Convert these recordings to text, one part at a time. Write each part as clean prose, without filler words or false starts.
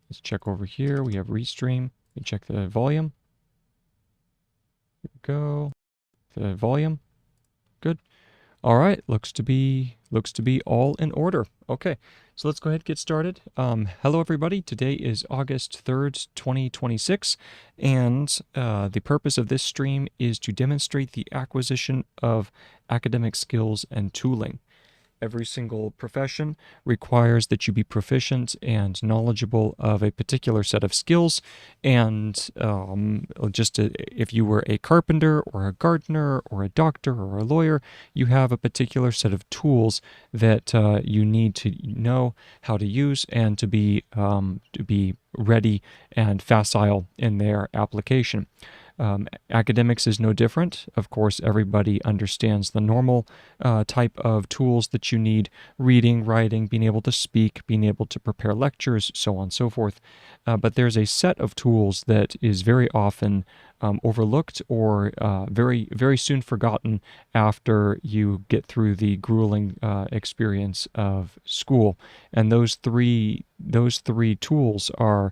Let's check over here. We have Restream. We check the volume. Here we go. The volume. Good. All right, looks to be all in order. Okay, so let's go ahead and get started. Hello everybody. Today is August 3rd, 2026, and the purpose of this stream is to demonstrate the acquisition of academic skills and tooling. Every single profession requires that you be proficient and knowledgeable of a particular set of skills. And if you were a carpenter or a gardener or a doctor or a lawyer, you have a particular set of tools that you need to know how to use and to be ready and facile in their application. Academics is no different. Of course, everybody understands the normal type of tools that you need: reading, writing, being able to speak, being able to prepare lectures, so on and so forth. But there's a set of tools that is very often overlooked or very, very soon forgotten after you get through the grueling experience of school. And those three tools are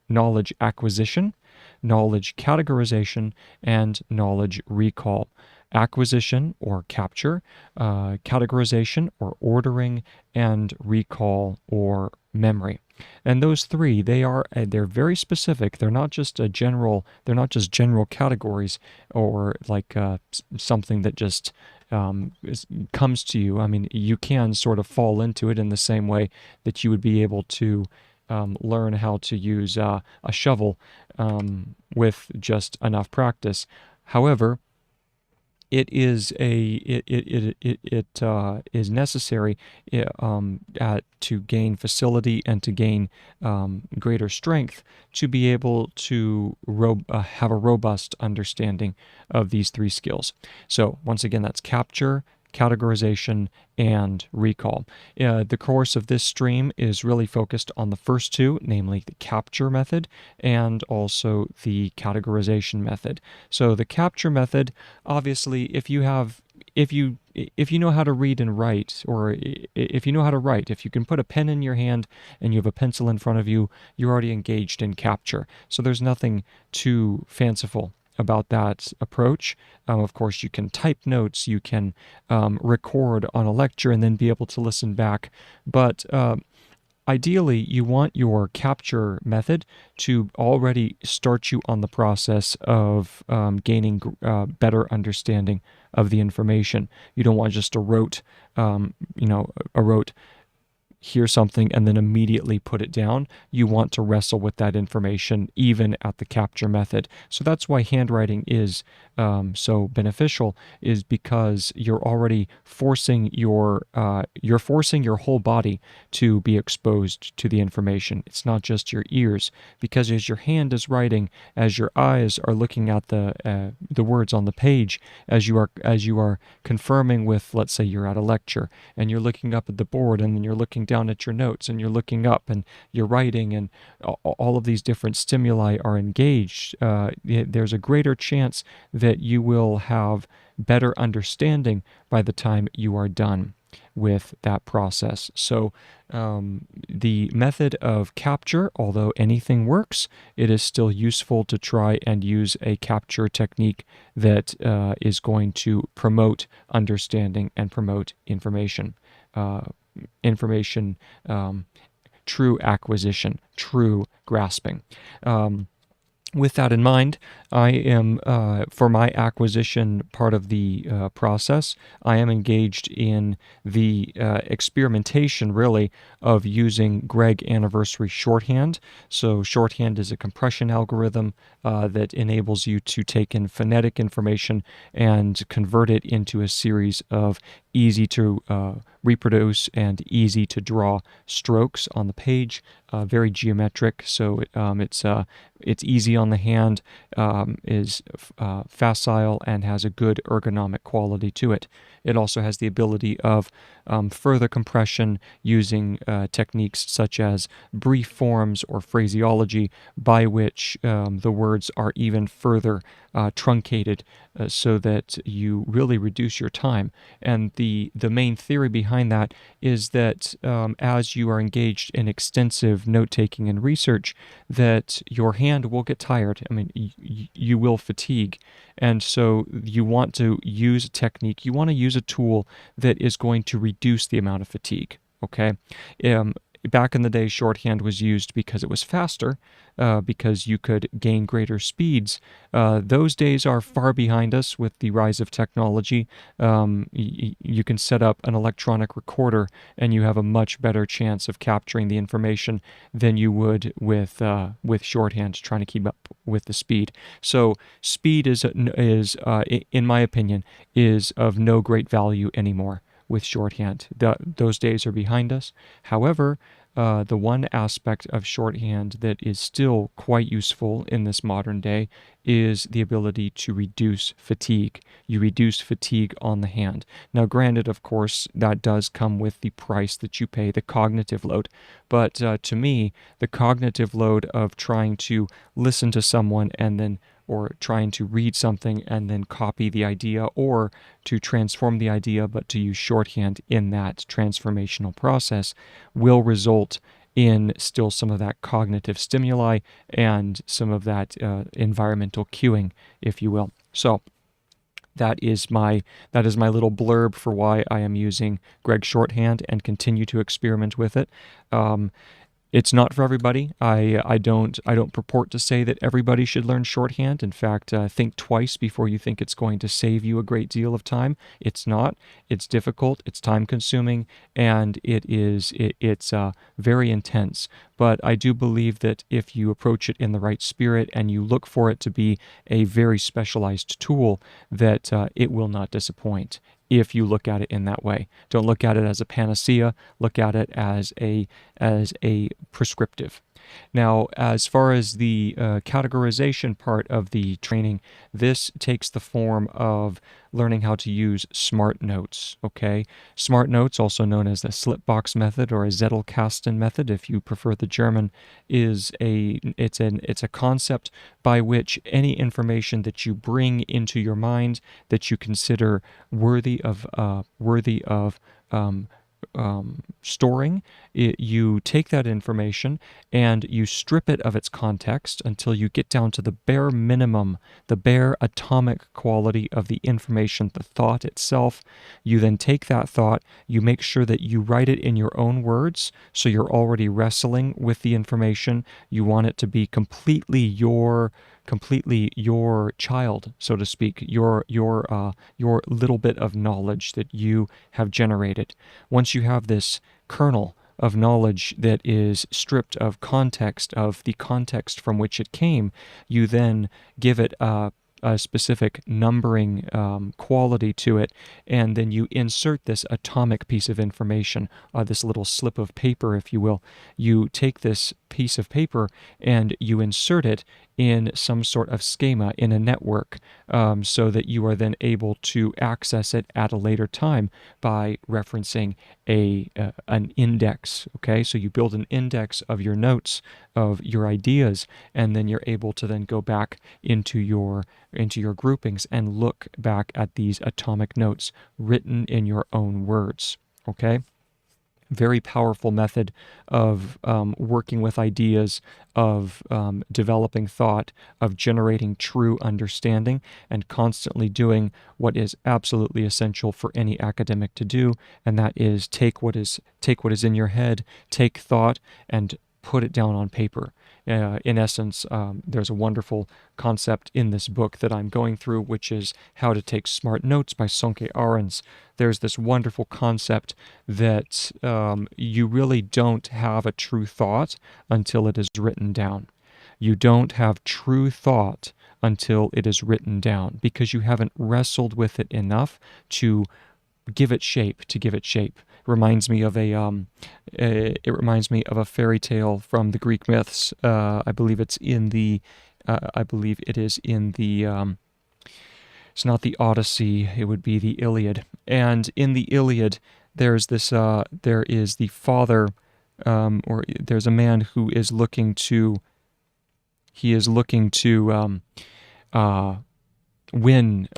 knowledge acquisition, knowledge categorization, and knowledge recall. Acquisition or capture, categorization or ordering, and recall or memory. And those three, they're very specific. They're not just general categories or like something that just comes to you. I mean, you can sort of fall into it in the same way that you would be able to learn how to use a shovel with just enough practice. However, it is necessary to gain facility and to gain greater strength to be able to have a robust understanding of these three skills. So once again, that's capture, categorization, and recall. The course of this stream is really focused on the first two, namely the capture method and also the categorization method. So the capture method, obviously, if you know how to read and write, or if you know how to write, if you can put a pen in your hand and you have a pencil in front of you, you're already engaged in capture. So there's nothing too fanciful about that approach. Of course, you can type notes, you can record on a lecture and then be able to listen back. But ideally, you want your capture method to already start you on the process of gaining better understanding of the information. You don't want just a rote hear something and then immediately put it down. You want to wrestle with that information even at the capture method. So that's why handwriting is so beneficial, is because you're already forcing your whole body to be exposed to the information. It's not just your ears, because as your hand is writing, as your eyes are looking at the words on the page, as you are confirming with, let's say you're at a lecture and you're looking up at the board and then you're looking down at your notes and you're looking up and you're writing, and all of these different stimuli are engaged, there's a greater chance that you will have better understanding by the time you are done with that process. So the method of capture, although anything works, it is still useful to try and use a capture technique that is going to promote understanding and promote information. True acquisition, true grasping. With that in mind, I am, for my acquisition part of the process, I am engaged in the experimentation, really, of using Gregg Anniversary Shorthand. So shorthand is a compression algorithm that enables you to take in phonetic information and convert it into a series of easy to reproduce and easy to draw strokes on the page, very geometric, so it's easy on the hand, is facile, and has a good ergonomic quality to it. It also has the ability of further compression using techniques such as brief forms or phraseology, by which the words are even further truncated so that you really reduce your time. And the main theory behind that is that as you are engaged in extensive note-taking and research, that your hand will get tired. I mean, you will fatigue. And so you want to use a technique, you want to use a tool that is going to reduce the amount of fatigue, okay? Back in the day, shorthand was used because it was faster, because you could gain greater speeds. Those days are far behind us with the rise of technology. You can set up an electronic recorder and you have a much better chance of capturing the information than you would with shorthand trying to keep up with the speed. So speed is in my opinion, is of no great value anymore with shorthand. Those days are behind us. However, the one aspect of shorthand that is still quite useful in this modern day is the ability to reduce fatigue. You reduce fatigue on the hand. Now, granted, of course, that does come with the price that you pay, the cognitive load. But to me, the cognitive load of trying to listen to someone and then or trying to read something and then copy the idea, or to transform the idea but to use shorthand in that transformational process, will result in still some of that cognitive stimuli and some of that environmental cueing, if you will. So that is my little blurb for why I am using Gregg shorthand and continue to experiment with it. It's not for everybody. I don't purport to say that everybody should learn shorthand. In fact, think twice before you think it's going to save you a great deal of time. It's not. It's difficult. It's time consuming, and it's very intense. But I do believe that if you approach it in the right spirit and you look for it to be a very specialized tool, that it will not disappoint. If you look at it in that way, don't look at it as a panacea. Look at it as a prescriptive. Now, as far as the categorization part of the training, this takes the form of learning how to use smart notes, okay? Smart notes, also known as the slipbox method or a Zettelkasten method, if you prefer the German, it's a concept by which any information that you bring into your mind that you consider worthy of storing, you take that information and you strip it of its context until you get down to the bare minimum, the bare atomic quality of the information, the thought itself. You then take that thought, you make sure that you write it in your own words, so you're already wrestling with the information. You want it to be completely your child, so to speak, your little bit of knowledge that you have generated. Once you have this kernel of knowledge that is stripped of context, of the context from which it came, you then give it a specific numbering quality to it, and then you insert this atomic piece of information, this little slip of paper, if you will. You take this piece of paper and you insert it in some sort of schema in a network, so that you are then able to access it at a later time by referencing an index. Okay, so you build an index of your notes, of your ideas, and then you're able to then go back into your groupings and look back at these atomic notes written in your own words. Okay. Very powerful method of working with ideas, of developing thought, of generating true understanding, and constantly doing what is absolutely essential for any academic to do, and that is take what is in your head, take thought, and put it down on paper. In essence, there's a wonderful concept in this book that I'm going through, which is How to Take Smart Notes by Sonke Ahrens. There's this wonderful concept that you really don't have a true thought until it is written down. You don't have true thought until it is written down, because you haven't wrestled with it enough to give it shape. Reminds me of it reminds me of a fairy tale from the Greek myths. I believe it is in the it's not the Odyssey, it would be the Iliad. And in the Iliad, there is the father, or there's a man who is looking to win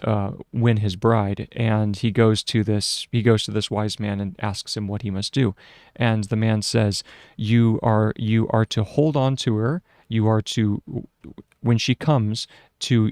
his bride, and he goes to this wise man and asks him what he must do. And the man says, you are to hold on to her. You are to, when she comes to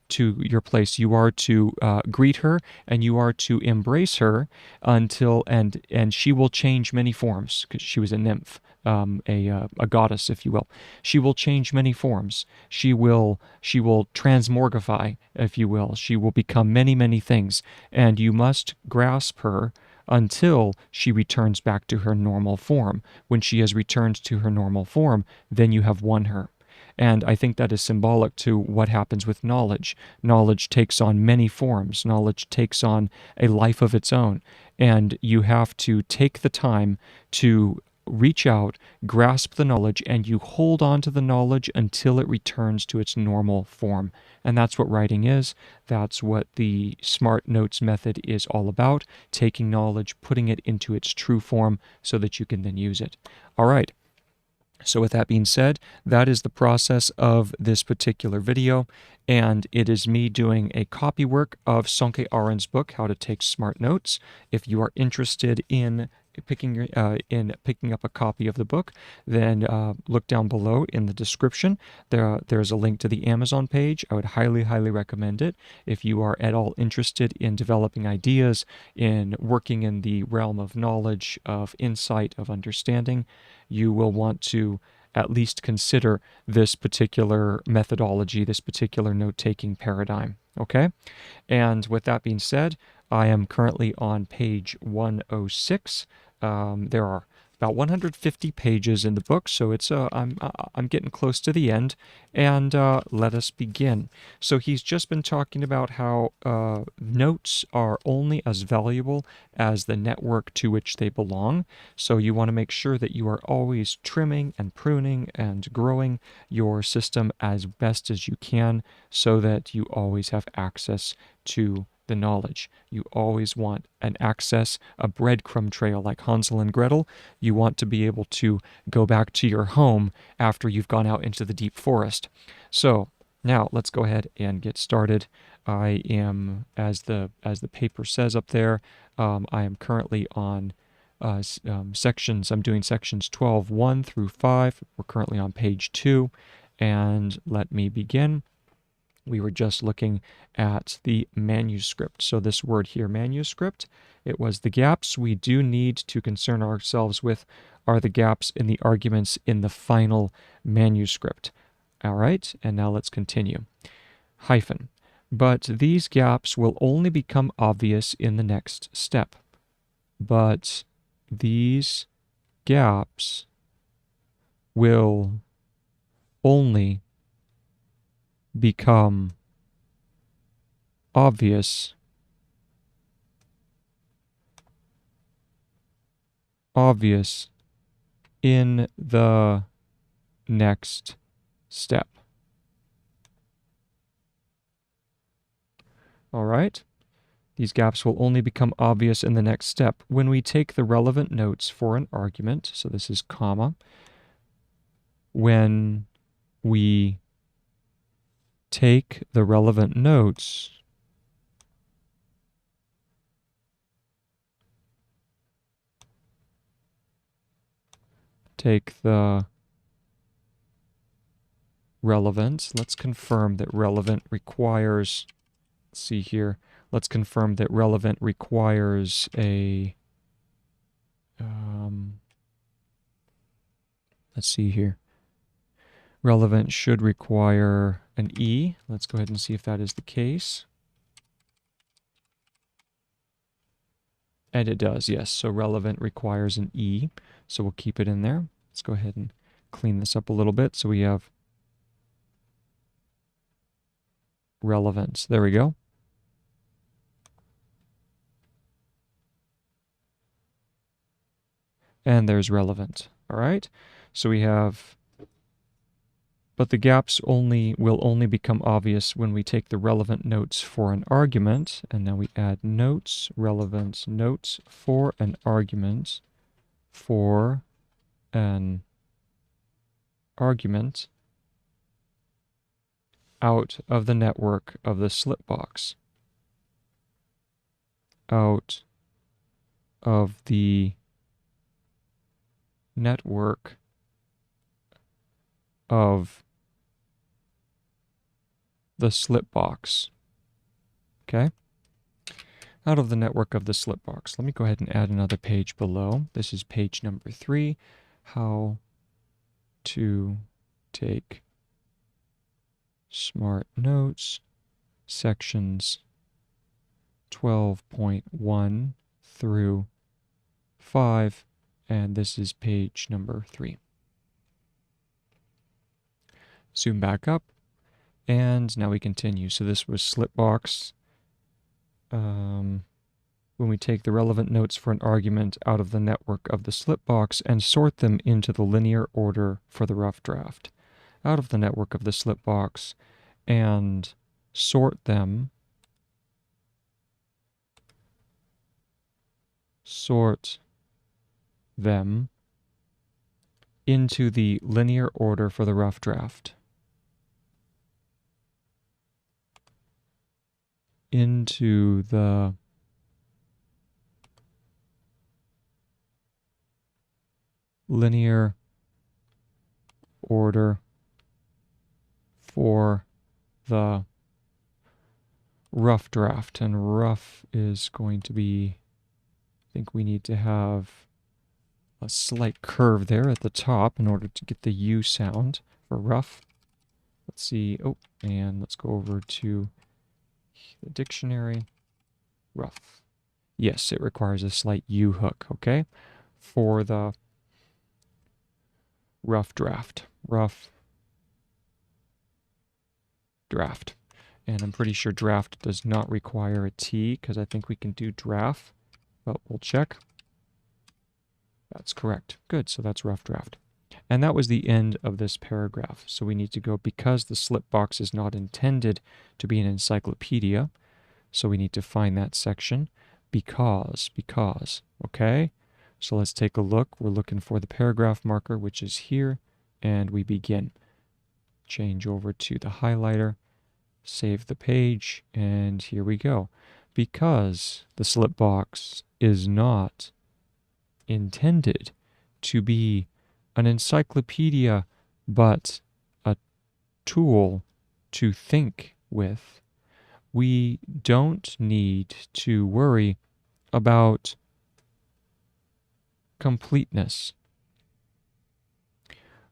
your place, you are to greet her, and you are to embrace her until, and she will change many forms, because she was a nymph, a goddess, if you will. She will change many forms. She will transmogrify, if you will. She will become many, many things, and you must grasp her until she returns back to her normal form. When she has returned to her normal form, then you have won her. And I think that is symbolic to what happens with knowledge. Knowledge takes on many forms. Knowledge takes on a life of its own. And you have to take the time to reach out, grasp the knowledge, and you hold on to the knowledge until it returns to its normal form. And that's what writing is. That's what the Smart Notes method is all about. Taking knowledge, putting it into its true form so that you can then use it. All right. So with that being said, that is the process of this particular video, and it is me doing a copywork of Sonke Ahrens' book, How to Take Smart Notes. If you are interested in picking up a copy of the book, then look down below in the description. There's a link to the Amazon page. I would highly, highly recommend it. If you are at all interested in developing ideas, in working in the realm of knowledge, of insight, of understanding, you will want to at least consider this particular methodology, this particular note-taking paradigm. Okay? And with that being said, I am currently on page 106. There are about 150 pages in the book, so it's I'm getting close to the end. And let us begin. So he's just been talking about how notes are only as valuable as the network to which they belong. So you want to make sure that you are always trimming and pruning and growing your system as best as you can, so that you always have access to the knowledge. You always want an access, a breadcrumb trail like Hansel and Gretel. You want to be able to go back to your home after you've gone out into the deep forest. So now let's go ahead and get started. I am, as the paper says up there, I am currently on sections. I'm doing sections 12:1 through 5. We're currently on page 2, and let me begin. We were just looking at the manuscript. So this word here, manuscript, it was the gaps we do need to concern ourselves with are the gaps in the arguments in the final manuscript. All right, and now let's continue. Hyphen. But these gaps will only become obvious in the next step. But these gaps will only become obvious in the next step. All right. These gaps will only become obvious in the next step when we take the relevant notes for an argument. So this is comma. When we take the relevant notes let's confirm that relevant requires, let's see here, let's confirm that relevant requires a, let's see here. Relevant should require an E. Let's go ahead and see if that is the case. And it does, yes. So relevant requires an E. So we'll keep it in there. Let's go ahead and clean this up a little bit. So we have relevance. There we go. And there's relevant. All right. So we have, but the gaps will only become obvious when we take the relevant notes for an argument. And now we add notes, relevant notes for an argument, out of the network of the slipbox. Out of the network of the slipbox. Okay? Out of the network of the slipbox. Let me go ahead and add another page below. This is page number 3. How to take smart notes, sections 12.1 through 5, and this is page number 3. Zoom back up, and now we continue. So this was slipbox. When we take the relevant notes for an argument out of the network of the slipbox and sort them into the linear order for the rough draft. Out of the network of the slipbox and sort them into the linear order for the rough draft. Into the linear order for the rough draft. And rough is going to be, I think we need to have a slight curve there at the top in order to get the U sound for rough. Let's see. Oh, and let's go over to the dictionary. Rough. Yes, it requires a slight U hook, okay? For the rough draft. Rough draft. And I'm pretty sure draft does not require a T because I think we can do draft, but we'll check. That's correct. Good, so that's rough draft. And that was the end of this paragraph. So we need to go, because the slip box is not intended to be an encyclopedia, so we need to find that section. Because, okay? So let's take a look. We're looking for the paragraph marker, which is here, and we begin. Change over to the highlighter, save the page, and here we go. Because the slip box is not intended to be an encyclopedia, but a tool to think with, we don't need to worry about completeness.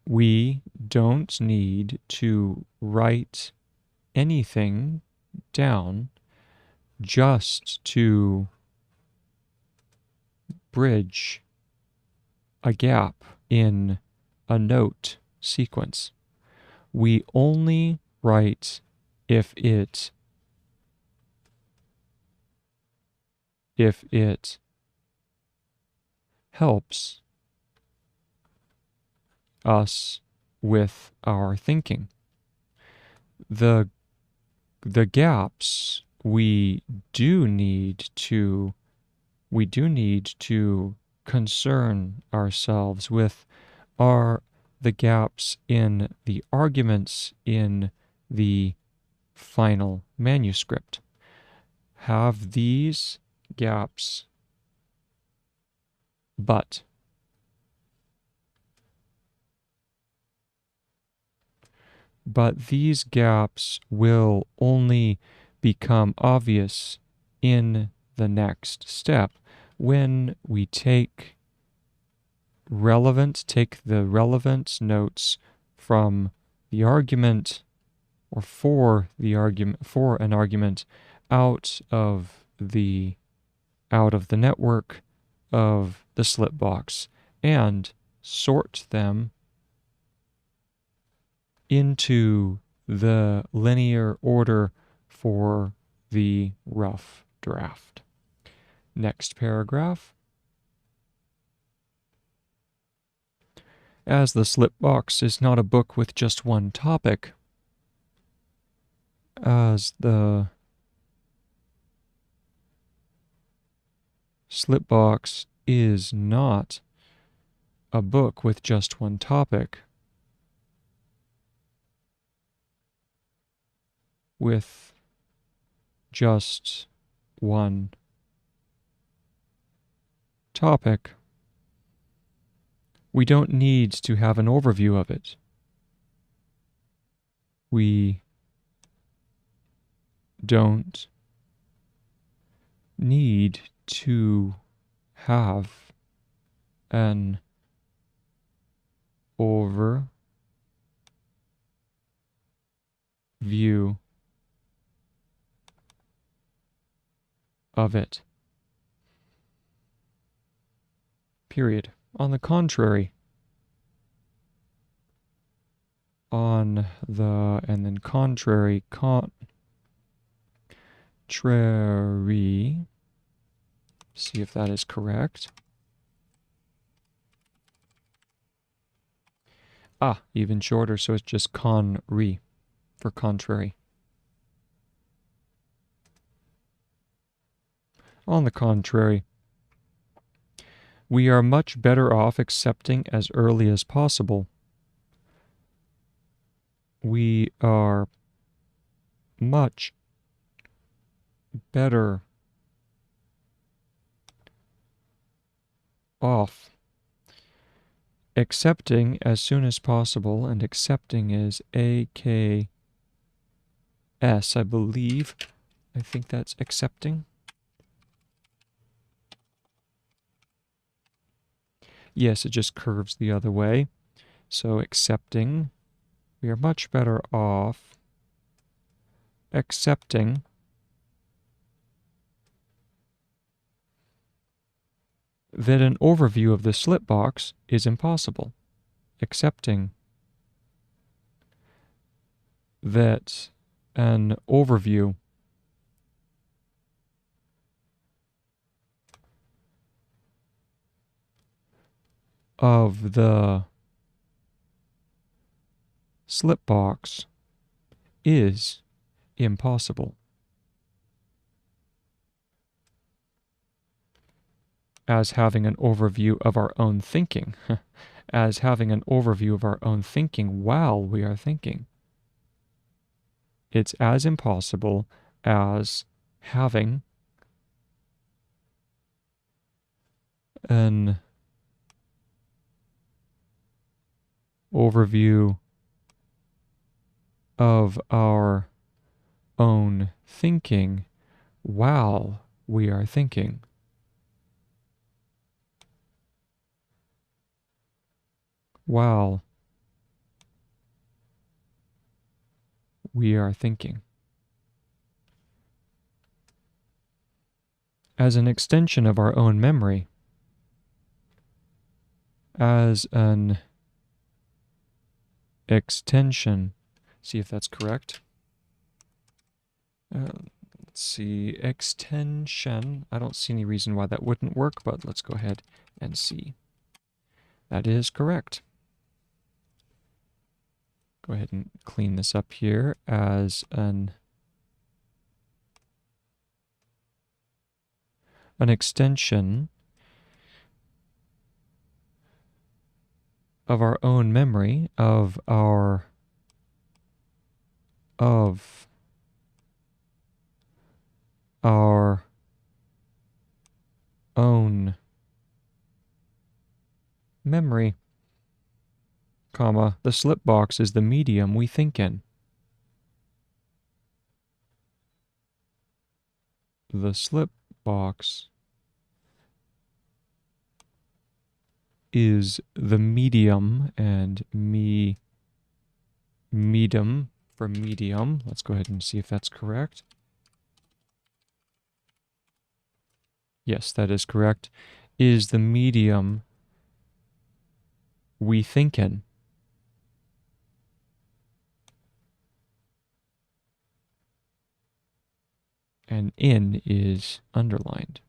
We don't need to write anything down just to bridge a gap in a note sequence. We only write if it helps us with our thinking. The gaps we do need to concern ourselves with are the gaps in the arguments in the final manuscript. Have these gaps, but these gaps will only become obvious in the next step when we take the relevant notes from the argument, or for an argument out of the network of the slip box, and sort them into the linear order for the rough draft. Next paragraph. As the slip box is not a book with just one topic, as the slip box is not a book with just one topic, with just one topic, we don't need to have an overview of it. We don't need to have an overview of it. Period. On the contrary, on the, and then contrary, see if that is correct. Even shorter, so it's just conry for contrary. On the contrary, we are much better off accepting as early as possible. We are much better off accepting as soon as possible, and accepting is AKS, I believe. I think that's accepting. Yes, it just curves the other way. So accepting, we are much better off accepting that an overview of the slip box is impossible. Accepting that an overview of the slip box is impossible. As having an overview of our own thinking. As having an overview of our own thinking while we are thinking. It's as impossible as having an overview of our own thinking while we are thinking. While we are thinking. As an extension of our own memory. As an extension. See if that's correct. Let's see. Extension. I don't see any reason why that wouldn't work, but let's go ahead and see. That is correct. Go ahead and clean this up here as an extension of our own memory, of our own memory, comma, the slip box is the medium we think in. The slip box is the medium, and medium for medium. Let's go ahead and see if that's correct. Yes, that is correct. Is the medium we think in. And in is underlined.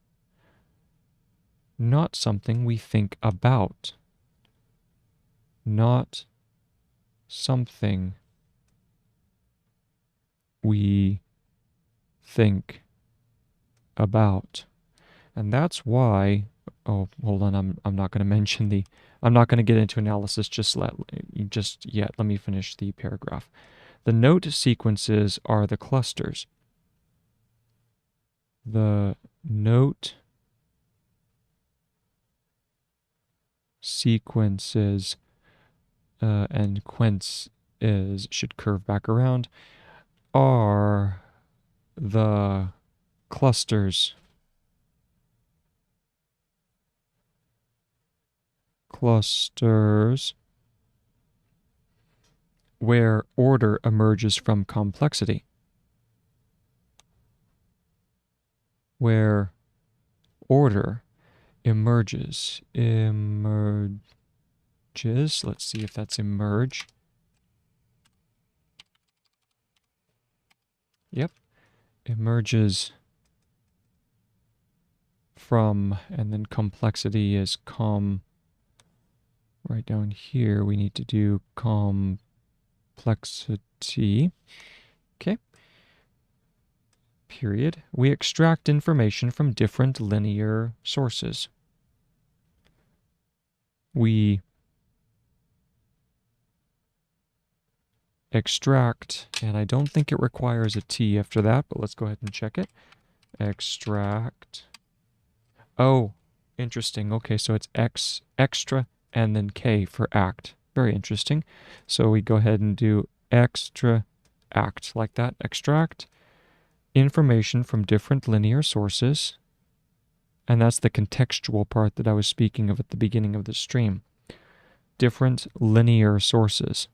Not something we think about. Not something we think about. And that's why, oh, hold on, I'm not going to mention I'm not going to get into analysis just yet. Let me finish the paragraph. The note sequences are the clusters. The note sequences and quince is should curve back around are the clusters where order emerges from complexity. Where order emerges. Let's see if that's emerge. Yep. Emerges from, and then complexity is right down here we need to do complexity. Okay. Period. We extract information from different linear sources. We extract, and I don't think it requires a T after that, but let's go ahead and check it. Extract. Oh, interesting. Okay, so it's extra and then K for act. Very interesting. So we go ahead and do extra act like that. Extract information from different linear sources. And that's the contextual part that I was speaking of at the beginning of the stream. Different linear sources.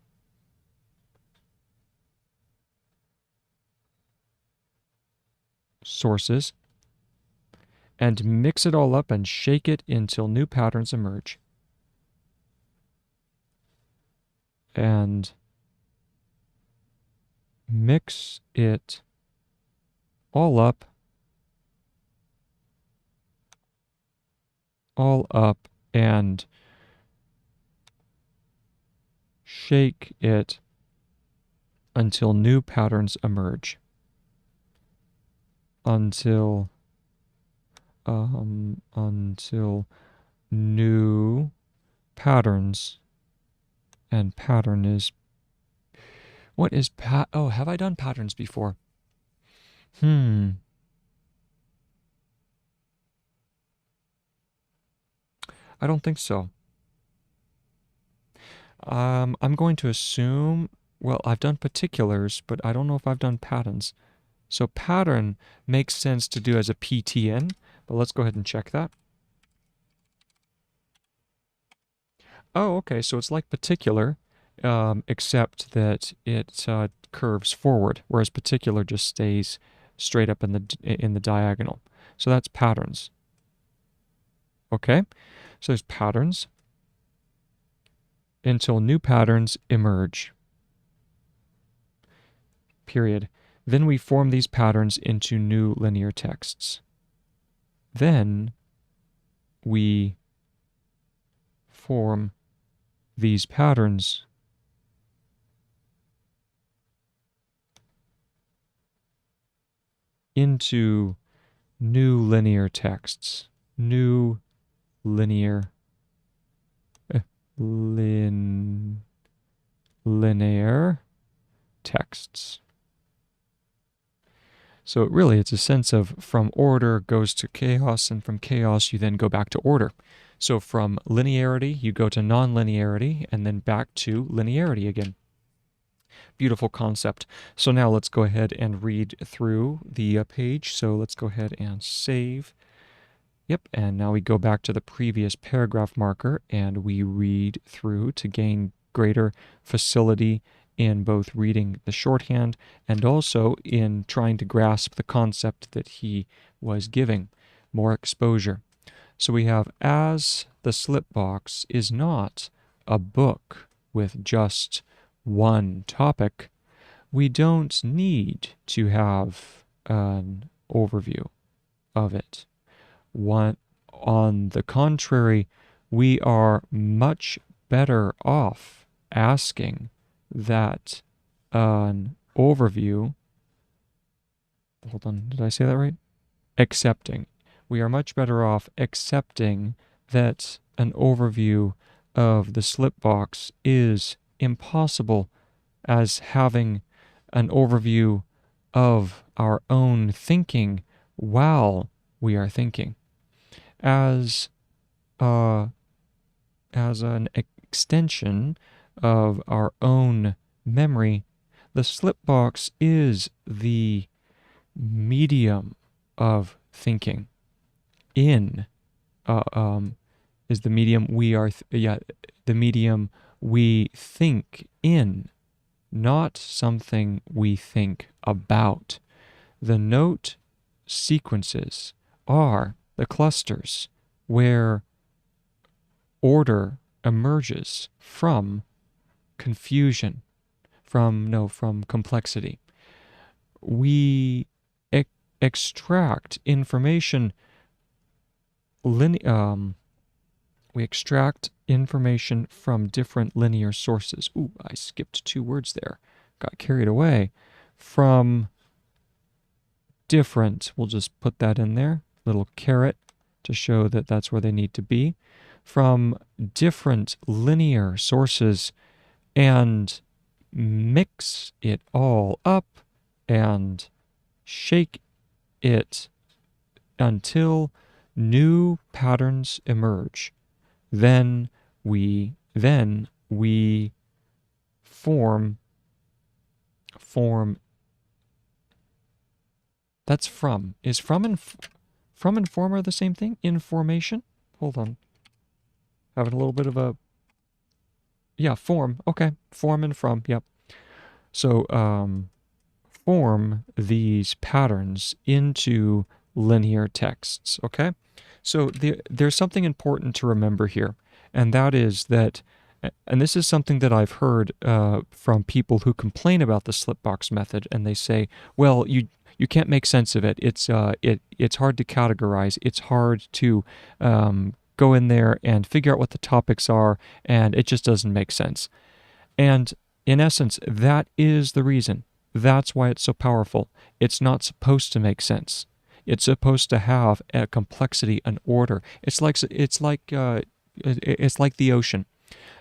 And mix it all up and shake it until new patterns emerge. And mix it all up and shake it until new patterns emerge. Until new patterns, and pattern is, what is oh, have I done patterns before? I don't think so. I'm going to assume, well, I've done particulars, but I don't know if I've done patterns. So pattern makes sense to do as a PTN, but let's go ahead and check that. Oh, okay, so it's like particular, except that it curves forward, whereas particular just stays straight up in the diagonal. So that's patterns. Okay, so there's patterns until new patterns emerge. Period. Then we form these patterns into new linear texts. Then we form these patterns into new linear texts. New linear linear texts. So really it's a sense of from order goes to chaos, and from chaos you then go back to order. So from linearity you go to non-linearity and then back to linearity again. Beautiful concept. So now let's go ahead and read through the page. So let's go ahead and save. Yep, and now we go back to the previous paragraph marker and we read through to gain greater facility in both reading the shorthand and also in trying to grasp the concept that he was giving, more exposure. So we have, as the slip box is not a book with just one topic, we don't need to have an overview of it. On the contrary, we are much better off asking that an overview, hold on, did I say that right? Accepting. We are much better off accepting that an overview of the slip box is impossible, as having an overview of our own thinking while we are thinking. As an extension of our own memory, the slipbox is the medium of thinking. Is the medium we are, the medium we think in, not something we think about. The note sequences are the clusters where order emerges from confusion, from complexity. We extract information we extract information from different linear sources. Ooh, I skipped 2 words there. Got carried away. From different, we'll just put that in there, little caret to show that that's where they need to be, from different linear sources, and mix it all up and shake it until new patterns emerge. Then we form that's from. Is from and form are the same thing? Information? Hold on. Having a little bit of a, yeah, form. Okay. Form and from. Yep. So form these patterns into linear texts. Okay. So there's something important to remember here, and that is that, and this is something that I've heard from people who complain about the slipbox method, and they say, well, you can't make sense of it. It's hard to categorize. It's hard to go in there and figure out what the topics are, and it just doesn't make sense. And in essence, that is the reason. That's why it's so powerful. It's not supposed to make sense. It's supposed to have a complexity, an order. It's like the ocean.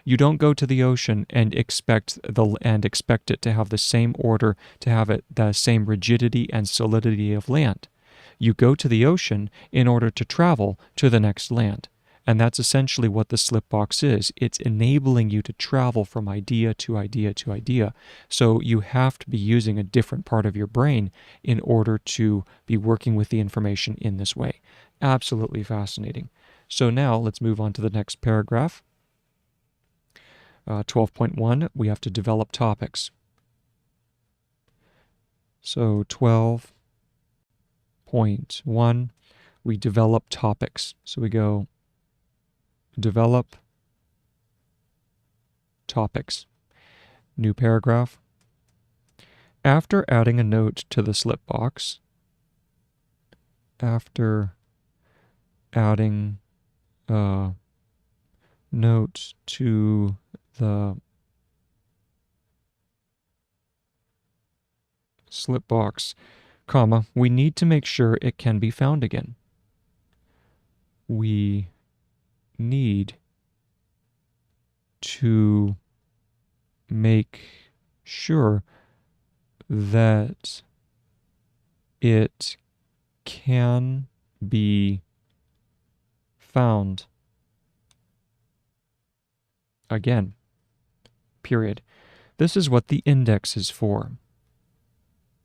You don't go to the ocean and expect it to have the same order, to have the same rigidity and solidity of land. You go to the ocean in order to travel to the next land. And that's essentially what the slipbox is. It's enabling you to travel from idea to idea to idea. So you have to be using a different part of your brain in order to be working with the information in this way. Absolutely fascinating. So now let's move on to the next paragraph. 12.1, we have to develop topics. So 12.1, we develop topics. So we go develop topics. New paragraph. After adding a note to the slipbox, after adding a note to the slipbox, comma, we need to make sure it can be found again. We need to make sure that it can be found again. Period. This is what the index is for.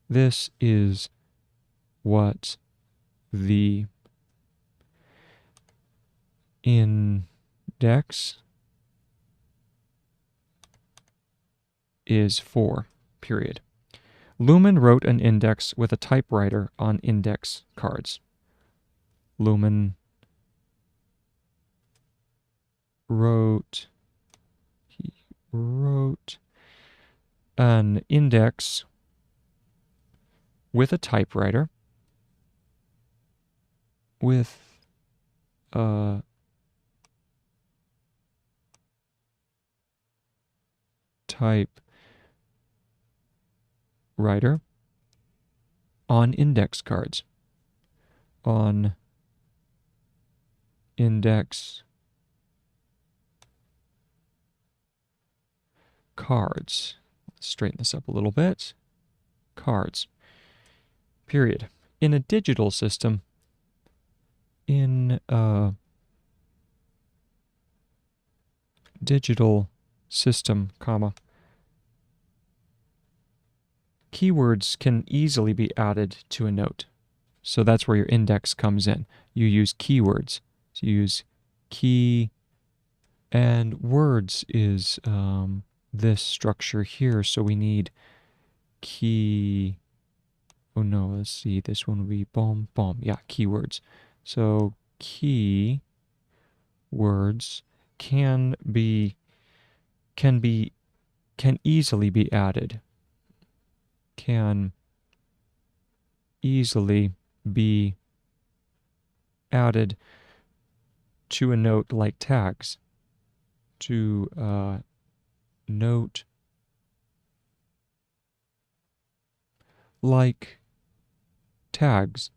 This is what the index is for, period. Lumen wrote an index with a typewriter on index cards. Lumen wrote an index with a typewriter with a typewriter on index cards. On index cards. Let's straighten this up a little bit. cards. Period. In a digital system, in a digital system, comma, keywords can easily be added to a note. So that's where your index comes in. You use keywords. So you use key, and words is this structure here. So we need key. Oh no, let's see. This one will be boom, boom. Yeah, keywords. So key words can easily be added. Can easily be added to a note like tags. To a note like tags.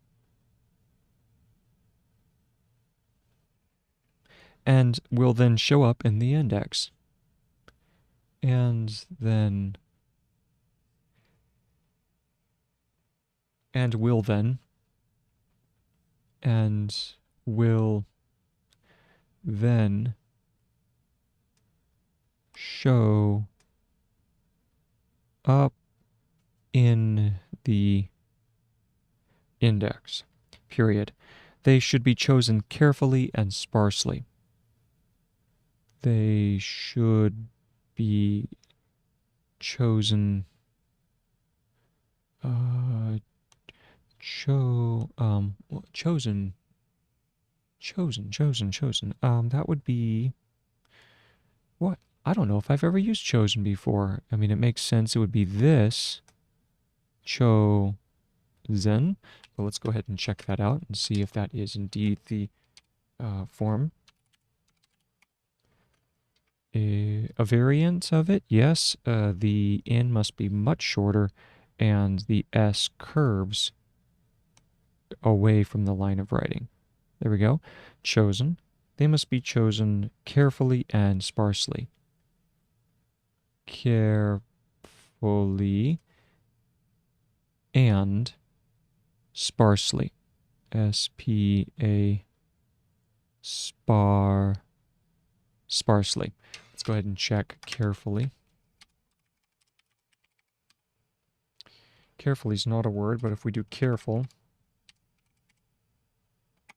And will then show up in the index. And will then show up in the index. Period. They should be chosen carefully and sparsely. They should be chosen chosen. That would be what? I don't know if I've ever used chosen before. I mean, it makes sense. It would be this chosen. But let's go ahead and check that out and see if that is indeed the form. A variant of it, yes. The N must be much shorter, and the S curves away from the line of writing. There we go. Chosen. They must be chosen carefully and sparsely. Carefully and sparsely. S-P-A sparsely. Let's go ahead and check carefully. Carefully is not a word, but if we do careful,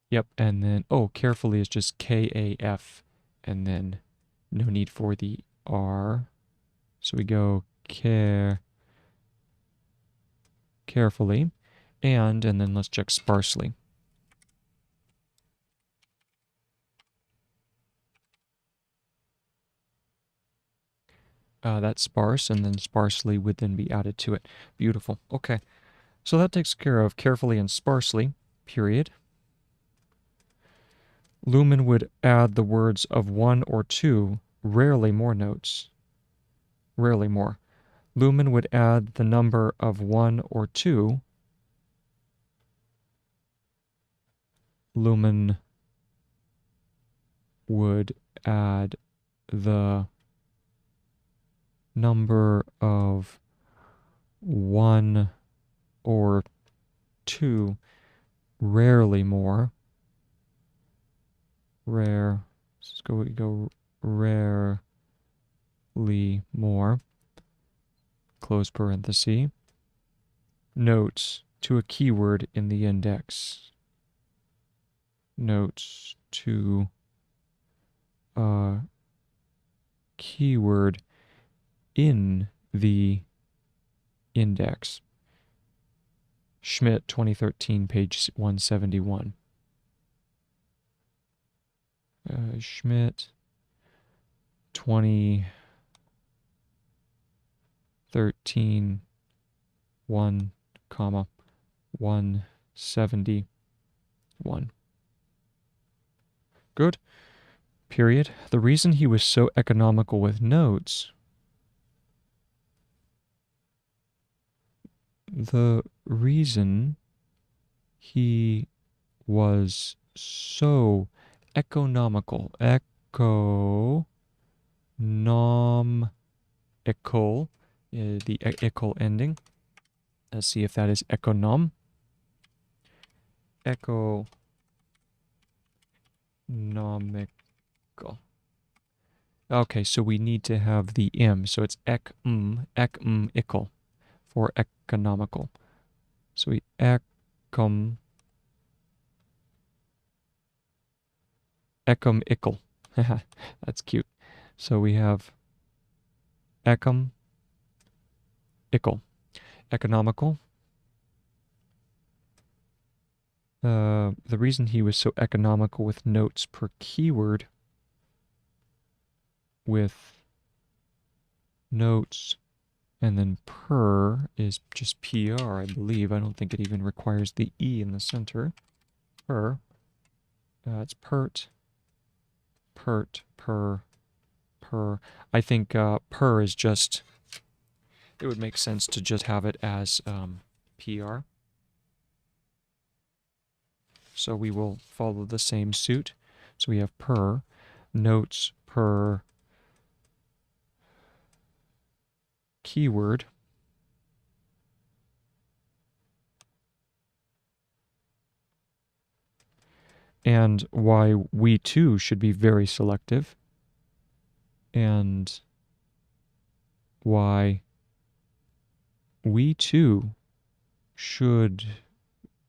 yep, and then, oh, carefully is just K-A-F, and then no need for the R. So we go carefully, and then let's check sparsely. That's sparse, and then sparsely would then be added to it. Beautiful. Okay. So that takes care of carefully and sparsely, period. Lumen would add the words of one or two, rarely more notes. Rarely more. Lumen would add the number of one or two. Lumen would add the number of one or two, rarely more. Let's go rarely more. Close parenthesis. Notes to a keyword in the index. Notes to a keyword in the index. Schmidt, 2013, page 171. Schmidt, 2013, 171. Good. Period. The reason he was so economical with notes, the reason he was so economical, the ical ending, Let's see if that is economical. Okay, so we need to have the m, so it's ickle for economical. So we ickle. That's cute. So we have ickle, economical. The reason he was so economical with notes per keyword, with notes and then per is just PR, I believe. I don't think it even requires the E in the center. Per. It's pert, per. I think per is just, it would make sense to just have it as PR. So we will follow the same suit. So we have per, notes per keyword. And why we too should be very selective. And why we too should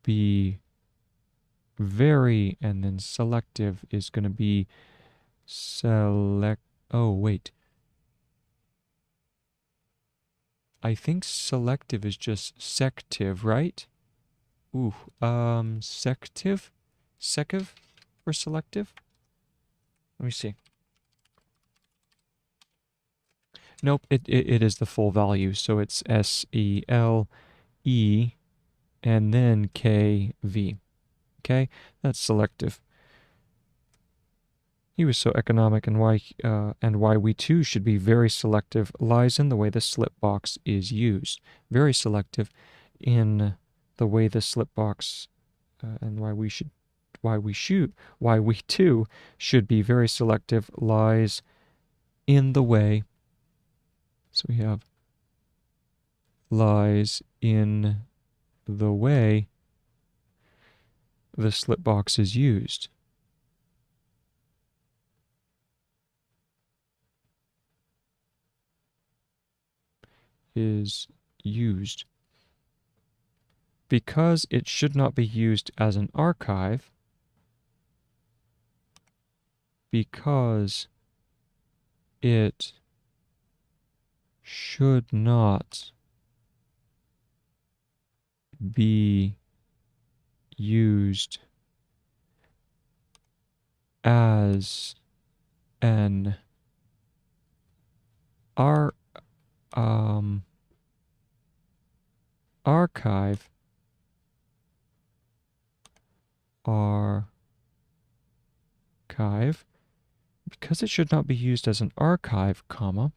be very, and then selective is going to be oh, wait. I think selective is just sective, right? Ooh, sective? Sekiv for selective? Let me see. Nope, it is the full value, so it's SELE and then KV. Okay, that's selective. He was so economic, and why we too should be very selective lies in the way the slip box is used. Very selective in the way the slip box, and why we too should be very selective lies in the way. So we have lies in the way the slip box is used. Because it should not be used as an archive, because it should not be used as an archive, because it should not be used as an archive, comma,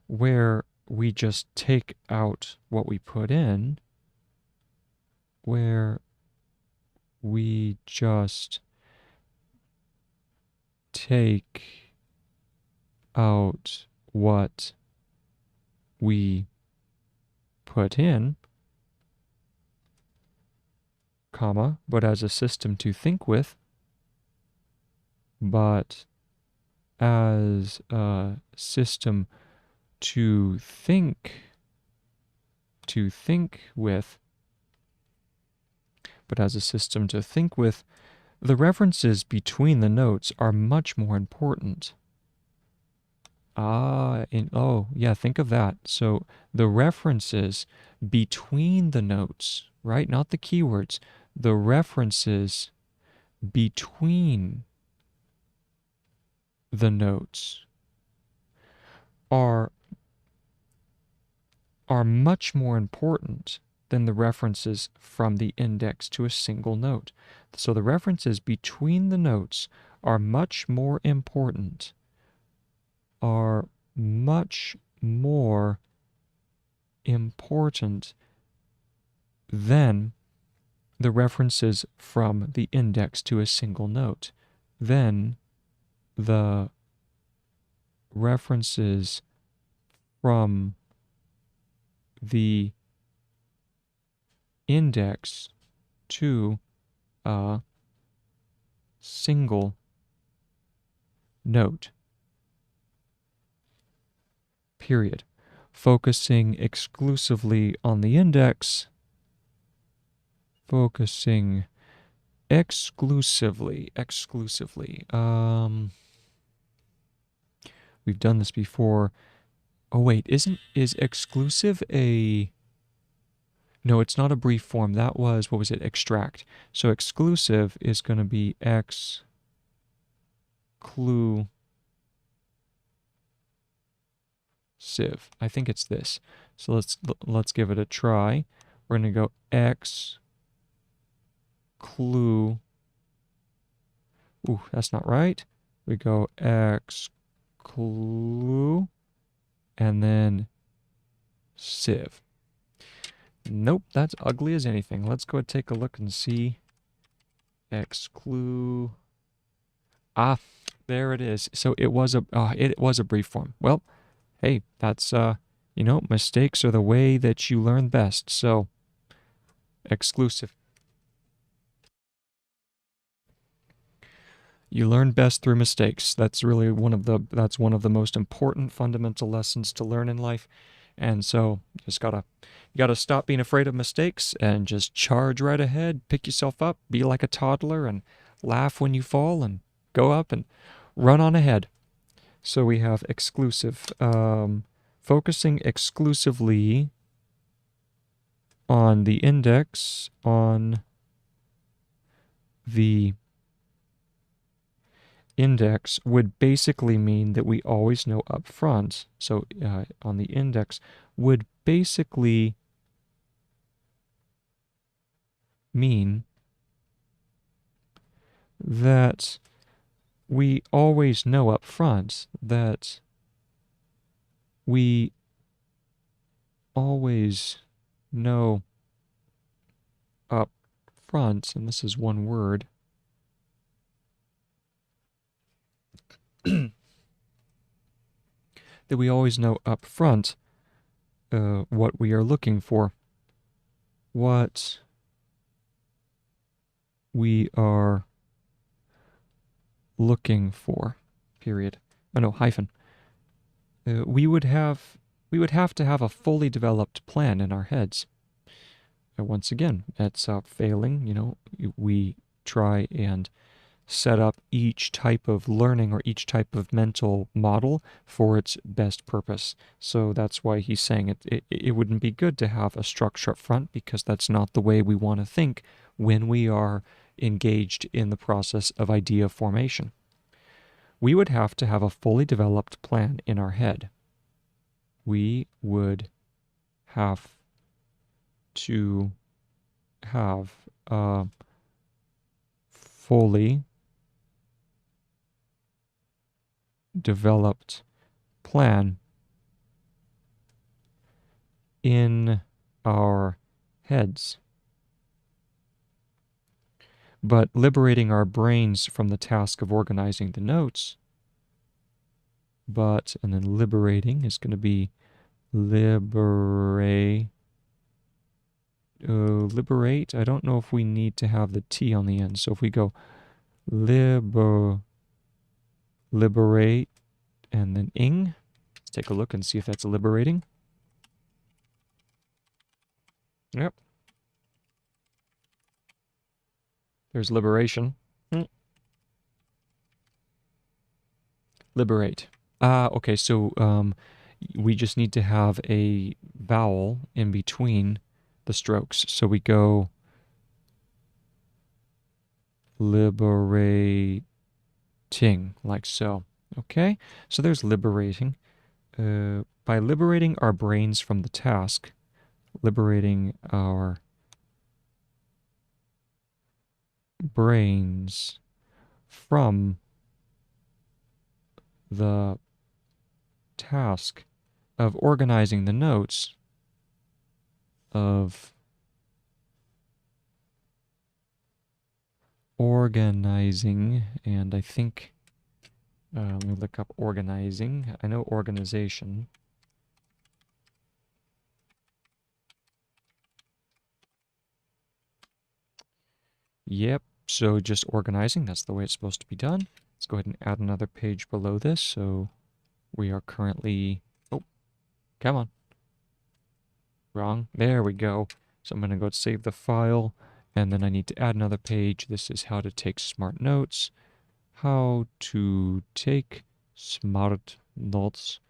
where we just take out what we put in, where we just take out what we put in, comma, but as a system to think with, but as a system to think with, but as a system to think with, the references between the notes are much more important. Oh, yeah, think of that. So the references between the notes, right? Not the keywords. The references between the notes are much more important than the references from the index to a single note. So the references between the notes are much more important, than the references from the index to a single note. Then the references from the index to a single note, period. Focusing exclusively on the index, focusing exclusively. We've done this before. Oh wait, is exclusive a... No, it's not a brief form. That was, what was it, extract. So exclusive is going to be exclusive. I think it's this. So let's give it a try. We're going to go exclusive. Ooh, that's not right. We go exclusive and then sieve. Nope, that's ugly as anything. Let's go and take a look and see. Exclude. Ah, there it is. So it was a brief form. Well, hey, that's mistakes are the way that you learn best. So exclusive. You learn best through mistakes. That's really one of the most important fundamental lessons to learn in life. And so you gotta stop being afraid of mistakes and just charge right ahead, pick yourself up, be like a toddler and laugh when you fall and go up and run on ahead. So we have exclusive, focusing exclusively on the index, on the index would basically mean that we always know up front. So on the index would basically mean that we always know up front that we always know up front, and this is one word, that we always know up front what we are looking for. What we are looking for, period. Oh no, hyphen. We would have to have a fully developed plan in our heads. Once again, that's failing. We try and set up each type of learning or each type of mental model for its best purpose. So that's why he's saying it wouldn't be good to have a structure up front, because that's not the way we want to think when we are engaged in the process of idea formation. We would have to have a fully developed plan in our head. We would have to have a fully developed plan in our heads. But liberating our brains from the task of organizing the notes, and then liberating is going to be liberate. I don't know if we need to have the T on the end. So if we go liberate, and then ing, let's take a look and see if that's liberating. Yep. There's liberation. Liberate. Okay, so we just need to have a vowel in between the strokes. So we go liberating, like so. Okay, so there's liberating. By liberating our brains from the task, liberating our brains from the task of organizing the notes, of organizing, and I think, let me look up organizing. I know organization. Yep, so just organizing, that's the way it's supposed to be done. Let's go ahead and add another page below this. So we are currently, oh, come on. Wrong. There we go. So I'm going to go save the file, and then I need to add another page. This is how to take smart notes. How to take smart notes.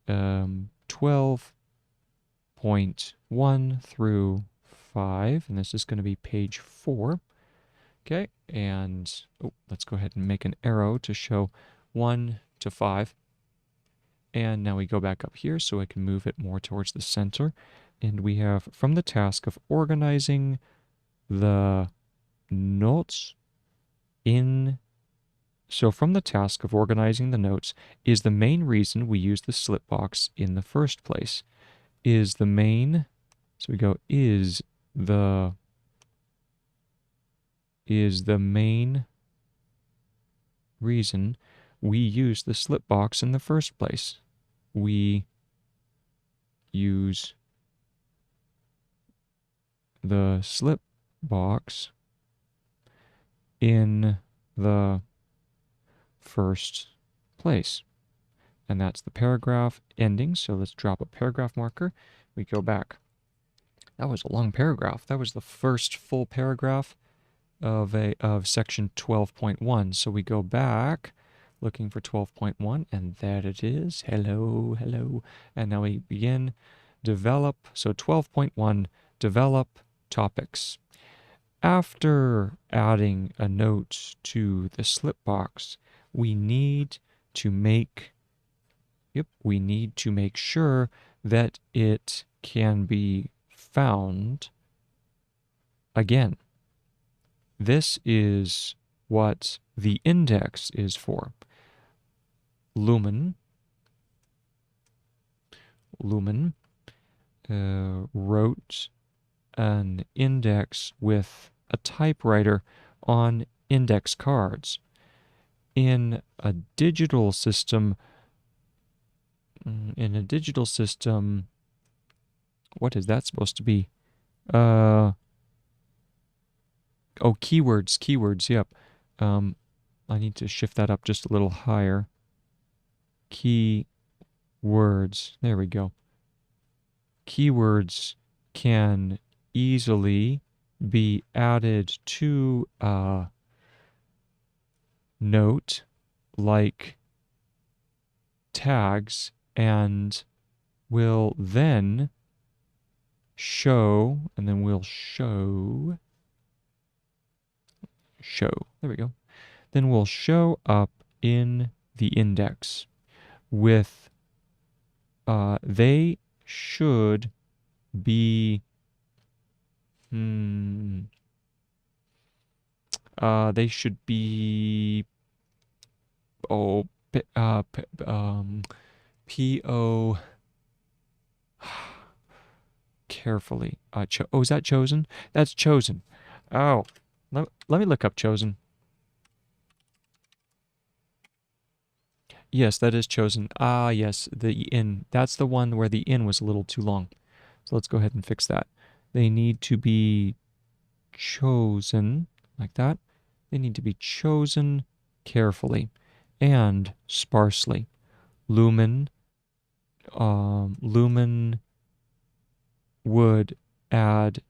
12.1 through 5, and this is going to be page 4. Okay, and let's go ahead and make an arrow to show 1 to 5. And now we go back up here so I can move it more towards the center. And we have from the task of organizing the notes in. So from the task of organizing the notes is the main reason we use the slip box in the first place. Is the main, so we go is the main reason we use the slip box in the first place. We use the slip box in the first place. And that's the paragraph ending. So let's drop a paragraph marker. We go back. That was a long paragraph. That was the first full paragraph of section 12.1. So we go back looking for 12.1, and there it is. Hello, hello. And now we begin develop. So 12.1, develop topics. After adding a note to the slip box, we need to make sure that it can be found again. This is what the index is for. Lumen wrote an index with a typewriter on index cards. In a digital system, what is that supposed to be? Keywords, yep. I need to shift that up just a little higher. Keywords, there we go. Keywords can easily be added to a note like tags and will then show, and then we'll show, there we go. Then we'll show up in the index with, they should be, P-O, carefully. Is that chosen? That's chosen. Oh, let me look up chosen. Yes, that is chosen. Ah, yes, the in. That's the one where the in was a little too long. So let's go ahead and fix that. They need to be chosen, like that. They need to be chosen carefully and sparsely. Lumen would add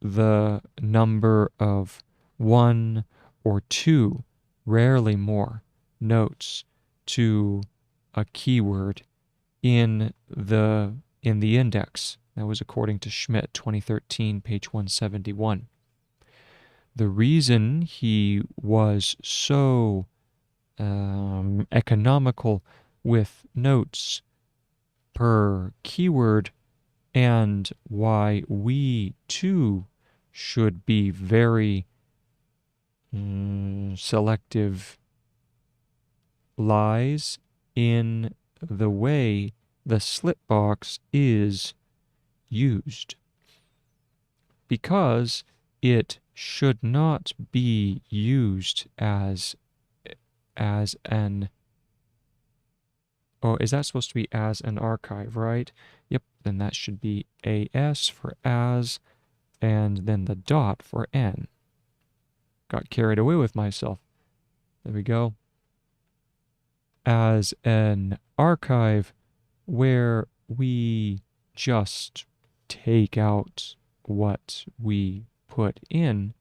the number of 1 or 2, rarely more, notes to a keyword in the index. That was according to Schmidt, 2013, page 171. The reason he was so economical with notes per keyword, and why we too should be very selective, lies in the way the slip box is used, because it should not be used as an, oh, is that supposed to be as an archive, right? Yep, then that should be AS for as, and then the dot for N. got carried away with myself. There we go. As an archive where we just take out what we put in,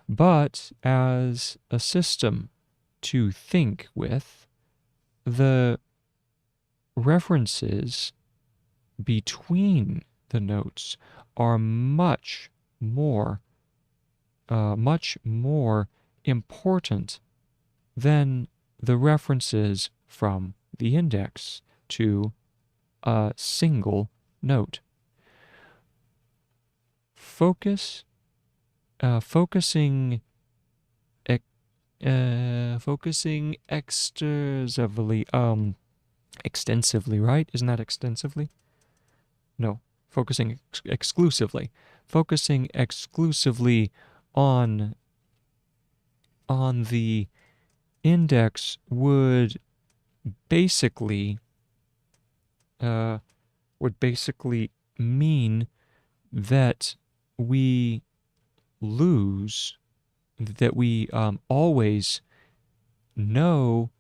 but as a system to think with, the references between the notes are much more important than the references from the index to a single note. Focusing extensively, right? Isn't that extensively? No, focusing exclusively. Focusing exclusively on the index would basically mean that we always know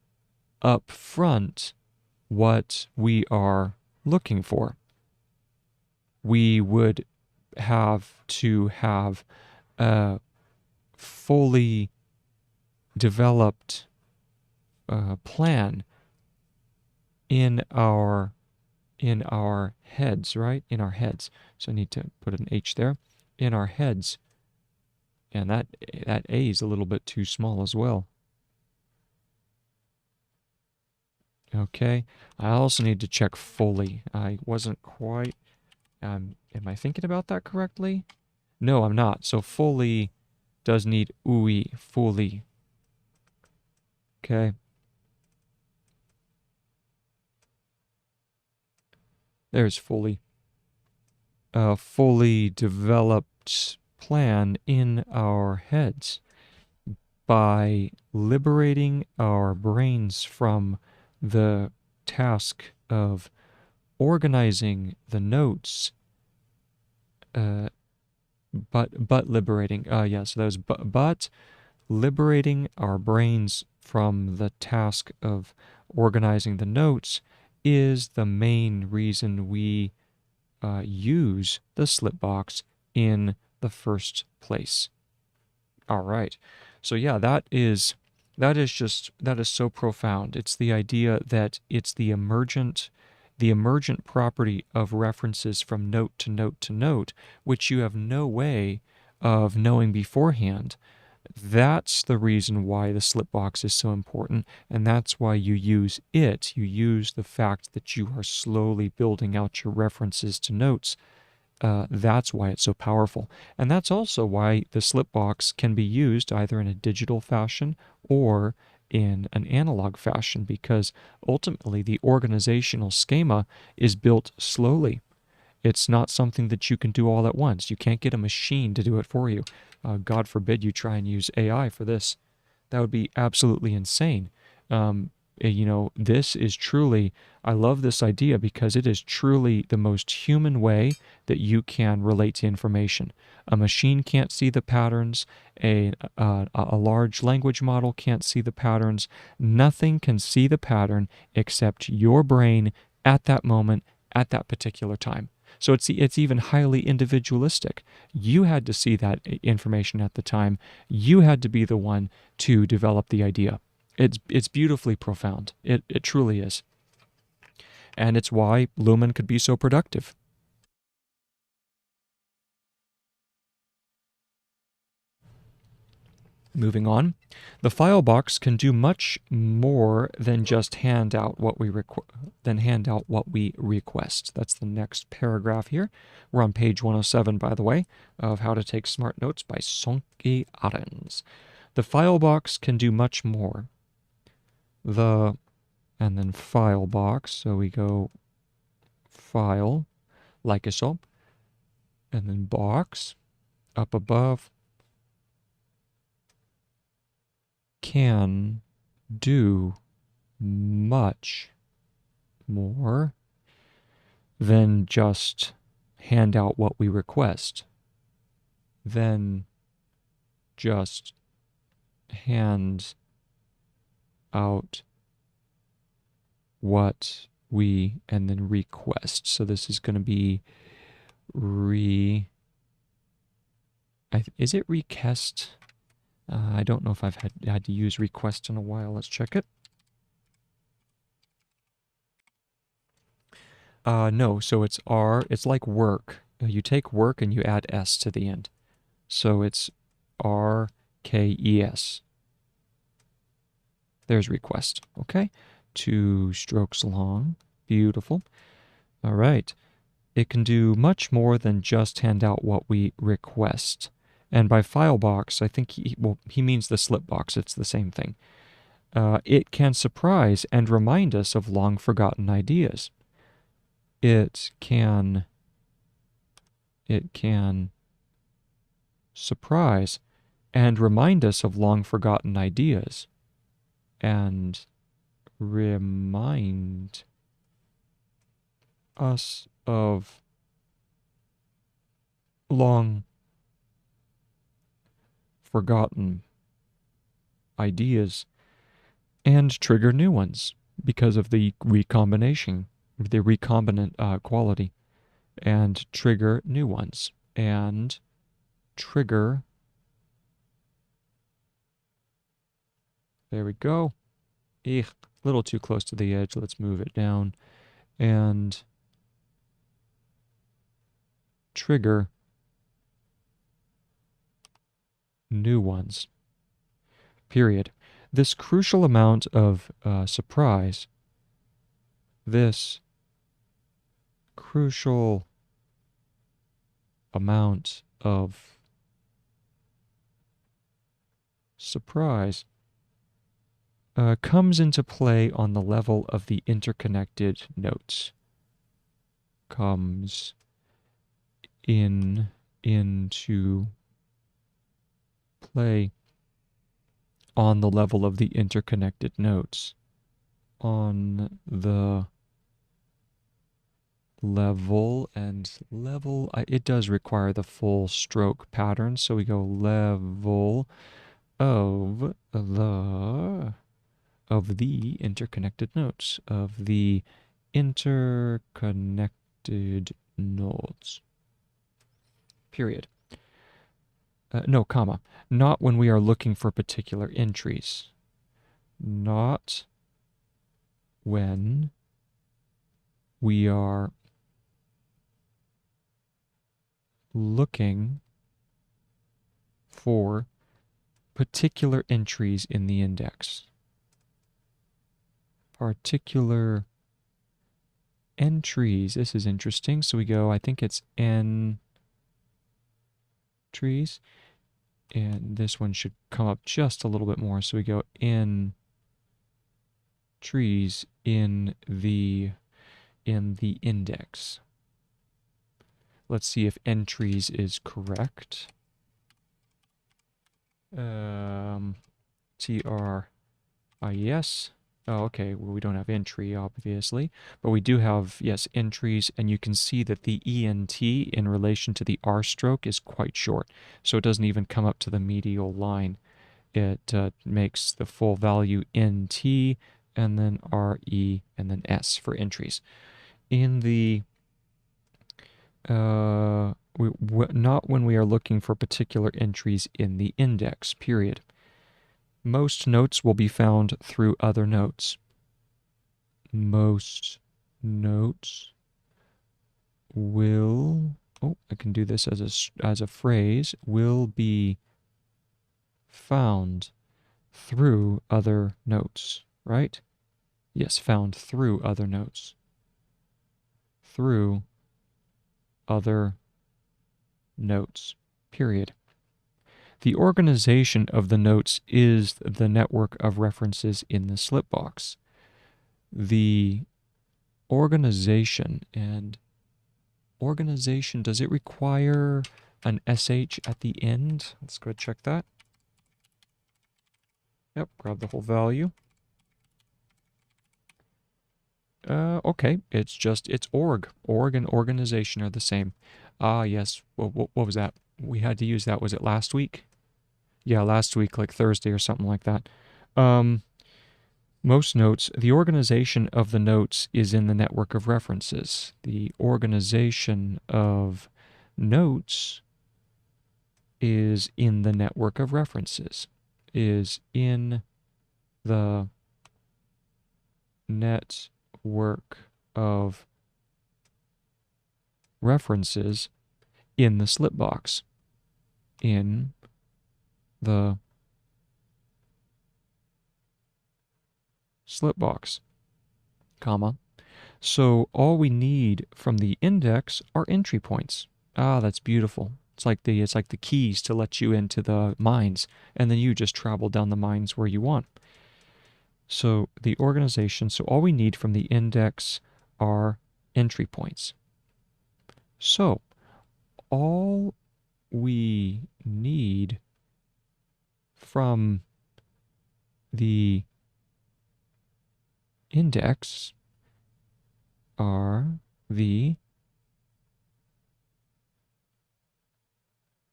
up front what we are looking for. We would have to have a fully developed plan in our heads, right? In our heads. So I need to put an H there. In our heads. And that A is a little bit too small as well. Okay. I also need to check fully. I wasn't quite... am I thinking about that correctly? No, I'm not. So fully does need UI, fully. Okay. There's fully. A fully developed plan in our heads by liberating our brains from the task of organizing the notes, but liberating, so that was but liberating our brains from the task of organizing the notes is the main reason we use the slip box in the first place. All right. So yeah, that is so profound. It's the idea that it's the emergent property of references from note to note to note, which you have no way of knowing beforehand. That's the reason why the slip box is so important, and that's why you use it. You use the fact that you are slowly building out your references to notes. That's why it's so powerful. And that's also why the slip box can be used either in a digital fashion or in an analog fashion, because ultimately the organizational schema is built slowly. It's not something that you can do all at once. You can't get a machine to do it for you. God forbid you try and use AI for this. That would be absolutely insane. This is truly, I love this idea because it is truly the most human way that you can relate to information. A machine can't see the patterns. A large language model can't see the patterns. Nothing can see the pattern except your brain at that moment, at that particular time. So it's even highly individualistic. You had to see that information at the time. You had to be the one to develop the idea. It's beautifully profound. It truly is. And it's why Lumen could be so productive. Moving on, the file box can do much more than just hand out what we request. That's the next paragraph here. We're on page 107, by the way, of How to Take Smart Notes by Sonke Ahrens. The file box can do much more. And then file box, so we go file, like so, and then box, up above, can do much more than just hand out what we request, than just hand out what we, and then request. So this is going to be is it request? I don't know if I've had to use request in a while. Let's check it. No, so it's R, it's like work. You take work and you add S to the end. So it's RKES. There's request, okay? 2 strokes long, beautiful. All right, it can do much more than just hand out what we request. And by file box, I think he means the slip box, it's the same thing. It can surprise and remind us of long forgotten ideas. It can surprise and remind us of long forgotten ideas. And remind us of long forgotten ideas and trigger new ones because of the recombinant quality, and trigger new ones and trigger. There we go. A little too close to the edge. Let's move it down and trigger new ones. Period. This crucial amount of surprise, this crucial amount of surprise comes into play on the level of the interconnected notes. Comes into play on the level of the interconnected notes. On the level, and level, it does require the full stroke pattern, so we go level of the interconnected notes, of the interconnected nodes. Period. No, comma. Not when we are looking for particular entries. Not when we are looking for particular entries in the index. Particular entries. This is interesting. So we go, I think it's entries. And this one should come up just a little bit more. So we go in trees in the index. Let's see if entries is correct. TRIES. Oh, okay. Well, we don't have entry, obviously, but we do have, yes, entries, and you can see that the ENT in relation to the R stroke is quite short, so it doesn't even come up to the medial line. It makes the full value NT, and then RE, and then S for entries. In the not when we are looking for particular entries in the index, period. Most notes will be found through other notes. Most notes will, I can do this as a phrase, will be found through other notes, right? Yes, found through other notes. Through other notes, period. The organization of the notes is the network of references in the slip box. The organization, and organization, does it require an SH at the end? Let's go check that. Yep, grab the whole value. Okay, it's org. Org and organization are the same. Ah, yes. What was that? We had to use that. Was it last week? Yeah, last week, like Thursday or something like that. Um, Most notes, the organization of the notes is in the network of references. The organization of notes is in the network of references, is in the network of references in the slip box. In the slip box, comma. So all we need from the index are entry points. Ah, that's beautiful. It's like the keys to let you into the mines, and then you just travel down the mines where you want. So the organization, so all we need from the index are entry points. So all we need from the index are the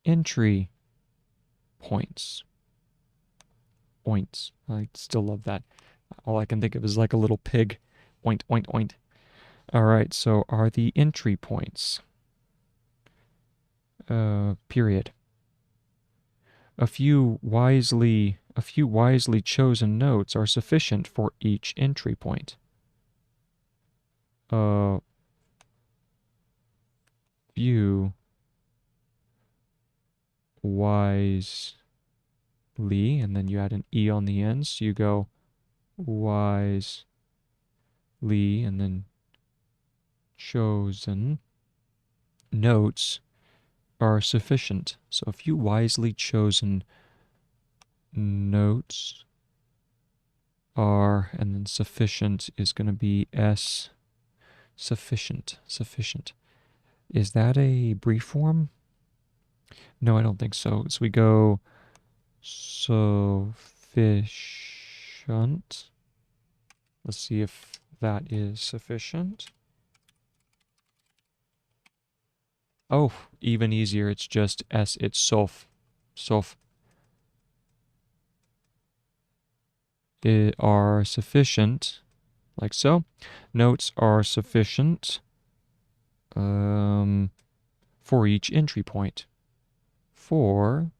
entry points. Oints. I still love that. All I can think of is like a little pig. Oint, oint, oint. All right, so are the entry points. Period. A few wisely chosen notes are sufficient for each entry point. A few wisely, and then you add an E on the end, so you go wisely, and then chosen notes are sufficient. So a few wisely chosen notes are, and then sufficient is going to be S. Sufficient. Is that a brief form? No, I don't think so. So we go sufficient. Let's see if that is sufficient. Oh, even easier. It's just S. It's sof. It are sufficient, like so. Notes are sufficient for each entry point. For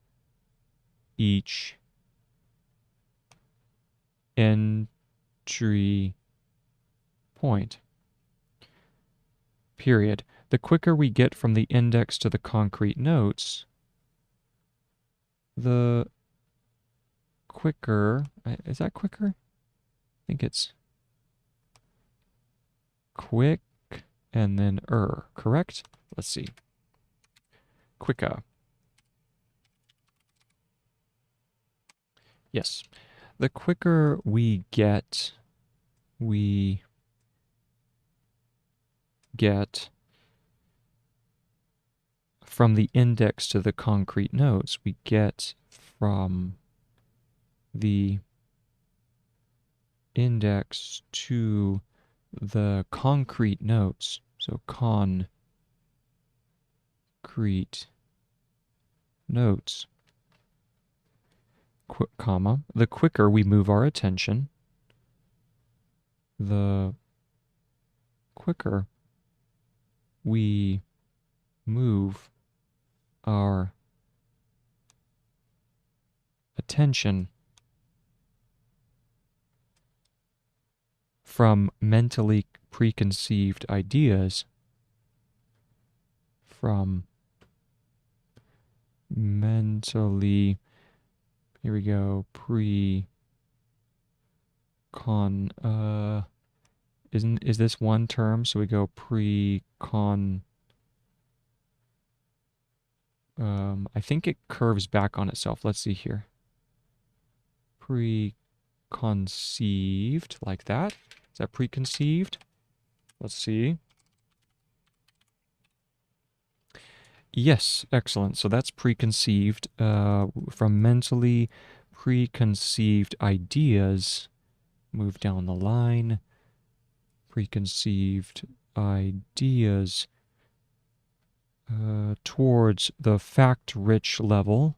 each entry point. Period. The quicker we get from the index to the concrete notes, the quicker, is that quicker? I think it's quick and then correct? Let's see. Quicker. Yes. The quicker we get from the index to the concrete notes, we get from the index to the concrete notes, so concrete notes, comma, the quicker we move our attention, the quicker we move our attention from mentally preconceived ideas, here we go, is this one term? So we go I think it curves back on itself. Let's see here. Preconceived, like that. Is that preconceived? Let's see. Yes, excellent. So that's preconceived, from mentally preconceived ideas. Move down the line. Preconceived ideas towards the fact-rich level.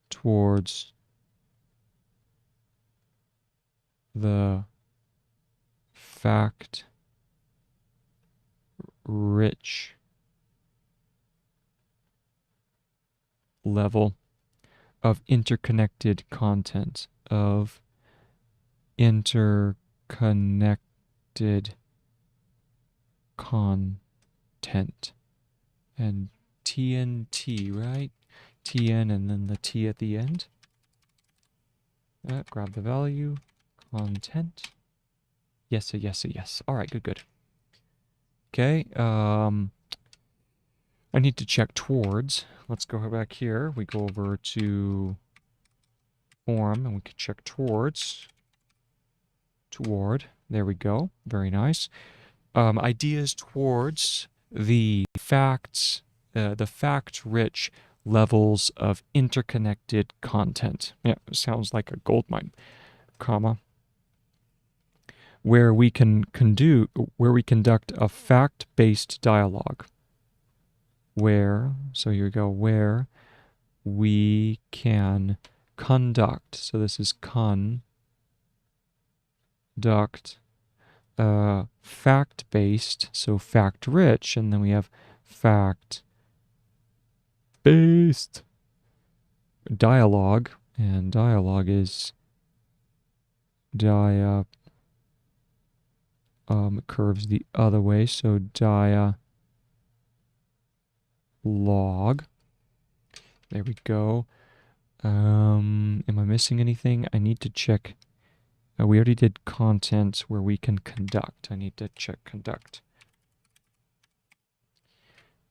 towards the fact-rich level of interconnected content, of interconnected content. And TNT, right? TN and then the T at the end. Grab the value. Content. Yes, a yes, a yes. All right, good, good. Okay, I need to check towards. Let's go back here. We go over to form and we can check towards. Toward. There we go. Very nice. Ideas towards the facts, the fact-rich levels of interconnected content. Yeah, sounds like a goldmine, comma. Where we conduct a fact-based dialogue. So here we go, where we can conduct, so this is conduct, fact-based, so fact-rich, and then we have fact-based dialogue, and dialogue is curves the other way, so dialogue. There we go. Am I missing anything? I need to check. We already did content where we can conduct. I need to check conduct.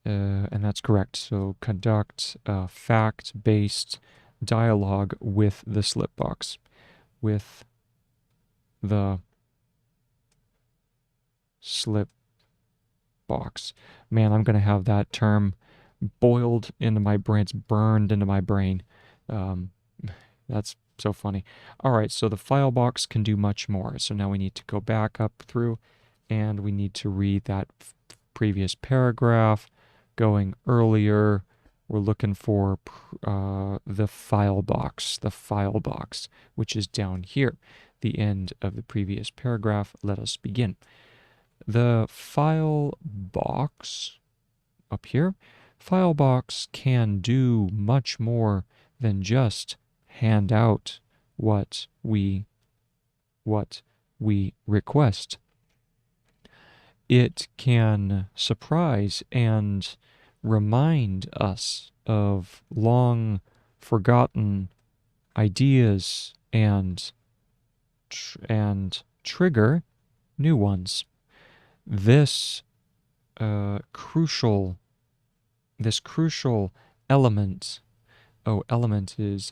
And that's correct. So conduct fact-based dialogue with the slip box. With the slip box. Man, I'm going to have that term boiled into my brain. It's burned into my brain. That's so funny. All right, so the file box can do much more. So now we need to go back up through and we need to read that previous paragraph. Going earlier, we're looking for the file box, which is down here, the end of the previous paragraph. Let us begin. The file box up here, file box can do much more than just hand out what we request. It can surprise and remind us of long forgotten ideas and trigger new ones. This crucial element. Oh, element is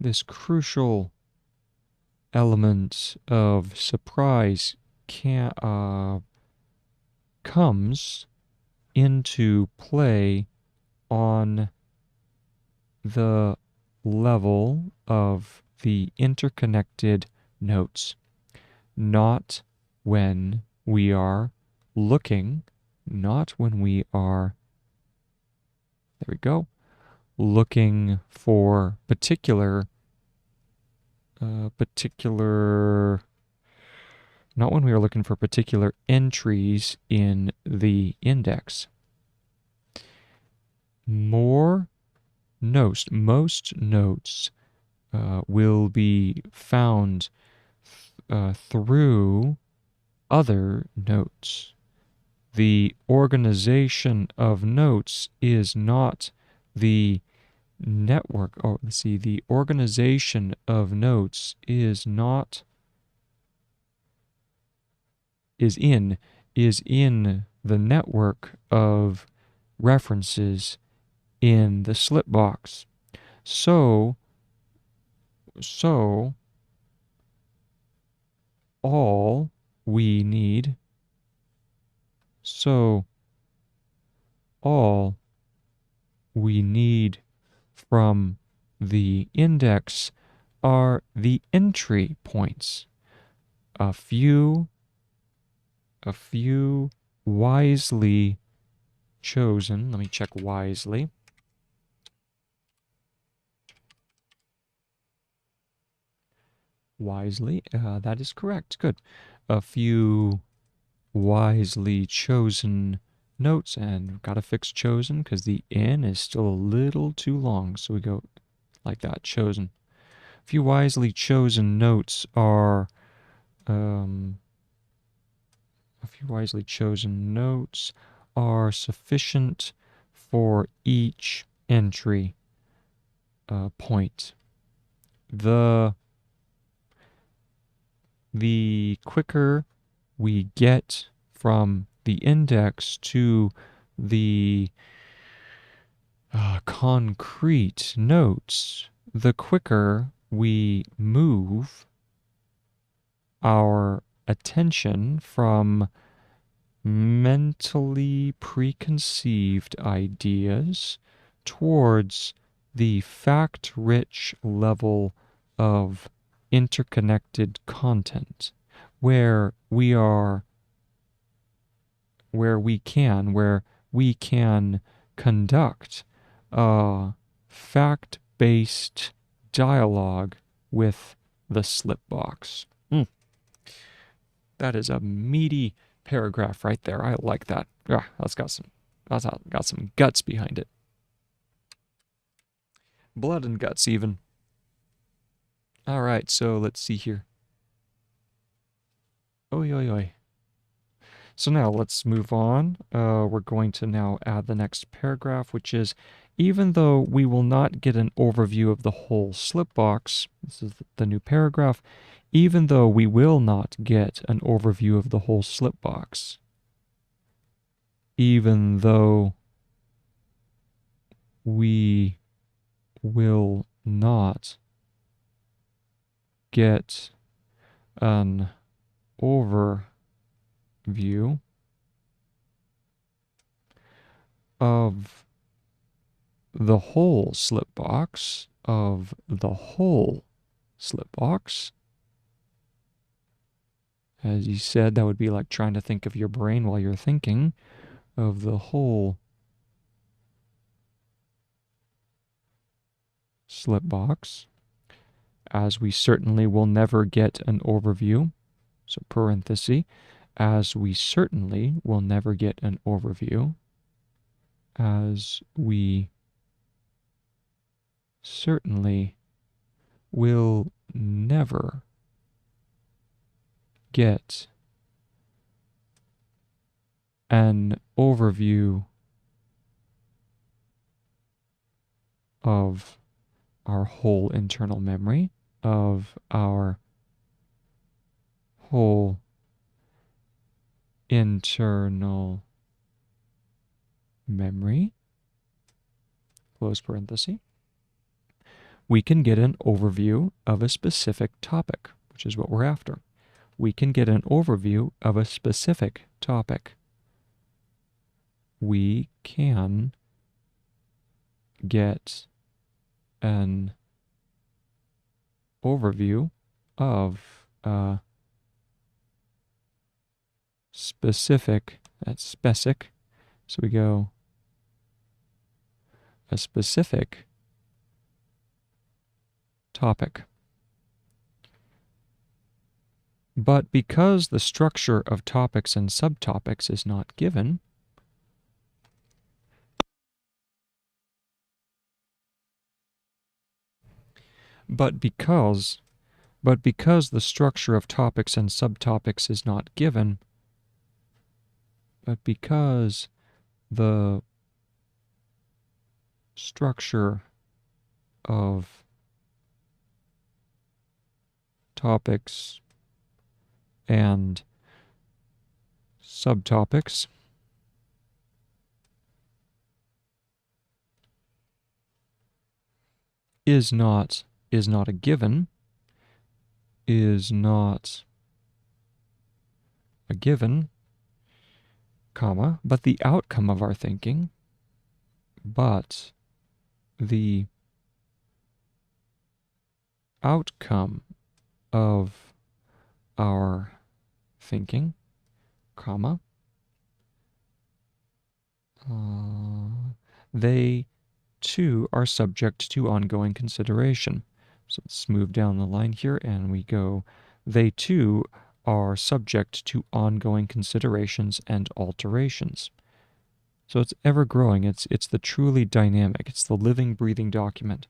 this crucial element of surprise comes into play on the level of the interconnected notes, not when we are looking, there we go, looking for particular, not when we are looking for particular entries in the index. Most notes will be found through other notes. The organization of notes is not the network. Oh, let's see. The organization of notes is in the network of references in the slip box. So all we need from the index are the entry points, a few wisely chosen. Let me check wisely. Wisely, that is correct. Good. A few wisely chosen notes, and we've got to fix chosen because the N is still a little too long. So we go like that, chosen. A few wisely chosen notes are, sufficient for each entry point. The quicker we get from the index to the concrete notes, the quicker we move our attention from mentally preconceived ideas towards the fact-rich level of interconnected content, where we can conduct a fact-based dialogue with the slipbox. That is a meaty paragraph right there. I like that. That's got some guts behind it. Blood and guts even. All right, so let's see here. Oi, oi, oi. So now let's move on. We're going to now add the next paragraph, which is, even though we will not get an overview of the whole slipbox, this is the new paragraph, even though we will not get an overview of the whole slipbox, even though we will not get an overview of the whole slipbox, As you said, that would be like trying to think of your brain while you're thinking of the whole slipbox, as we certainly will never get an overview. So parenthesis, as we certainly will never get an overview, as we certainly will never get an overview of our whole internal memory, of our whole internal memory, close parenthesis. We can get an overview of a specific topic, which is what we're after. We can get an overview of a specific topic. We can get an overview of a specific, that's specific, so we go a specific topic. But because the structure of topics and subtopics is not given, but because the structure of topics and subtopics is not given, but because the structure of topics and subtopics is not a given, comma, but the outcome of our thinking, but the outcome of our thinking, comma, They too are subject to ongoing consideration. So let's move down the line here and we go, they too are subject to ongoing considerations and alterations. So it's ever growing. It's the truly dynamic. It's the living, breathing document.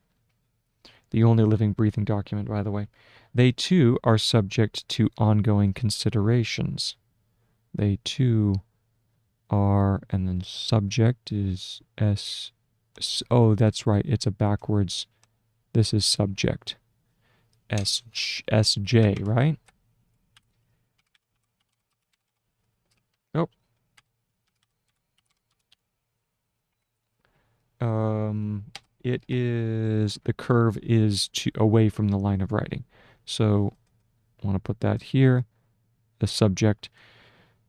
The only living, breathing document, by the way. They too are subject to ongoing considerations. They too are, and then subject is S. Oh, that's right. It's a backwards. This is subject. SJ, right? Oh. It is, the curve is away from the line of writing. So I want to put that here. The subject.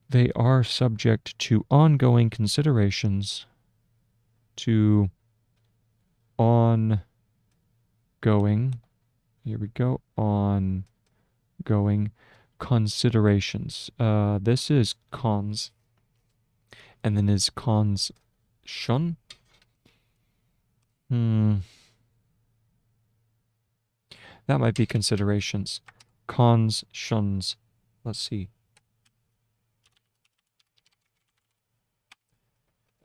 They are subject to ongoing considerations, to ongoing, here we go, ongoing considerations. This is cons, and then is cons shun. That might be considerations. Cons shuns. Let's see.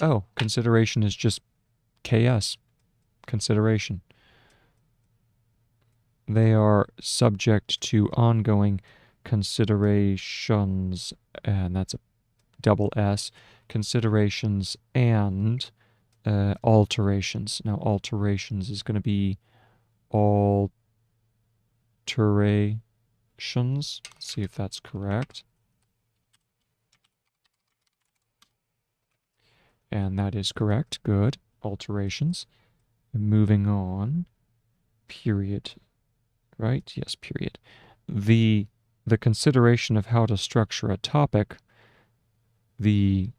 Oh, consideration is just KS. Consideration. They are subject to ongoing considerations, and that's a double S, considerations and alterations. Now, alterations is going to be alterations. Let's see if that's correct. And that is correct. Good. Alterations. Moving on. Period. Right? Yes, period. The consideration of how to structure a topic, the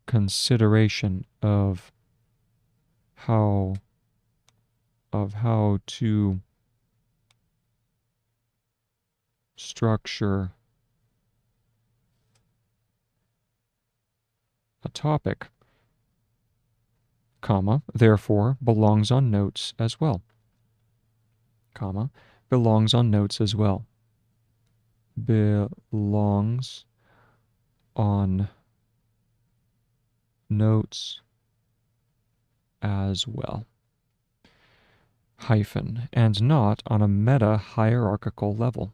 consideration of how to structure a topic, comma, therefore belongs on notes as well, comma, belongs on notes as well, belongs on notes as well, hyphen, and not on a meta-hierarchical level,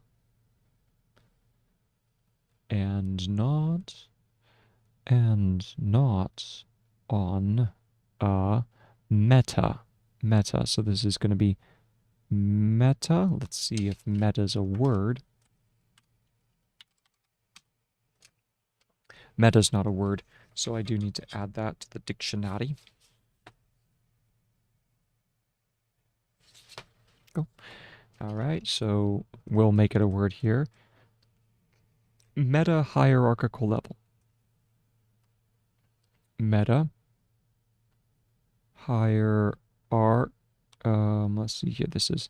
and not on a meta. So this is going to be meta. Let's see if meta is a word. Meta is not a word, so I do need to add that to the dictionary. Go. All right, so we'll make it a word here. Meta hierarchical level. Meta let's see here, this is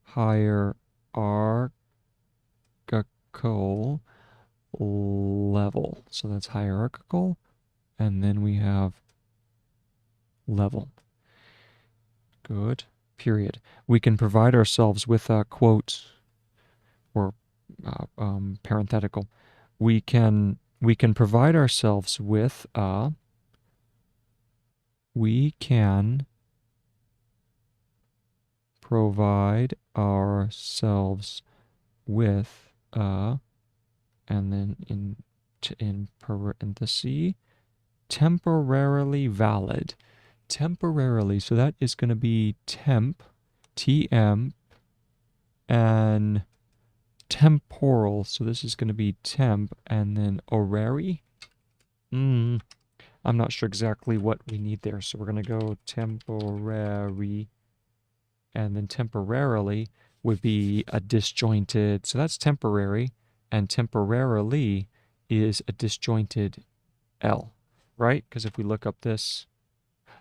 hierarchical level. So that's hierarchical, and then we have level. Good. Period. We can provide ourselves with a quote or parenthetical. We can provide ourselves with a and then in parentheses, temporarily valid. Temporarily, so that is going to be temp, TM, and temporal, so this is going to be temp, and then orary. I'm not sure exactly what we need there, so we're going to go temporary, and then temporarily would be a disjointed, so that's temporary, and temporarily is a disjointed L, right? Because if we look up this,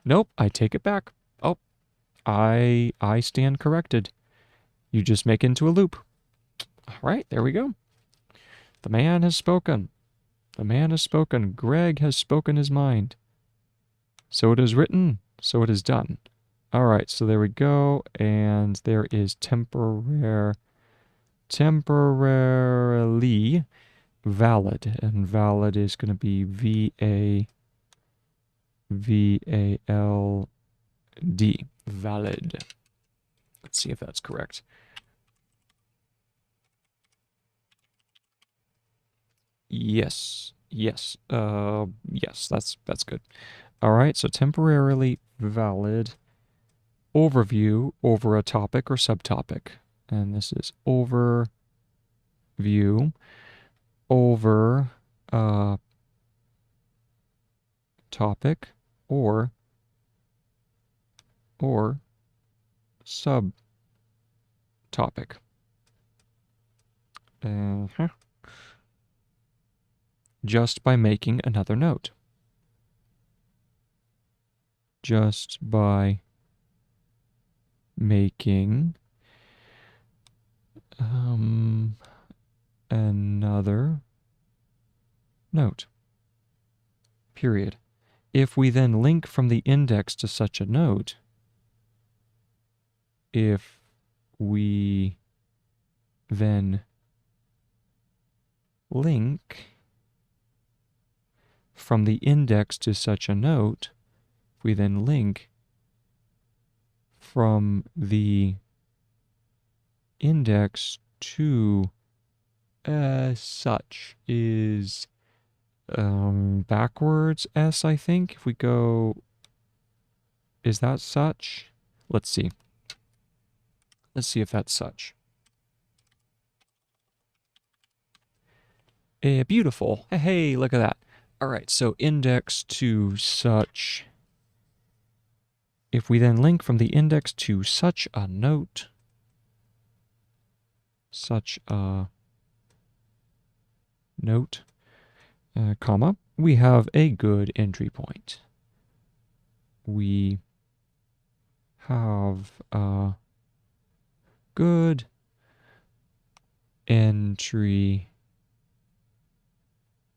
nope, I take it back. Oh, I stand corrected. You just make into a loop. All right, there we go. The man has spoken. The man has spoken. Gregg has spoken his mind. So it is written, so it is done. All right, so there we go. And there is temporarily valid. And valid is going to be V-A-V-A-L-D. Valid. Let's see if that's correct. Yes. Yes. Yes, that's good. All right, so temporarily valid overview over a topic or subtopic. And this is overview over a topic or subtopic. Just by making another note. Just by making another note. Period. If we then link from the index to such a note, if we then link from the index to such a note, if we then link from the index to such is backwards S, I think. If we go, is that such? Let's see. Let's see if that's such. Beautiful. Hey, look at that. All right, so index to such. If we then link from the index to such a note, comma, we have a good entry point. We have a good entry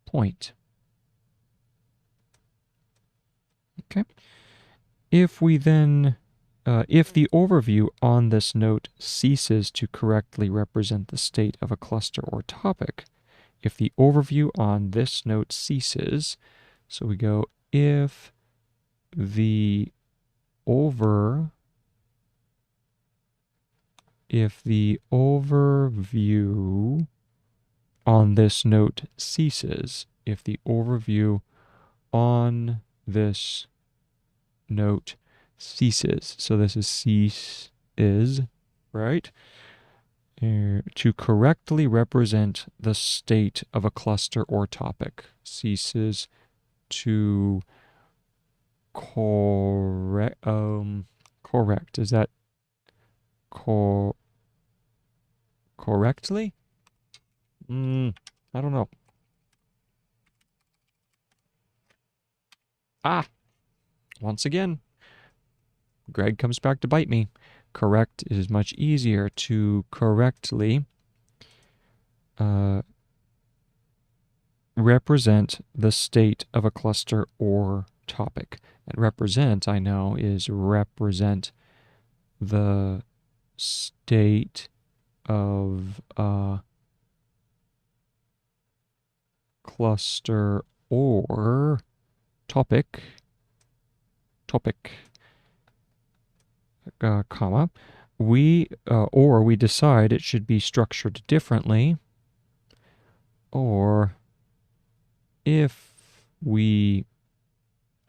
point. Okay. If we then, if the overview on this note ceases to correctly represent the state of a cluster or topic, if the overview on this note ceases, so we go if the overview on this note ceases, if the overview on this note ceases, so this is cease is, right? To correctly represent the state of a cluster or topic. Ceases to correct. Is that correctly? I don't know. Once again, Gregg comes back to bite me. Correct is much easier. To correctly represent the state of a cluster or topic. And represent, I know, is represent the state of a cluster or topic, comma, or we decide it should be structured differently, or if we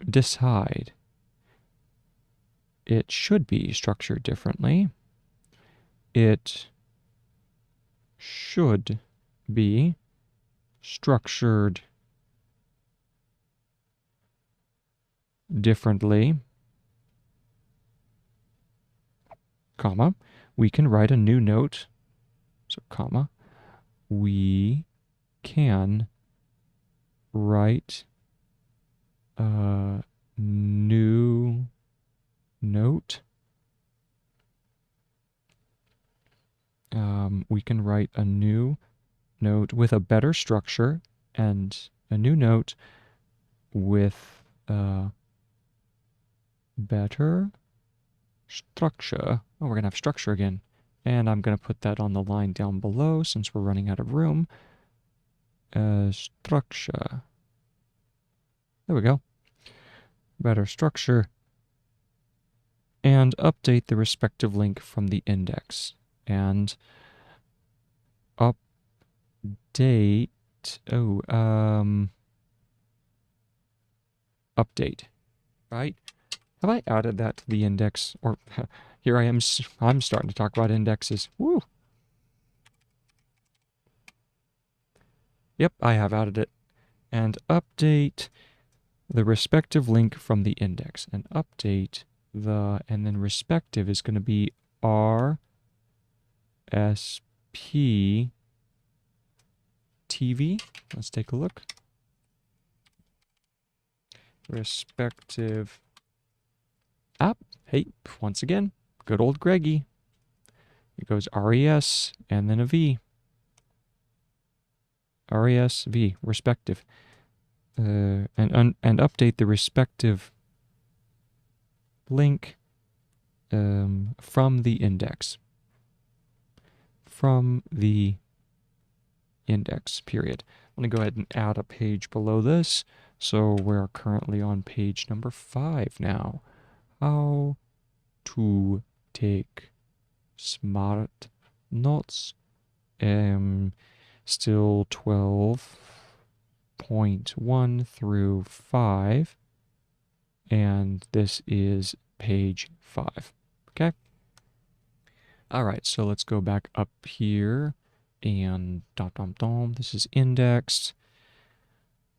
decide it should be structured differently, it should be structured differently, comma, we can write a new note, so comma, we can write a new note. We can write a new note with a better structure and a new note with better structure. Oh, we're going to have structure again. And I'm going to put that on the line down below since we're running out of room. Structure. There we go. Better structure. And update the respective link from the index. And update. Update. Right? Have I added that to the index? Or here I am, I'm starting to talk about indexes. Woo! Yep, I have added it. And update the respective link from the index. And update the, and then respective is going to be RSP TV. Let's take a look. Respective app. Hey, once again, good old Greggy. It goes RES and then a V. RES, V, respective. And update the respective link from the index. From the index, period. I'm going to go ahead and add a page below this. So we're currently on page number 5 now. How to take smart notes. Still 12.1 through 5. And this is page 5. Okay? All right, so let's go back up here. And this is indexed.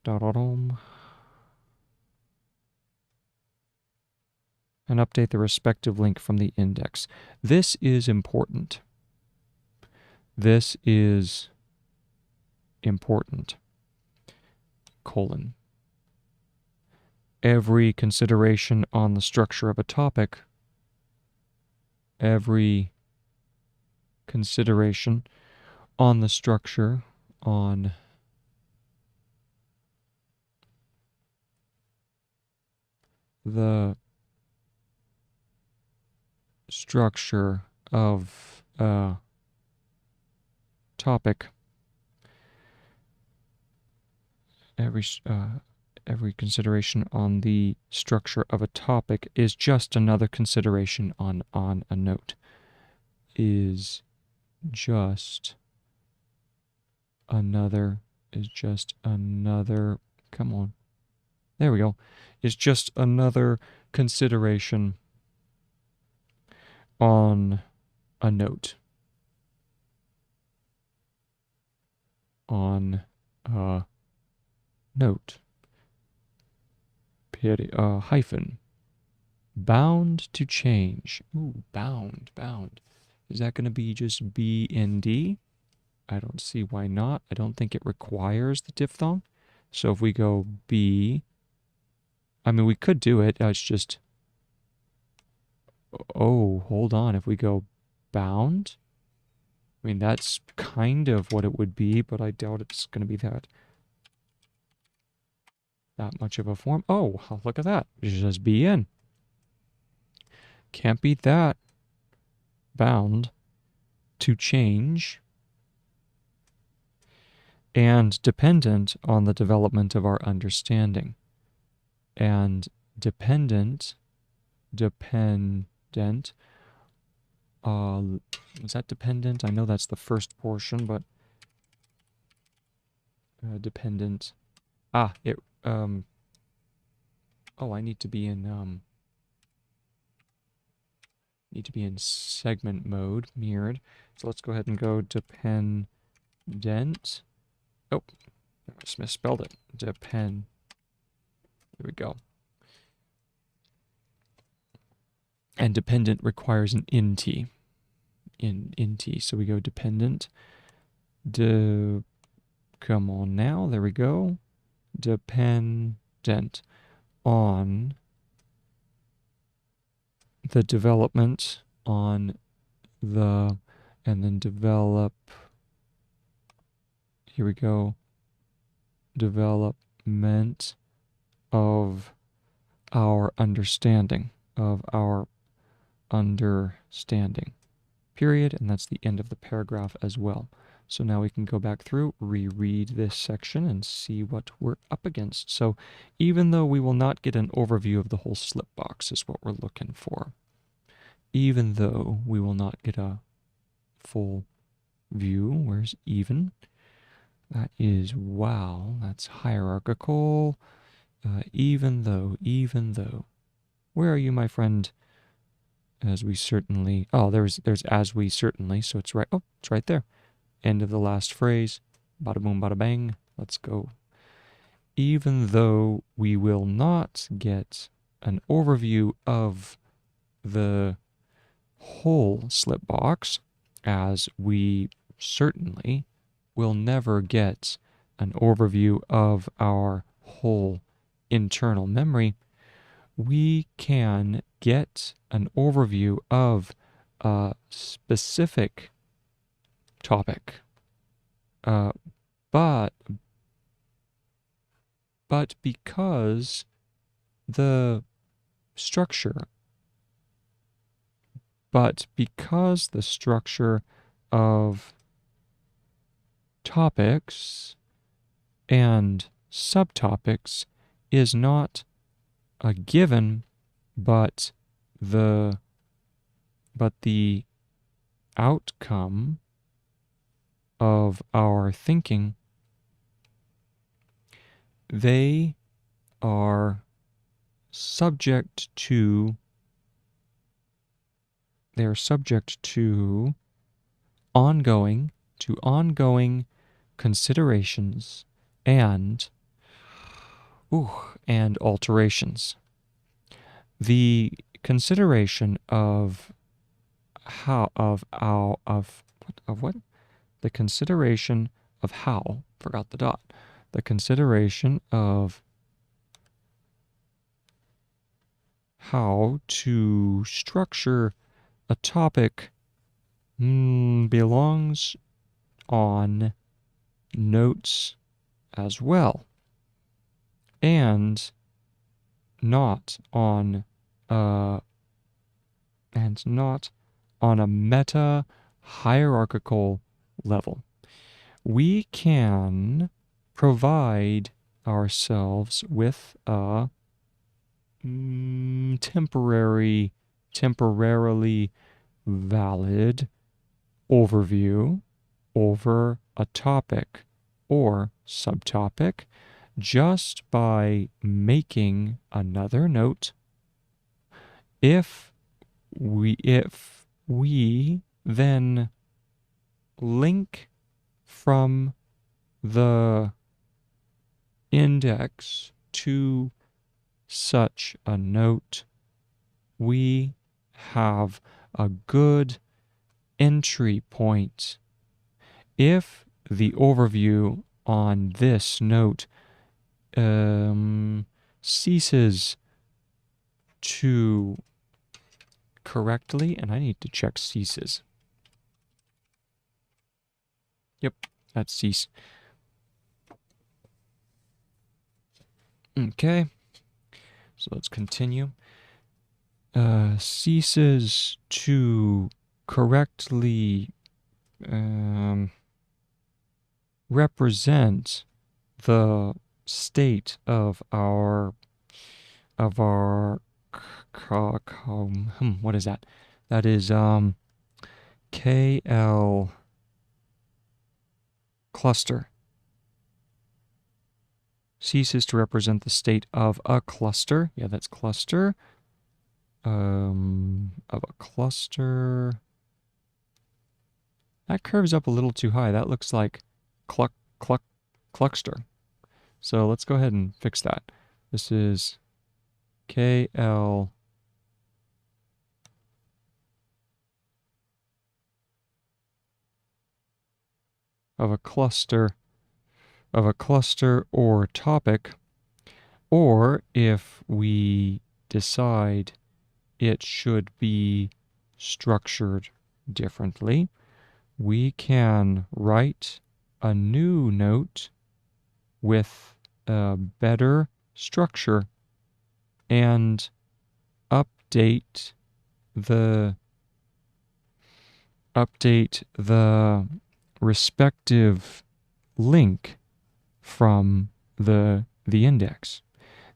And update the respective link from the index. This is important. This is important. Colon. Every consideration on the structure of a topic. Every consideration on the structure on the structure of a topic. Every consideration on the structure of a topic is just another consideration on a note. Is just another, come on. There we go. Is just another consideration on a note. On a note. Period, hyphen. Bound to change. Ooh, bound. Is that going to be just B and D? I don't see why not. I don't think it requires the diphthong. So if we go B, I mean, we could do it. It's just, oh, hold on. If we go bound, I mean, that's kind of what it would be, but I doubt it's going to be that much of a form. Oh, look at that. It's just B in. Can't beat that. Bound to change and dependent on the development of our understanding. And dependent, was that dependent? I know that's the first portion, but dependent. Oh, I need to be in segment mode, mirrored. So let's go ahead and go dependent. Oh, I just misspelled it. There we go. And dependent requires an int. So we go dependent. Come on now. There we go. Dependent on the development on the, and then develop. Here we go. development of our understanding, period, and that's the end of the paragraph as well. So now we can go back through, reread this section, and see what we're up against. So even though we will not get an overview of the whole slip box is what we're looking for. Even though we will not get a full view, where's even? That is wow, that's hierarchical. Even though. Where are you, my friend? As we certainly, oh, there's as we certainly, so it's right, oh, it's right there. End of the last phrase. Bada boom, bada bang. Let's go. Even though we will not get an overview of the whole slip box, as we certainly will never get an overview of our whole internal memory, we can get an overview of a specific topic. But because the structure of topics and subtopics is not a given, but the outcome of our thinking, they are subject to ongoing considerations and alterations. The consideration of what? The consideration of how, forgot the dot. The consideration of how to structure a topic belongs on notes as well, and not on a meta hierarchical level. We can provide ourselves with a temporarily valid overview over a topic or subtopic just by making another note. If we then link from the index to such a note, we have a good entry point. If the overview on this note ceases to correctly, and I need to check ceases. Yep, that's cease. Okay, so let's continue. Ceases to correctly represent the state of our what is that? That is KL cluster. Ceases to represent the state of a cluster. Yeah, that's cluster. Of a cluster. That curves up a little too high. That looks like cluster. So let's go ahead and fix that. This is KL of a cluster or topic, or if we decide it should be structured differently, we can write a new note with a better structure and update the respective link from the index.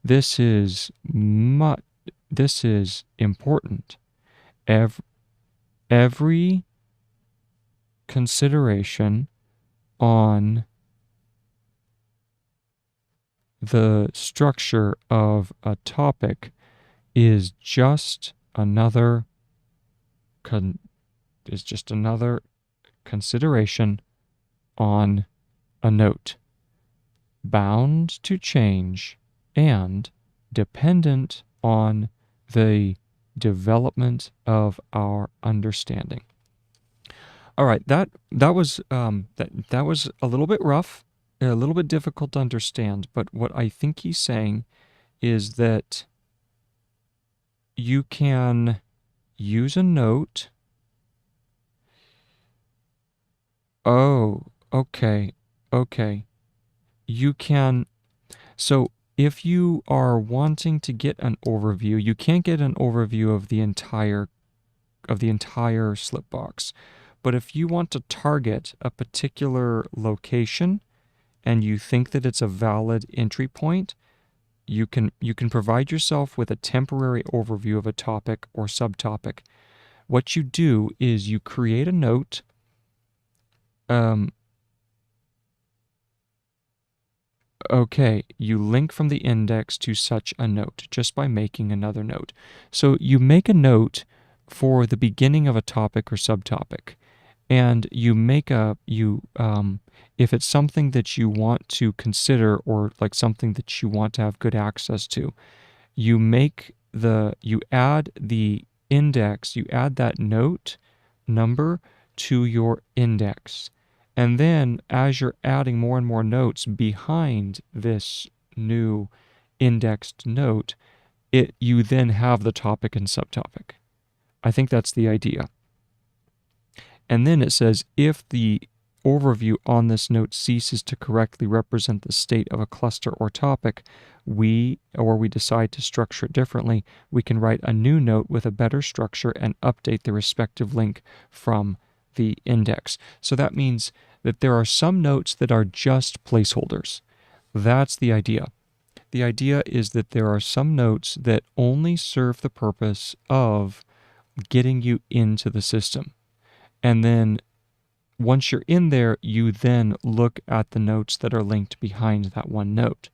This is important. Every consideration on the structure of a topic is just another consideration on a note, bound to change and dependent on the development of our understanding. All right, that was a little bit rough, a little bit difficult to understand, but what I think he's saying is that you can use a note. Oh, okay. You can, so if you are wanting to get an overview, you can't get an overview of the entire slip box. But if you want to target a particular location and you think that it's a valid entry point, you can provide yourself with a temporary overview of a topic or subtopic. What you do is you create a note. Okay, you link from the index to such a note just by making another note. So you make a note for the beginning of a topic or subtopic, and you make if it's something that you want to consider or like something that you want to have good access to, you add the index, you add that note number to your index. And then as you're adding more and more notes behind this new indexed note, you then have the topic and subtopic. I think that's the idea. And then it says, if the overview on this note ceases to correctly represent the state of a cluster or topic, we decide to structure it differently, we can write a new note with a better structure and update the respective link from the index. So that means that there are some notes that are just placeholders. That's the idea. The idea is that there are some notes that only serve the purpose of getting you into the system. And then once you're in there, you then look at the notes that are linked behind that one note.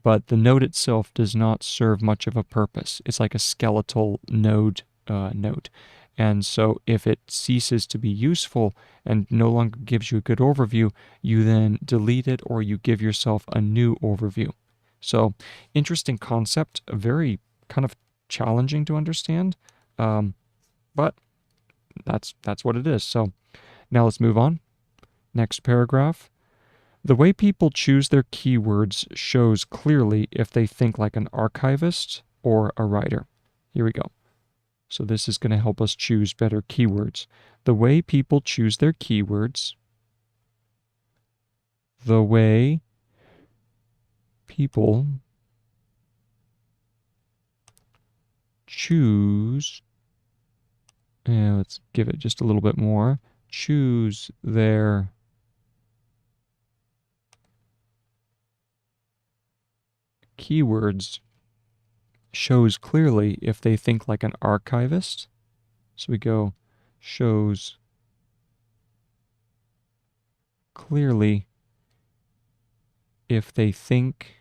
But the note itself does not serve much of a purpose. It's like a skeletal node note. And so if it ceases to be useful and no longer gives you a good overview, you then delete it or you give yourself a new overview. So interesting concept, very kind of challenging to understand, but that's what it is. So now let's move on. Next paragraph. The way people choose their keywords shows clearly if they think like an archivist or a writer. Here we go. So this is going to help us choose better keywords. The way people choose their keywords. The way people choose, and let's give it just a little bit more, choose their keywords shows clearly if they think like an archivist. So we go, shows clearly if they think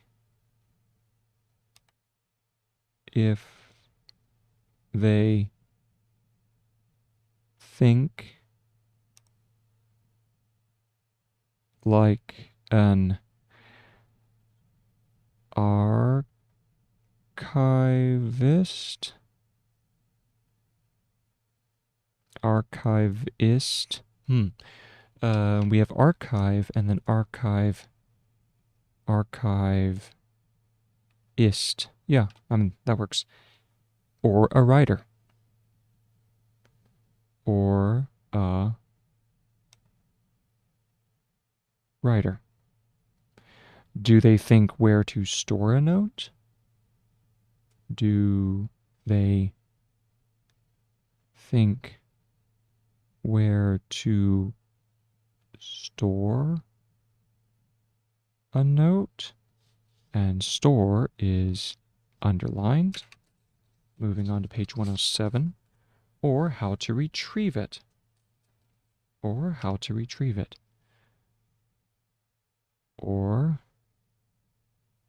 like an archivist. We have archive and then archiveist. Yeah, that works. Or a writer. Or a writer. Do they think where to store a note? Do they think where to store a note? And store is underlined. Moving on to page 107. Or how to retrieve it. Or how to retrieve it. Or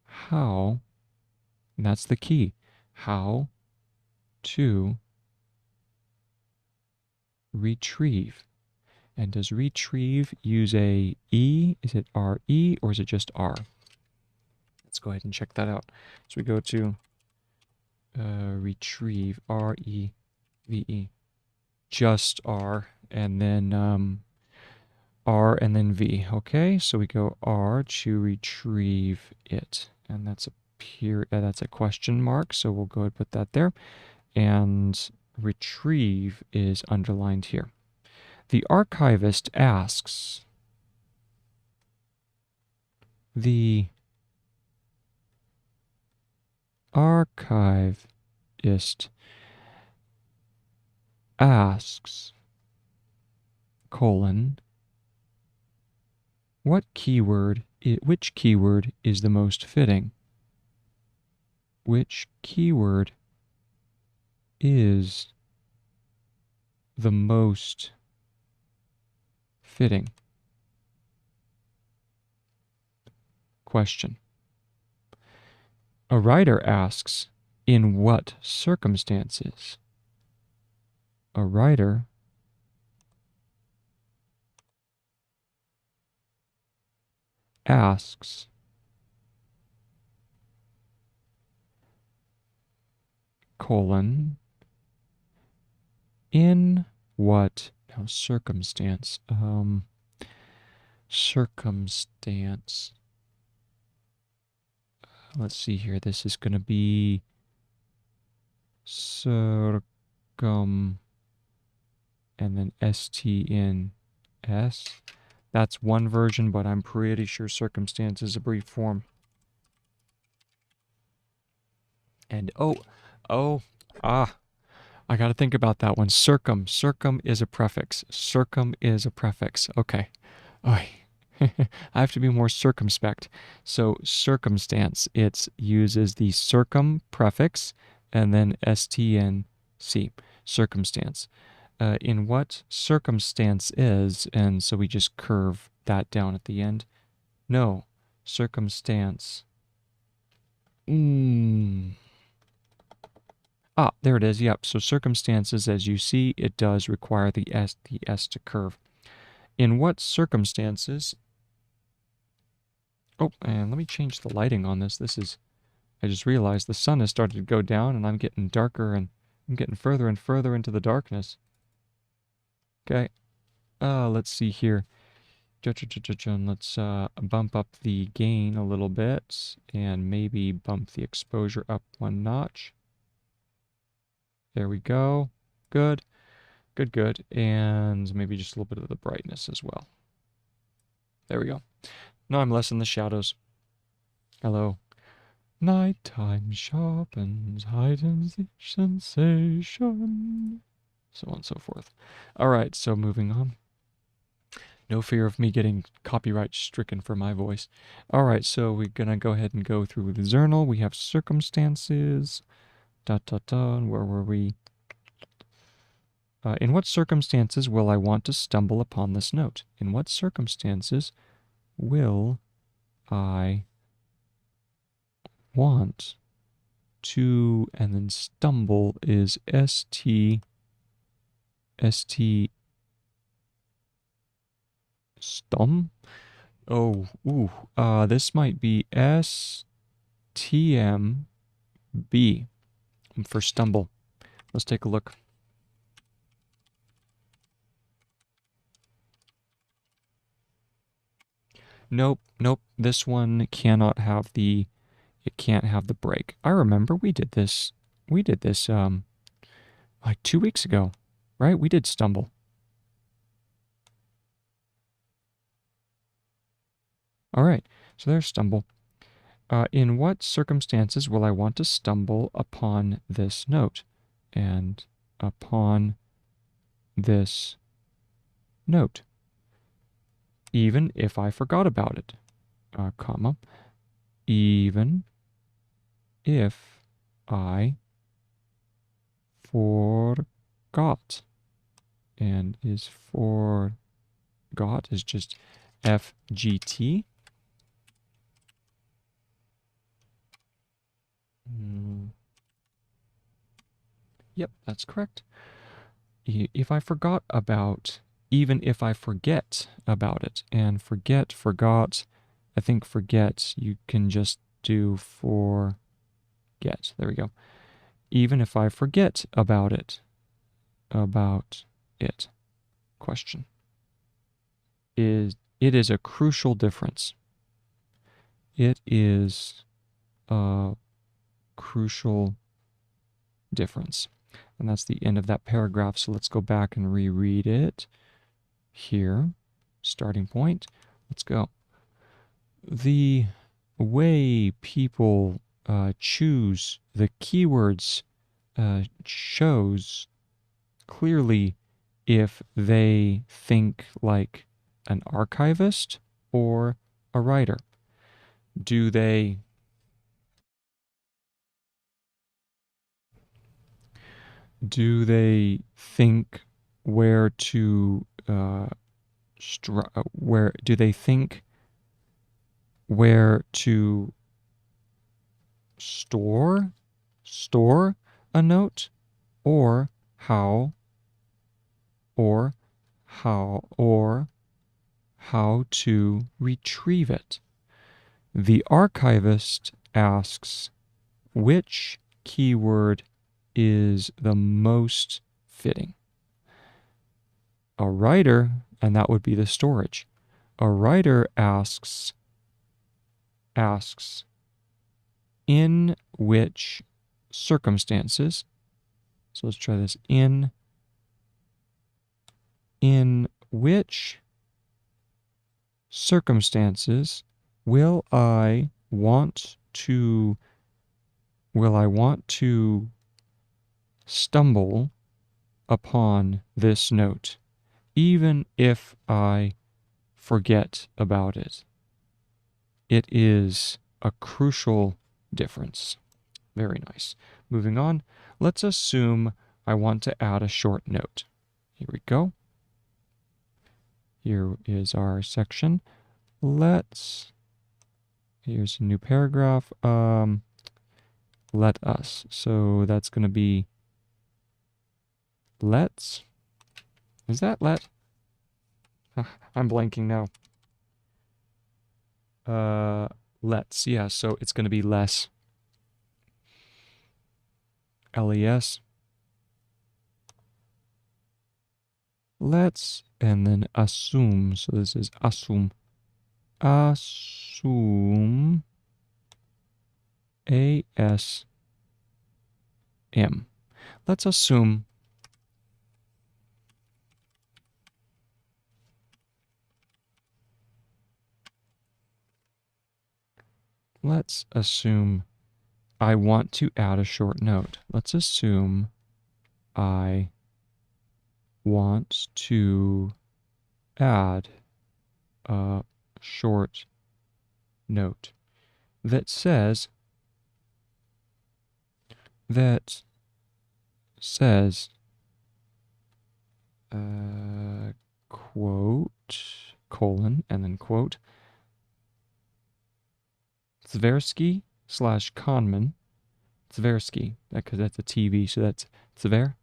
how, and that's the key, how to retrieve. And does retrieve use a E? Is it R-E or is it just R? Let's go ahead and check that out. So we go to retrieve, R-E-V-E, just R, and then R and then V. Okay, so we go R to retrieve it, and that's a question mark, so we'll go ahead and put that there. And retrieve is underlined here. The archivist asks. The archivist asks, colon, which keyword is the most fitting? Which keyword is the most fitting? Question. A writer asks, in what circumstances? A writer asks, colon, in what, now circumstance, circumstance, let's see here, this is going to be circum, and then S-T-N-S. That's one version, but I'm pretty sure circumstance is a brief form. And I got to think about that one. Circum is a prefix. Circum is a prefix. Okay. I have to be more circumspect. So circumstance, it uses the circum prefix and then S-T-N-C, circumstance. In what circumstance is, and so we just curve that down at the end. No, circumstance. There it is. Yep. So circumstances, as you see, it does require the S to curve. In what circumstances? Oh, and let me change the lighting on this. I just realized the sun has started to go down and I'm getting darker and I'm getting further and further into the darkness. Okay. Let's see here. Let's bump up the gain a little bit and maybe bump the exposure up one notch. There we go. Good. Good, good. And maybe just a little bit of the brightness as well. There we go. Now I'm less in the shadows. Hello. Nighttime sharpens, heightens each sensation. So on and so forth. All right, so moving on. No fear of me getting copyright stricken for my voice. All right, so we're going to go ahead and go through the journal. We have circumstances. And where were we? In what circumstances will I want to stumble upon this note? In what circumstances will I want to, and then stumble is S-T, stum? Oh, ooh, this might be S-T-M-B for stumble. Let's take a look. Nope, this one cannot have it can't have the break. I remember we did this like 2 weeks ago, right? We did stumble. All right, so there's stumble. In what circumstances will I want to stumble upon this note? And upon this note, even if I forgot about it, comma, even if I forgot. And is forgot is just FGT. Yep, that's correct. If I forgot about, even if I forget about it, and forget, forgot, I think forget, you can just do forget. There we go. Even if I forget about it, question. It is a crucial difference. It is a crucial difference. And that's the end of that paragraph. So let's go back and reread it here. Starting point. Let's go. The way people choose the keywords shows clearly if they think like an archivist or a writer. Do they think where to where do they think where to store a note, or how to retrieve it? The archivist asks which keyword is the most fitting. A writer, and that would be the storage. A writer asks in which circumstances, so let's try this, in which circumstances will I want to stumble upon this note, even if I forget about it? It is a crucial difference. Very nice. Moving on, let's assume I want to add a short note. Here we go. Here is our section. Here's a new paragraph. Let us. So that's going to be let's. Is that let? I'm blanking now. Let's. Yeah, so it's going to be less. LES. Let's, and then assume. So this is assume. Assume. ASM. Let's assume I want to add a short note. Let's assume I want to add a short note that says quote, colon, and then quote, Tversky / Kahneman. Tversky, because that's a TV, so that's Tver,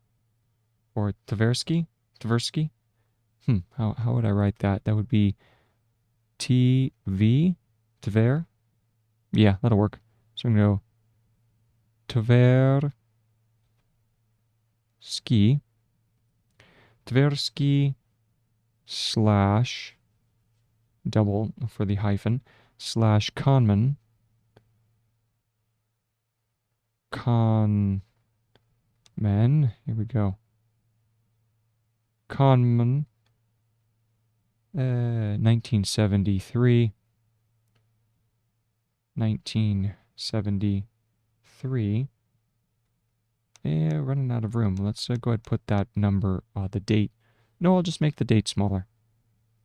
or Tversky. How would I write that? That would be TV, Tver. Yeah, that'll work. So I'm going to go Tversky / double for the hyphen / Kahneman. Kahneman. Here we go. Kahneman. 1973. 1973. Yeah, running out of room. Let's go ahead and put that number, the date. No, I'll just make the date smaller.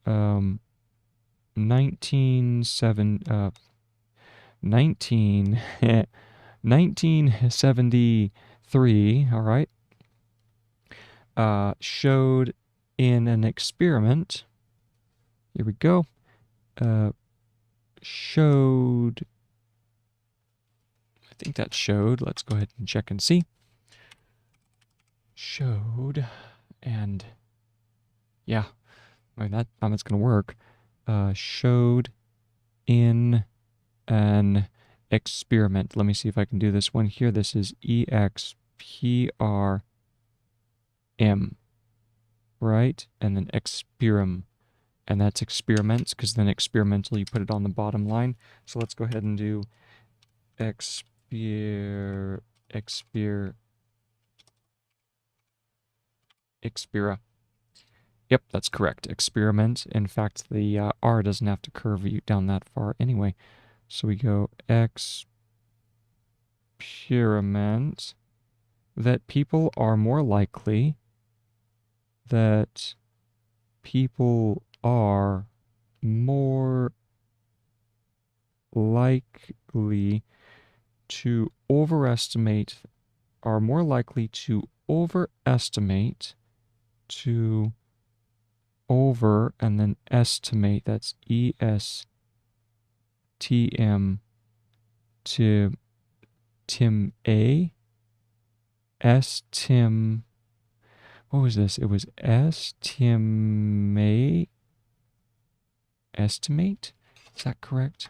1973, all right, showed in an experiment. Here we go. Showed, I think that showed. Let's go ahead and check and see. Showed, and yeah, I mean, that's going to work. Showed in an experiment. Let me see if I can do this one here. This is EXPRM, right? And then experim. And that's experiments, because then experimental, you put it on the bottom line. So let's go ahead and do expira. Yep, that's correct. Experiment. In fact, the R doesn't have to curve you down that far anyway. So we go experiment, that people are more likely to overestimate, and then estimate, that's ESTM, what was this? It was estimate, is that correct?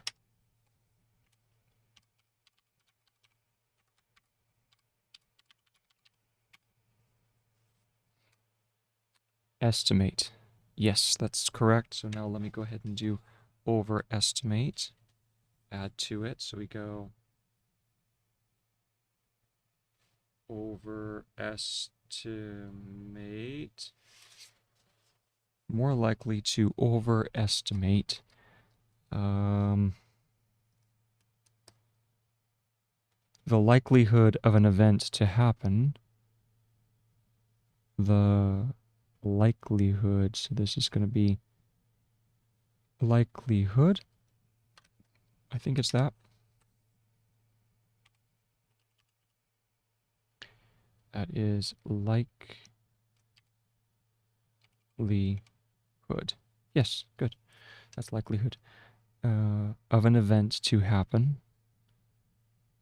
Estimate. Yes, that's correct. So now let me go ahead and do overestimate. Add to it. So we go overestimate. More likely to overestimate. The likelihood of an event to happen. The likelihood, so this is going to be likelihood. I think it's that. That is likelihood. Yes, good. That's likelihood of an event to happen.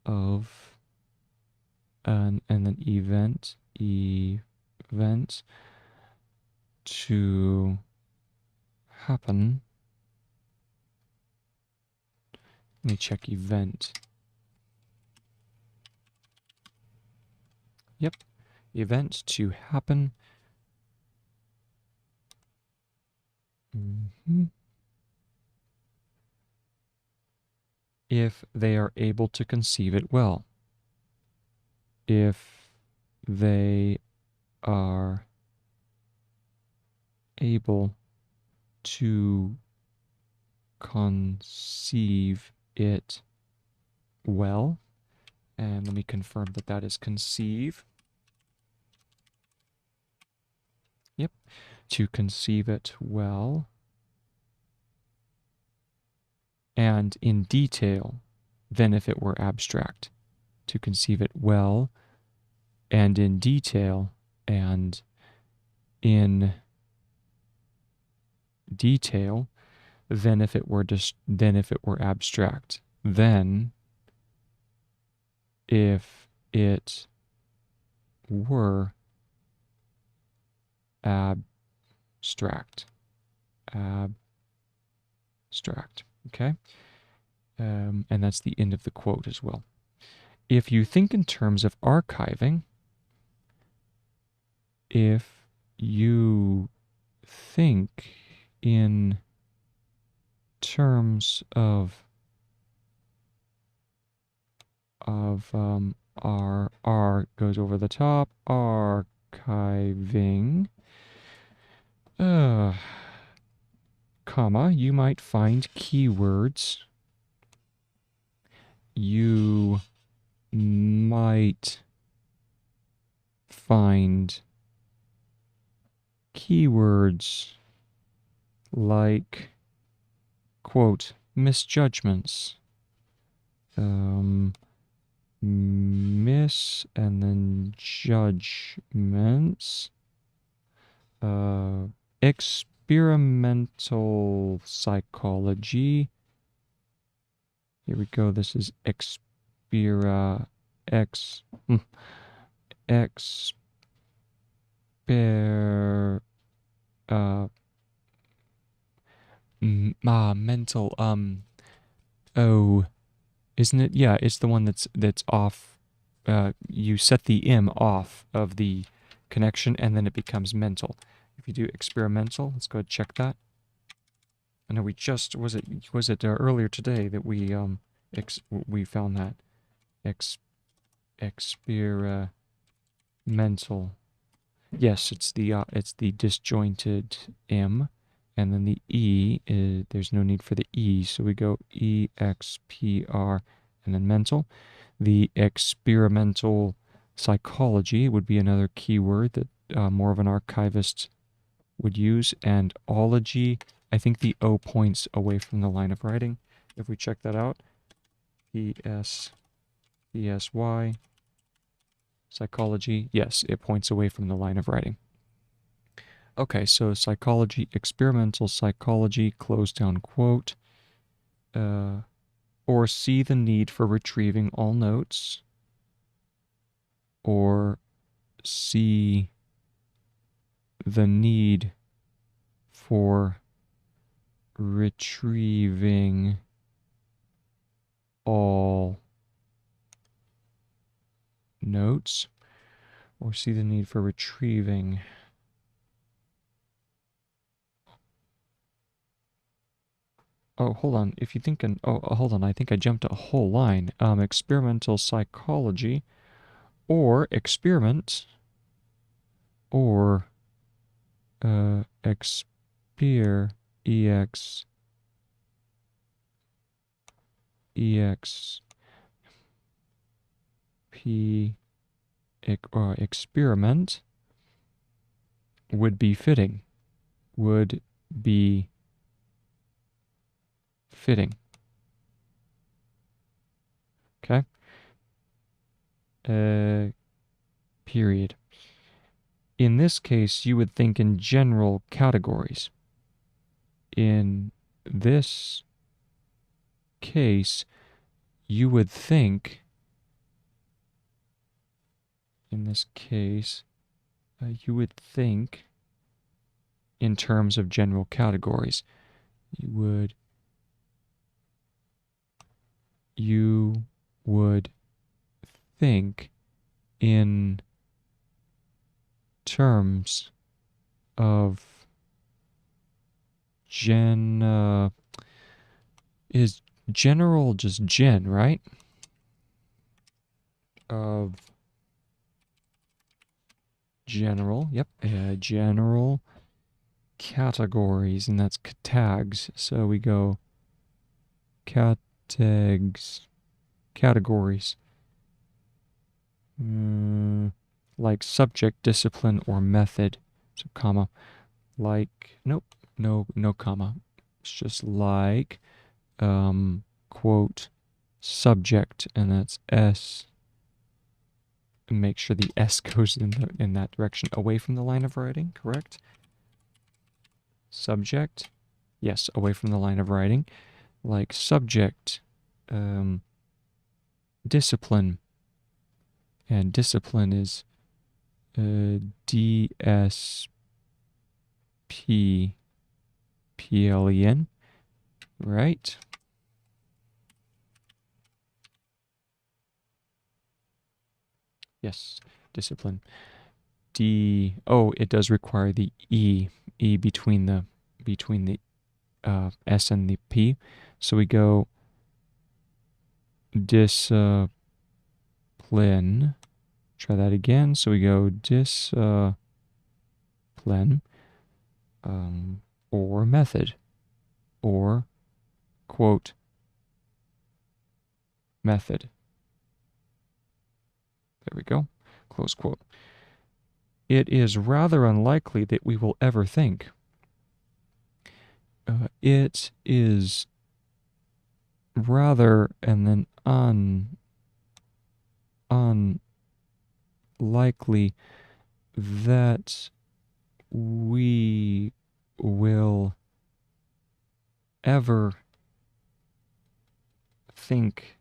Of an, and then event to happen. Let me check event. Yep, event to happen. If they are able to conceive it well. If they are able to conceive it well. And let me confirm that that is conceive. Yep, to conceive it well. And in detail than if it were abstract. To conceive it well and in detail and in detail than if it were abstract. Then if it were abstract. Okay? And that's the end of the quote as well. If you think in terms of archiving, if you think in terms of R goes over the top, archiving, comma, you might find keywords you might find keywords like, quote, misjudgments, miss and then judgments, experimental psychology. Here we go. This is exper mental oh, isn't it? Yeah, it's the one that's off. You set the M off of the connection and then it becomes mental. If you do experimental, let's go ahead and check that. I know we just was it earlier today that we found that experimental. Yes, it's the disjointed M, and then the E is, there's no need for the E, so we go EXPR and then mental. The experimental psychology would be another keyword that more of an archivist would use, and ology. I think the O points away from the line of writing. If we check that out, ESY, psychology, yes, it points away from the line of writing. Okay, so psychology, experimental psychology, close down quote, or see the need for retrieving all notes, or see the need for retrieving all notes, or see the need for retrieving oh, hold on. If you think hold on. I think I jumped a whole line. Experimental psychology, or experiment, or exper experiment would be fitting. Would be fitting. Okay. Period. In this case, you would think in general categories. In this case, you would think, in this case, you would think in terms of general categories. You would think in terms of is general just gen, right? Of general, yep, general categories, and that's tags. So we go categories. Like subject, discipline, or method. So comma. Like, nope, no comma. It's just like, quote, subject, and that's S. Make sure the S goes in that direction away from the line of writing, correct? Subject, yes, away from the line of writing. Like subject, discipline, and discipline is DSPPLEN, right? Yes, discipline. It does require the E between the S and the P. So we go discipline. Try that again. So we go discipline, or method, or quote, method. There we go. Close quote. It is rather unlikely that we will ever think. It is rather and then unlikely that we will ever think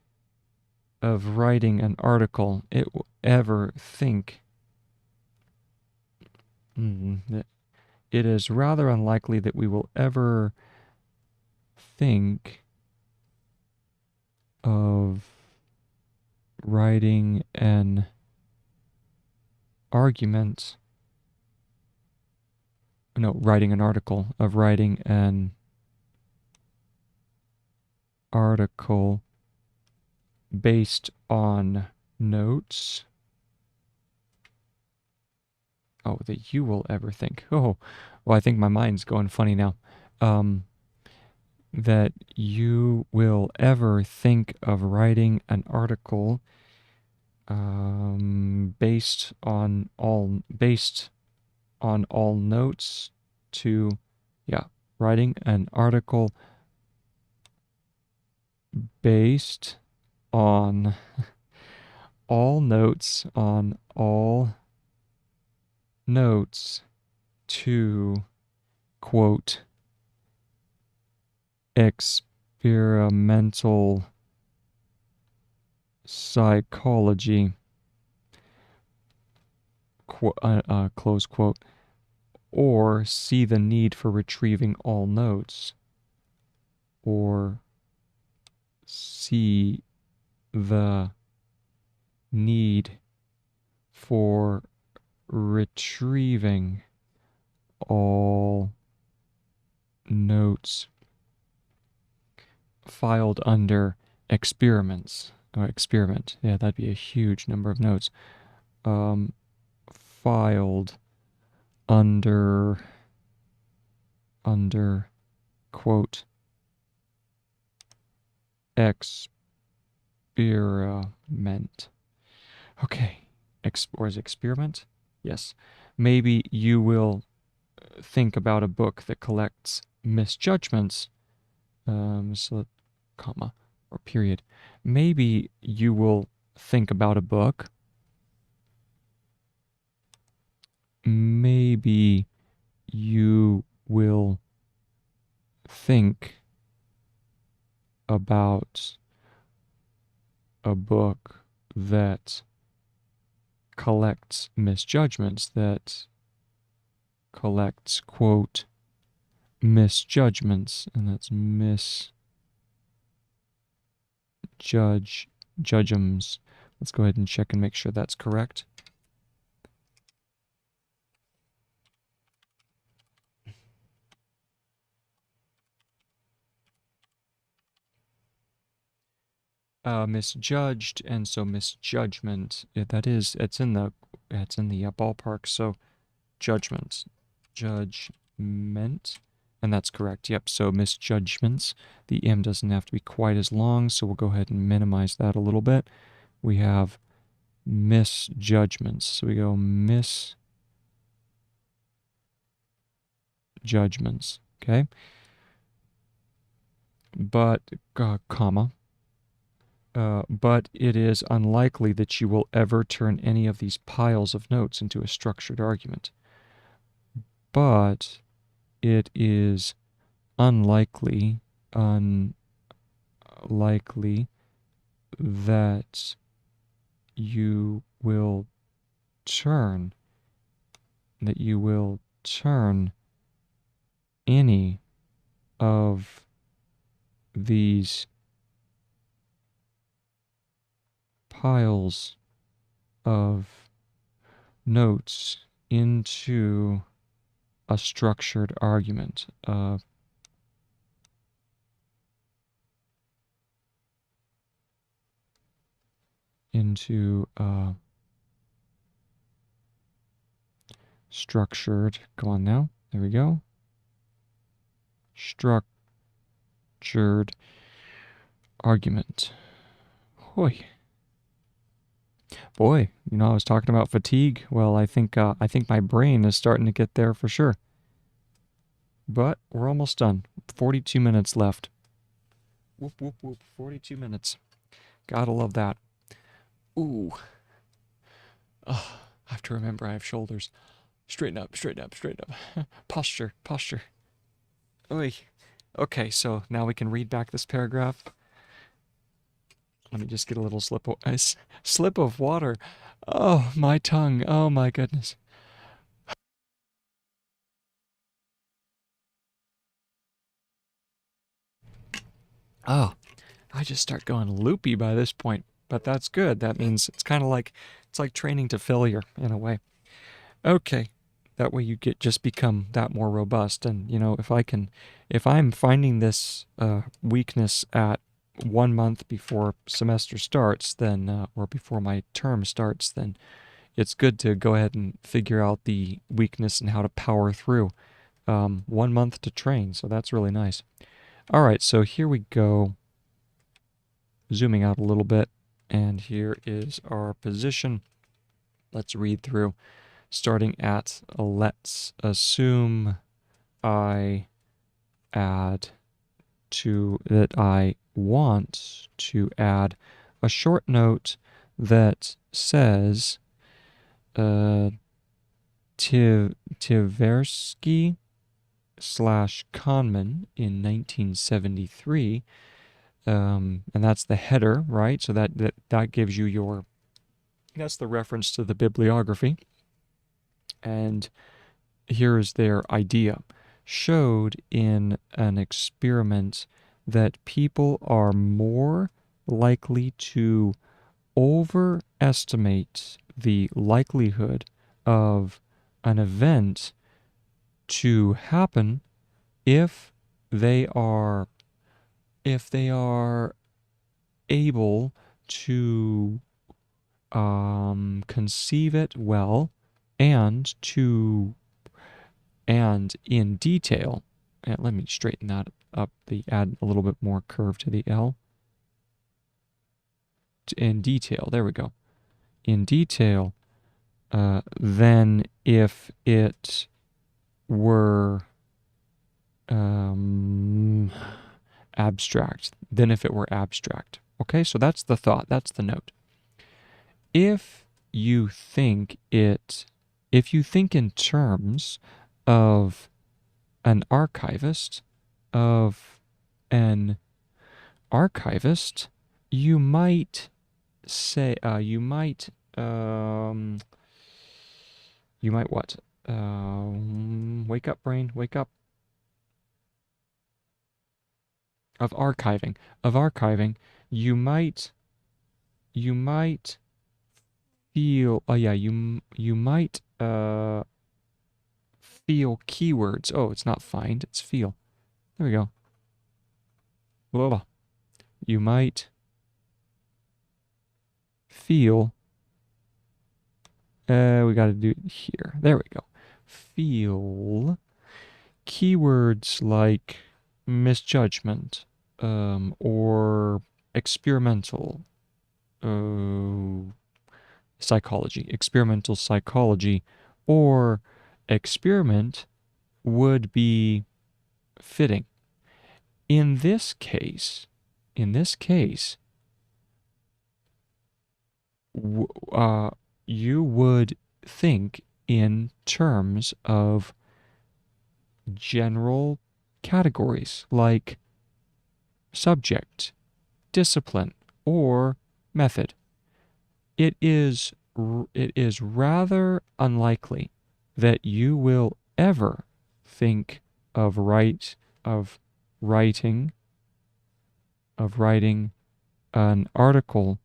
of writing an article. It will ever think. It is rather unlikely that we will ever think of writing an argument. No, writing an article. Of writing an article based on notes. Oh, that you will ever think. Oh, well, I think my mind's going funny now. That you will ever think of writing an article based on all notes to, writing an article based on all notes to, quote, experimental psychology, close quote, or see the need for retrieving all notes, or see the need for retrieving all notes filed under experiments, or experiment. Yeah, that'd be a huge number of notes. Filed under, quote, experiment. Okay, or is experiment? Yes. Maybe you will think about a book that collects misjudgments, so comma or period. Maybe you will think about a book. Maybe you will think about a book that collects misjudgments, that collects, quote, misjudgments, and that's judgems. Let's go ahead and check and make sure that's correct. Misjudged, and so misjudgment. Yeah, it's in the ballpark. So judgment, and that's correct. Yep. So misjudgments. The M doesn't have to be quite as long, so we'll go ahead and minimize that a little bit. We have misjudgments. So we go misjudgments. Okay. But comma. But it is unlikely that you will ever turn any of these piles of notes into a structured argument. But it is unlikely that you will turn any of these piles of notes into a structured argument. Structured, come on now, there we go. Structured argument. Boy. Boy, I was talking about fatigue. Well, I think my brain is starting to get there for sure. But we're almost done. 42 minutes left. Whoop, whoop, whoop. 42 minutes. Gotta love that. Ooh. Oh, I have to remember I have shoulders. Straighten up, straighten up, straighten up. Posture, posture. Oy. Okay, so now we can read back this paragraph. Let me just get a little slip of water. Oh, my tongue. Oh, my goodness. Oh, I just start going loopy by this point, but that's good. That means it's like training to failure in a way. Okay, that way you just become that more robust. And if I'm finding this weakness at 1 month before semester starts, then or before my term starts, then it's good to go ahead and figure out the weakness and how to power through. 1 month to train, so that's really nice. All right, so here we go. Zooming out a little bit, and here is our position. Let's read through, starting at let's assume I want to add a short note that says Tversky / Kahneman in 1973. And that's the header, right? So that gives you that's the reference to the bibliography. And here's their idea. Showed in an experiment that people are more likely to overestimate the likelihood of an event to happen if they are able to conceive it well and in detail. And let me straighten that up. Add a little bit more curve to the L. In detail, there we go. In detail, than if it were abstract. Okay, so that's the thought. That's the note. If you think in terms of an archivist, you might say, what? Wake up, brain, wake up. Of archiving, you might feel, you might feel keywords. Oh, it's not find, it's feel. There we go. Blah, blah. You might feel, we got to do it here. There we go. Feel keywords like misjudgment, or experimental experimental psychology, or experiment would be fitting. In this case, you would think in terms of general categories like subject, discipline, or method. It is rather unlikely that you will ever think of writing an article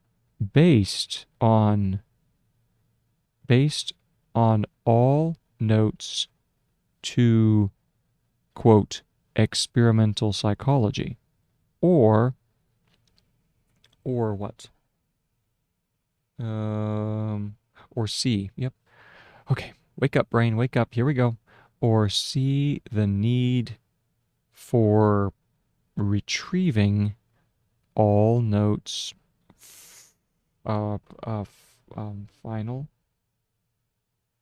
based on all notes to, quote, experimental psychology, or what? Or C. Yep. Okay. Wake up, brain. Wake up. Here we go. Or see the need for retrieving all notes final,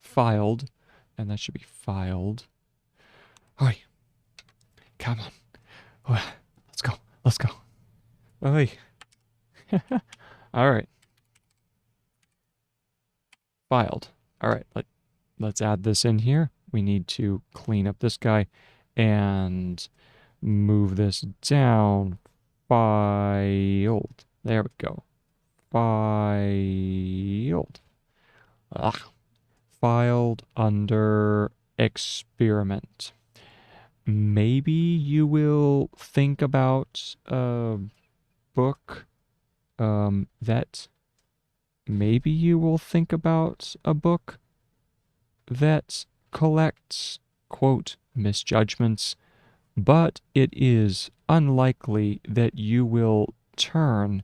filed, and that should be filed. Oi, come on. Let's go. Let's go. Oi. All right. Filed. All right. Let's add this in here. We need to clean up this guy and move this down. Filed. There we go. Filed. Ugh. Filed under experiment. Maybe you will think about a book that maybe you will think about a book that collects, quote, misjudgments, but it is unlikely that you will turn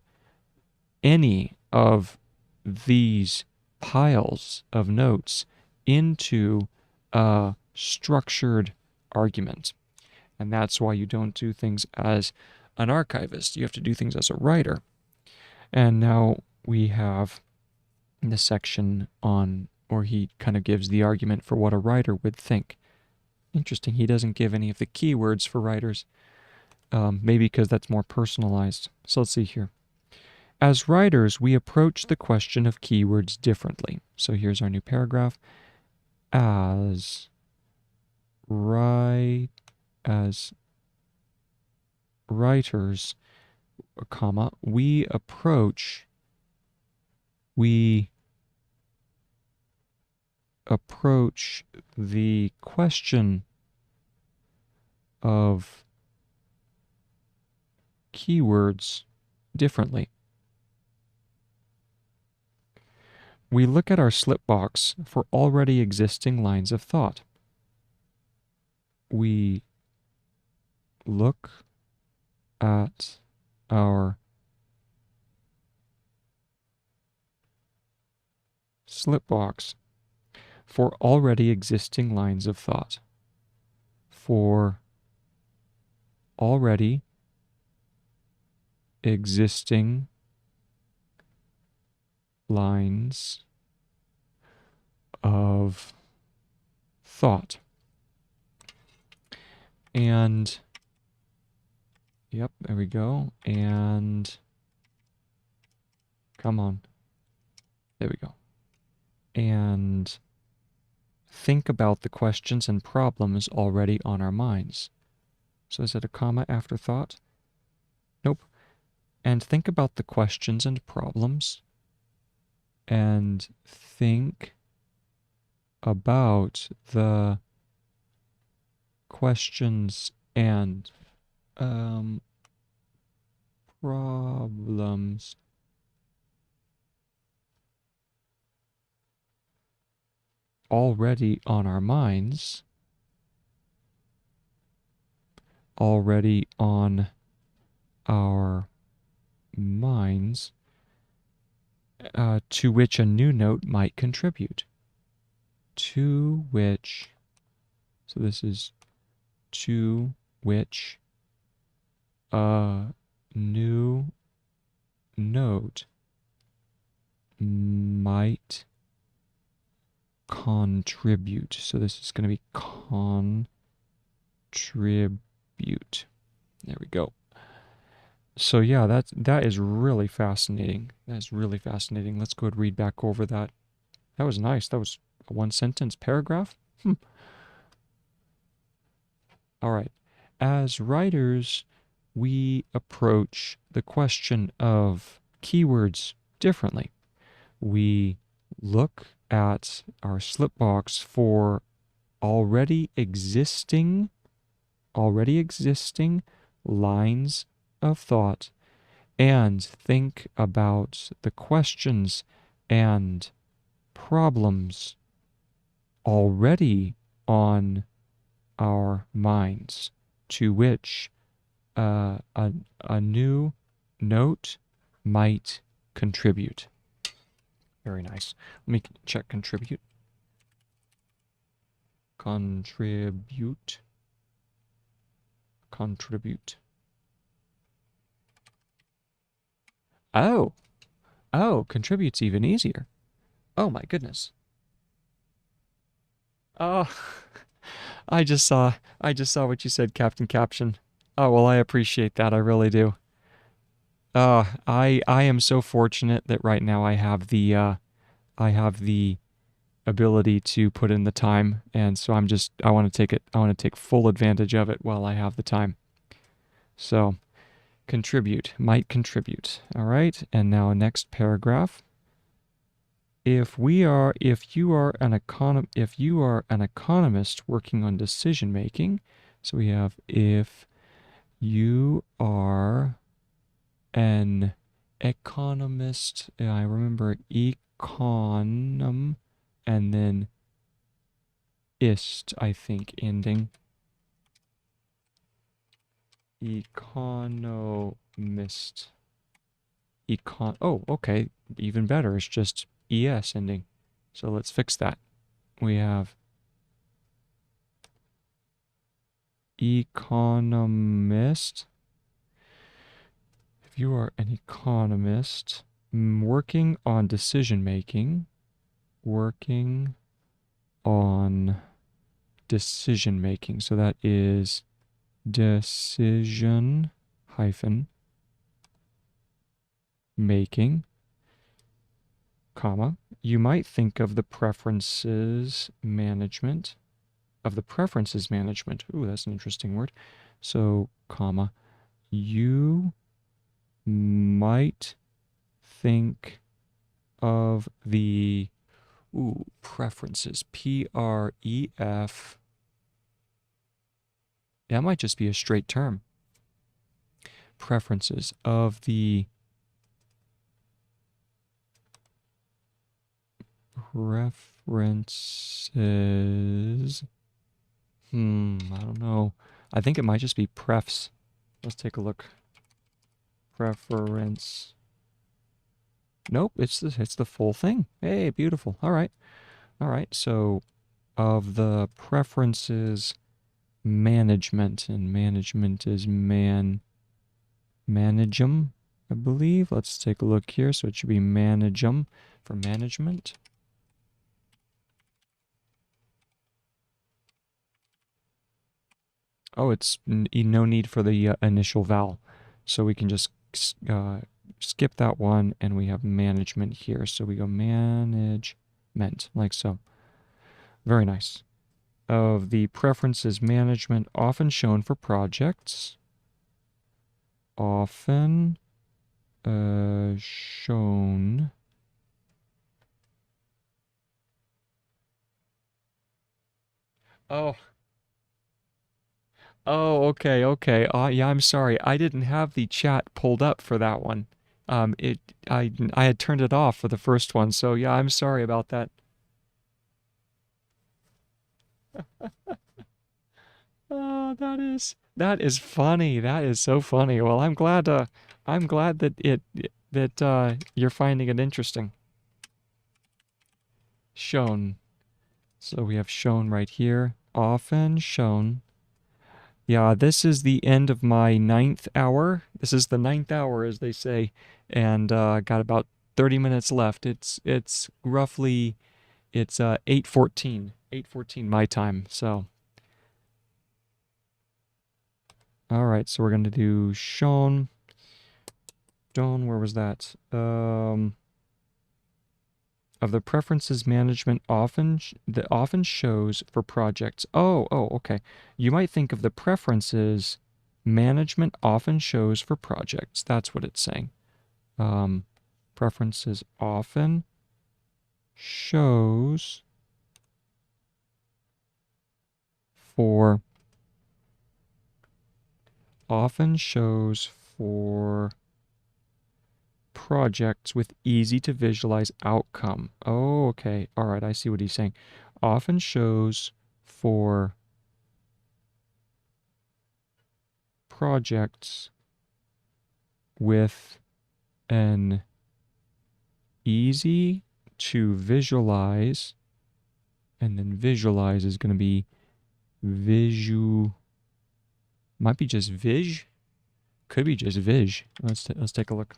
any of these piles of notes into a structured argument. And that's why you don't do things as an archivist. You have to do things as a writer. And now we have the section on, or he kind of gives the argument for what a writer would think. Interesting, he doesn't give any of the keywords for writers. Maybe because that's more personalized. So let's see here. As writers, we approach the question of keywords differently. So here's our new paragraph. As writers, comma, we approach the question of keywords differently. We look at our slip box for already existing lines of thought. We look at our slip box for already existing lines of thought. For already existing lines of thought. And, yep, there we go. And, come on. There we go. And think about the questions and problems already on our minds. So is it a comma after thought? Nope. And think about the questions and problems. And think about the questions and problems already on our minds, already on our minds, to which a new note might contribute. To which, so this is to which a new note might contribute. So this is going to be contribute. There we go. So yeah, that is really fascinating. That is really fascinating. Let's go ahead and read back over that. That was nice. That was a one sentence paragraph. All right. As writers, we approach the question of keywords differently. We look at our slip box for already existing lines of thought and think about the questions and problems already on our minds, to which a new note might contribute. Very nice. Let me check contribute. Contribute. Oh, Oh, contribute's even easier. Oh my goodness. Oh, I just saw what you said, Captain Caption. Oh, well, I appreciate that. I really do. I am so fortunate that right now I have the ability to put in the time, and so I want to take it. I want to take full advantage of it while I have the time. So, contribute, might contribute. All right, and now next paragraph. If you are an economist working on decision making, so we have if you are an economist, I remember econom and then ist, I think, ending. Economist. Oh, okay, even better. It's just es ending. So let's fix that. We have economist. If you are an economist working on decision making, working on decision making. So that is decision hyphen making, comma. You might think of the preferences management. Ooh, that's an interesting word. So, comma. You might think of the preferences. Pref. That might just be a straight term. Preferences of the preferences. I don't know. I think it might just be prefs. Let's take a look. Preference. Nope, it's the full thing. Hey, beautiful. All right. So of the preferences management, and management is manage 'em, I believe. Let's take a look here. So it should be manage 'em for management. Oh, it's no need for the initial vowel. So we can just skip that one, and we have management here. So we go management, like so. Very nice. Of the preferences management often shown for projects. Often shown. Oh, okay. Yeah, I'm sorry. I didn't have the chat pulled up for that one. I had turned it off for the first one, so yeah, I'm sorry about that. Oh, that is funny. That is so funny. Well, I'm glad that you're finding it interesting. Shown. So we have shown right here. Often shown. Yeah, this is the end of my 9th hour. This is the 9th hour, as they say, and got about 30 minutes left. It's roughly 8:14, 8:14 my time. So, all right. So we're gonna do shown. Shown. Where was that? Of the preferences management that often shows for projects. Okay. You might think of the preferences management often shows for projects. That's what it's saying. Preferences often shows for projects with easy to visualize outcome. Oh, okay. All right, I see what he's saying. Often shows for projects with an easy to visualize, and then visualize is going to be might be just could be just let's take a look.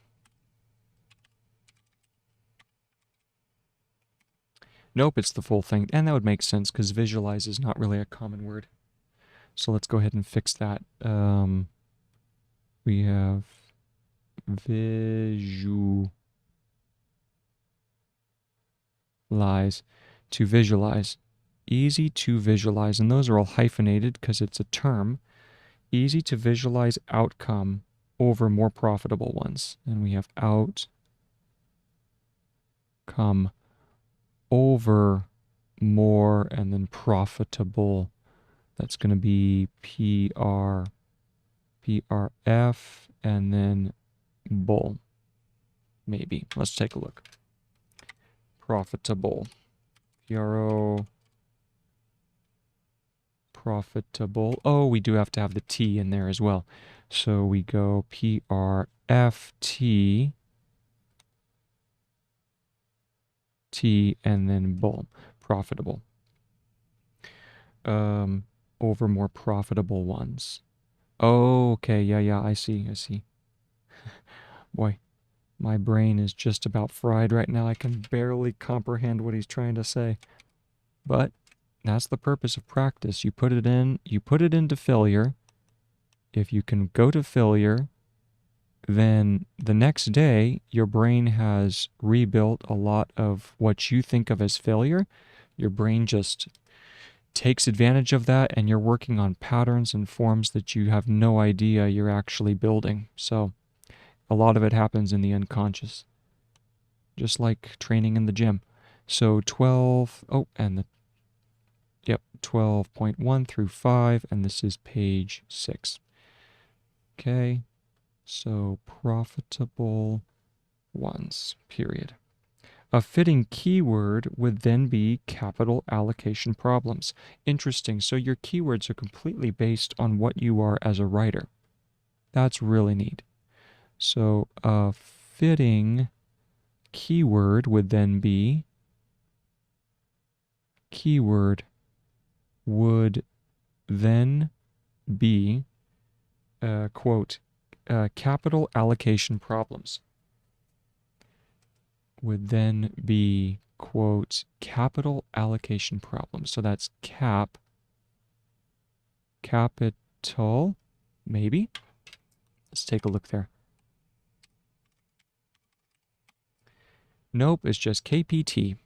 Nope, it's the full thing. And that would make sense because visualize is not really a common word. So let's go ahead and fix that. We have visualize. To visualize. Easy to visualize. And those are all hyphenated because it's a term. Easy to visualize outcome over more profitable ones. And we have outcome over more and then profitable. That's going to be PRF and then bull. Maybe. Let's take a look. Profitable. PRO. Profitable. Oh, we do have to have the T in there as well. So we go PRFT. T and then bull. Profitable. Over more profitable ones. Oh, okay. Yeah, I see. Boy, my brain is just about fried right now. I can barely comprehend what he's trying to say. But that's the purpose of practice. You put it into failure. If you can go to failure, then the next day your brain has rebuilt a lot of what you think of as failure. Your brain just takes advantage of that, and you're working on patterns and forms that you have no idea you're actually building. So a lot of it happens in the unconscious, just like training in the gym. So 12.1 through 5, and this is page 6. Okay, so profitable ones, period. A fitting keyword would then be capital allocation problems. Interesting. So your keywords are completely based on what you are as a writer. That's really neat. So a fitting keyword would then be quote, capital allocation problems. Would then be, quote, capital allocation problems. So that's capital, maybe? Let's take a look there. Nope, it's just KPT.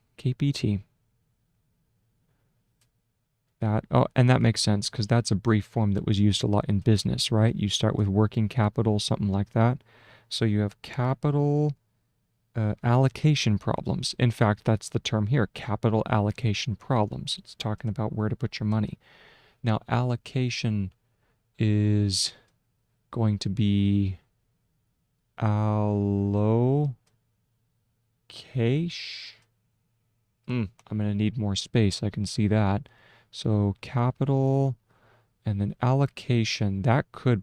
And that makes sense because that's a brief form that was used a lot in business, right? You start with working capital, something like that. So you have capital allocation problems. In fact, that's the term here, capital allocation problems. It's talking about where to put your money. Now, allocation is going to be allocation. I'm going to need more space. I can see that. So capital and then allocation, that could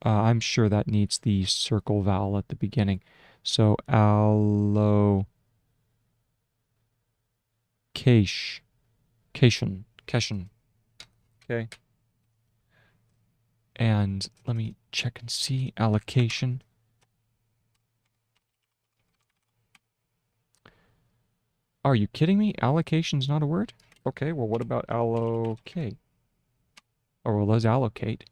I'm sure that needs the circle vowel at the beginning. So allocation. Okay. And let me check and see allocation. Are you kidding me? Allocation's not a word? Okay, well, what about allocate? Or well, let's allocate.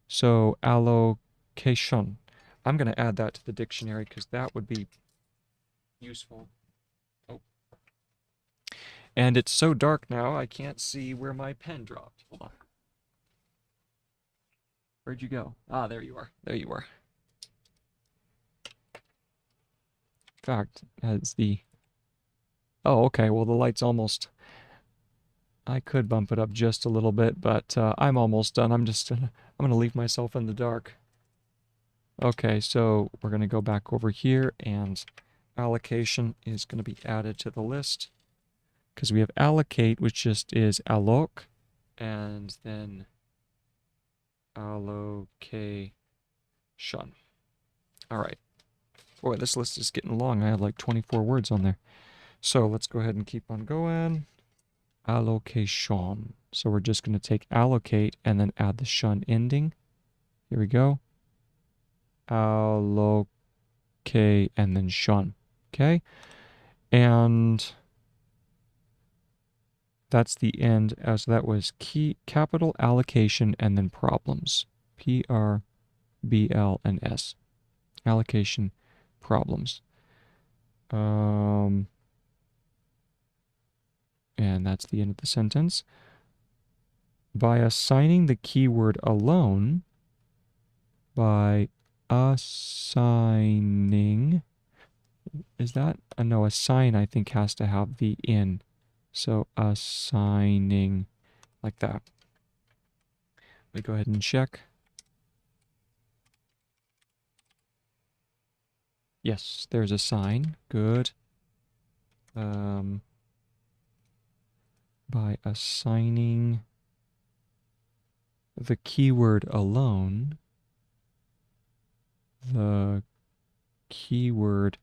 So allocation. I'm going to add that to the dictionary because that would be useful. Oh. And it's so dark now, I can't see where my pen dropped. Hold on. Where'd you go? Ah, there you are. There you are. In fact, as the... Oh, okay, well, the light's almost... I could bump it up just a little bit, but I'm almost done. I'm going to leave myself in the dark. Okay, so we're going to go back over here, and allocation is going to be added to the list because we have allocate, which just is alloc, and then allocation. All right. Boy, this list is getting long. I have like 24 words on there. So let's go ahead and keep on going. Allocation. So we're just going to take allocate and then add the shun ending. Here we go. Allocate and then shun. Okay. And That's the end, as that was key capital allocation and then problems. PRBL and S. Allocation problems. And that's the end of the sentence. By assigning the keyword alone, by assigning, is that? No, assign I think has to have the in. So assigning, like that. Let me go ahead and check. Yes, there's a sign. Good. By assigning the keyword alone, the keyword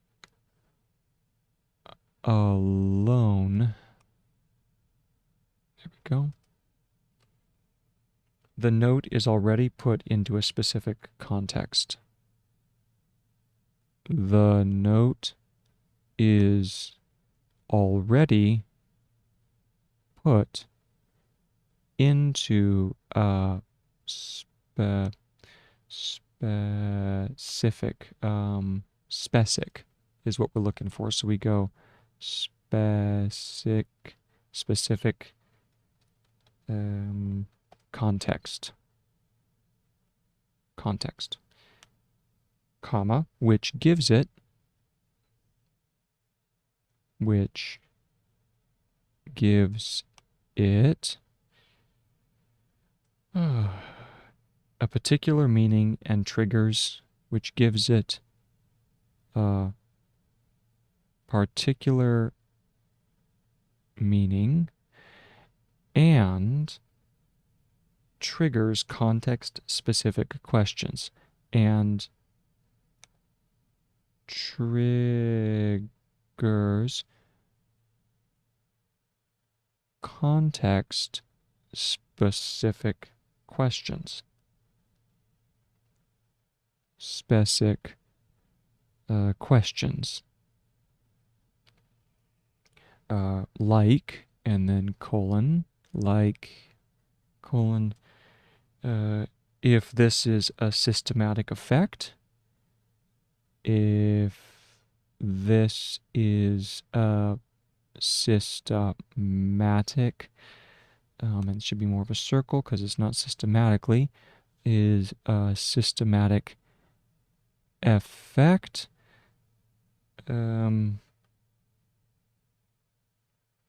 alone, there we go. The note is already put into a specific context. The note is already put into a specific, specific is what we're looking for. So we go specific context, comma, which gives it a particular meaning and triggers, which gives it a particular meaning and triggers context-specific questions and triggers context-specific questions. Questions. Like, and then colon, like, colon, if this is a systematic effect, if this is a systematic, and it should be more of a circle because it's not systematically, is a systematic effect.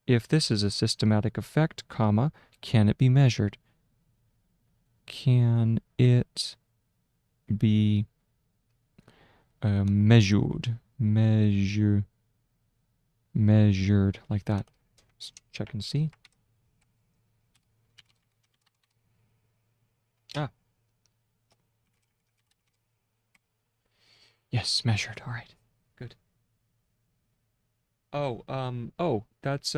If this is a systematic effect, comma, can it be measured? Can it be measured, like that. Let's check and see. Yes, measured. All right. Good. Oh, that's,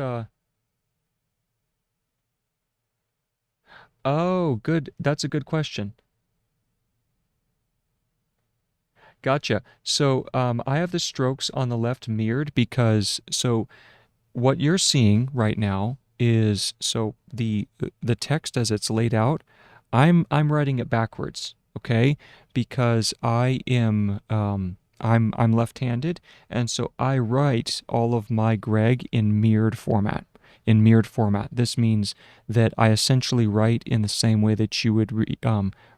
oh, good. That's a good question. Gotcha. So, I have the strokes on the left mirrored because, so what you're seeing right now is, so the text as it's laid out, I'm writing it backwards, okay? Because I am, I'm left-handed, and so I write all of my Gregg in mirrored format. This means that I essentially write in the same way that you would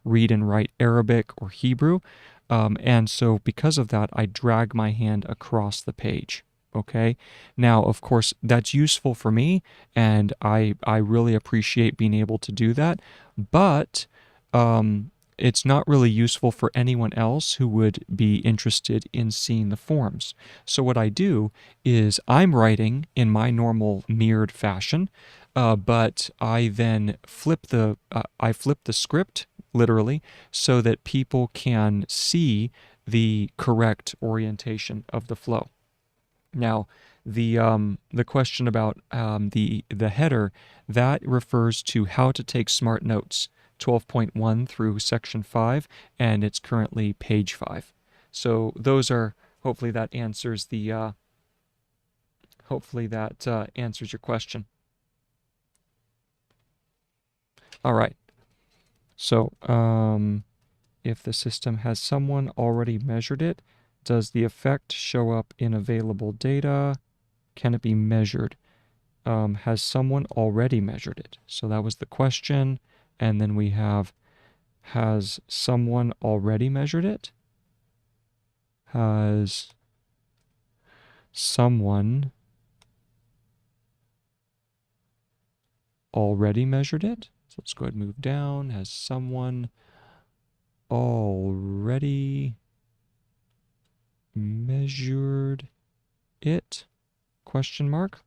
read and write Arabic or Hebrew. And so because of that, I drag my hand across the page. Okay. Now, of course, that's useful for me, and I really appreciate being able to do that. But it's not really useful for anyone else who would be interested in seeing the forms. So what I do is I'm writing in my normal mirrored fashion, but I then flip the script literally so that people can see the correct orientation of the flow. Now, the question about the header, that refers to how to take smart notes, 12.1 through section 5, and it's currently page 5. So those are, hopefully that answers the answers your question. All right. So, if the system has someone already measured it, does the effect show up in available data? Can it be measured? Has someone already measured it? So that was the question. And then we have, has someone already measured it? Has someone already measured it? So let's go ahead and move down. Has someone already measured it? Question mark.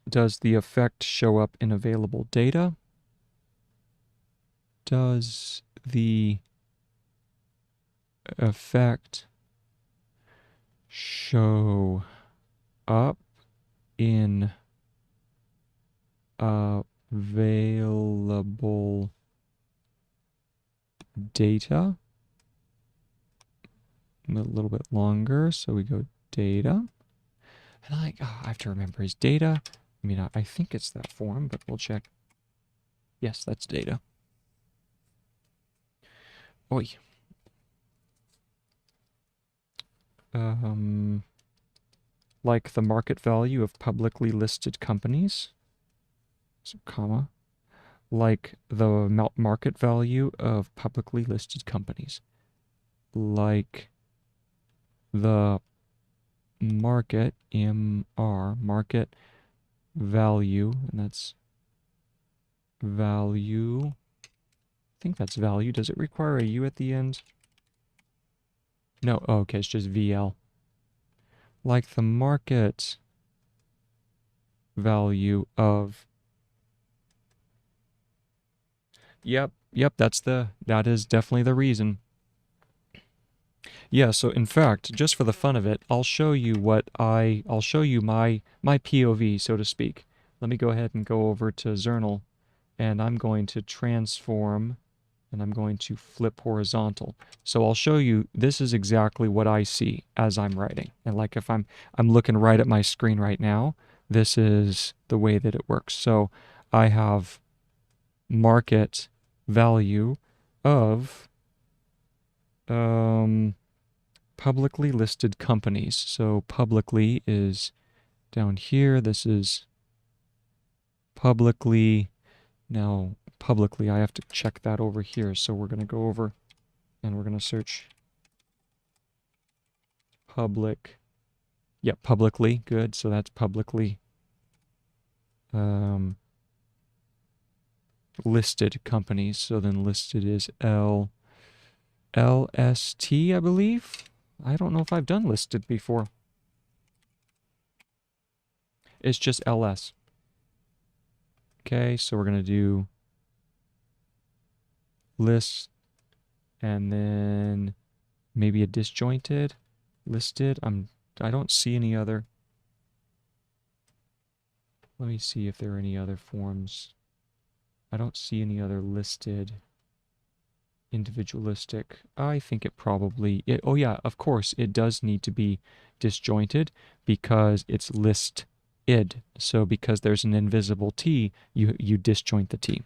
Does the effect show up in available data? Does the effect show up in available data? A little bit longer, so we go data. And I have to remember, is data? I mean, I think it's that form, but we'll check. Yes, that's data. Oi. Like the market value of publicly listed companies. So, comma. Like the market value of publicly listed companies. Like the market, market value, and that's value. I think that's value. Does it require a U at the end? No, oh, okay, it's just VL. Like the market value of. Yep, that is definitely the reason. Yeah, so in fact, just for the fun of it, I'll show you my POV, so to speak. Let me go ahead and go over to Zernal, and I'm going to transform, and I'm going to flip horizontal. So I'll show you, this is exactly what I see as I'm writing. And like if I'm looking right at my screen right now, this is the way that it works. So I have market value of publicly listed companies. So publicly is down here. This is publicly. Now, publicly, I have to check that over here. So we're going to go over and we're going to search public. Yep, publicly. Good. So that's publicly listed companies. So then listed is LST, I believe. I don't know if I've done listed before. It's just LS. Okay, so we're going to do list and then maybe a disjointed listed. I don't see any other. Let me see if there are any other forms. I don't see any other listed individualistic. I think it probably, oh yeah, of course, it does need to be disjointed because it's listed. So because there's an invisible T, you disjoint the T.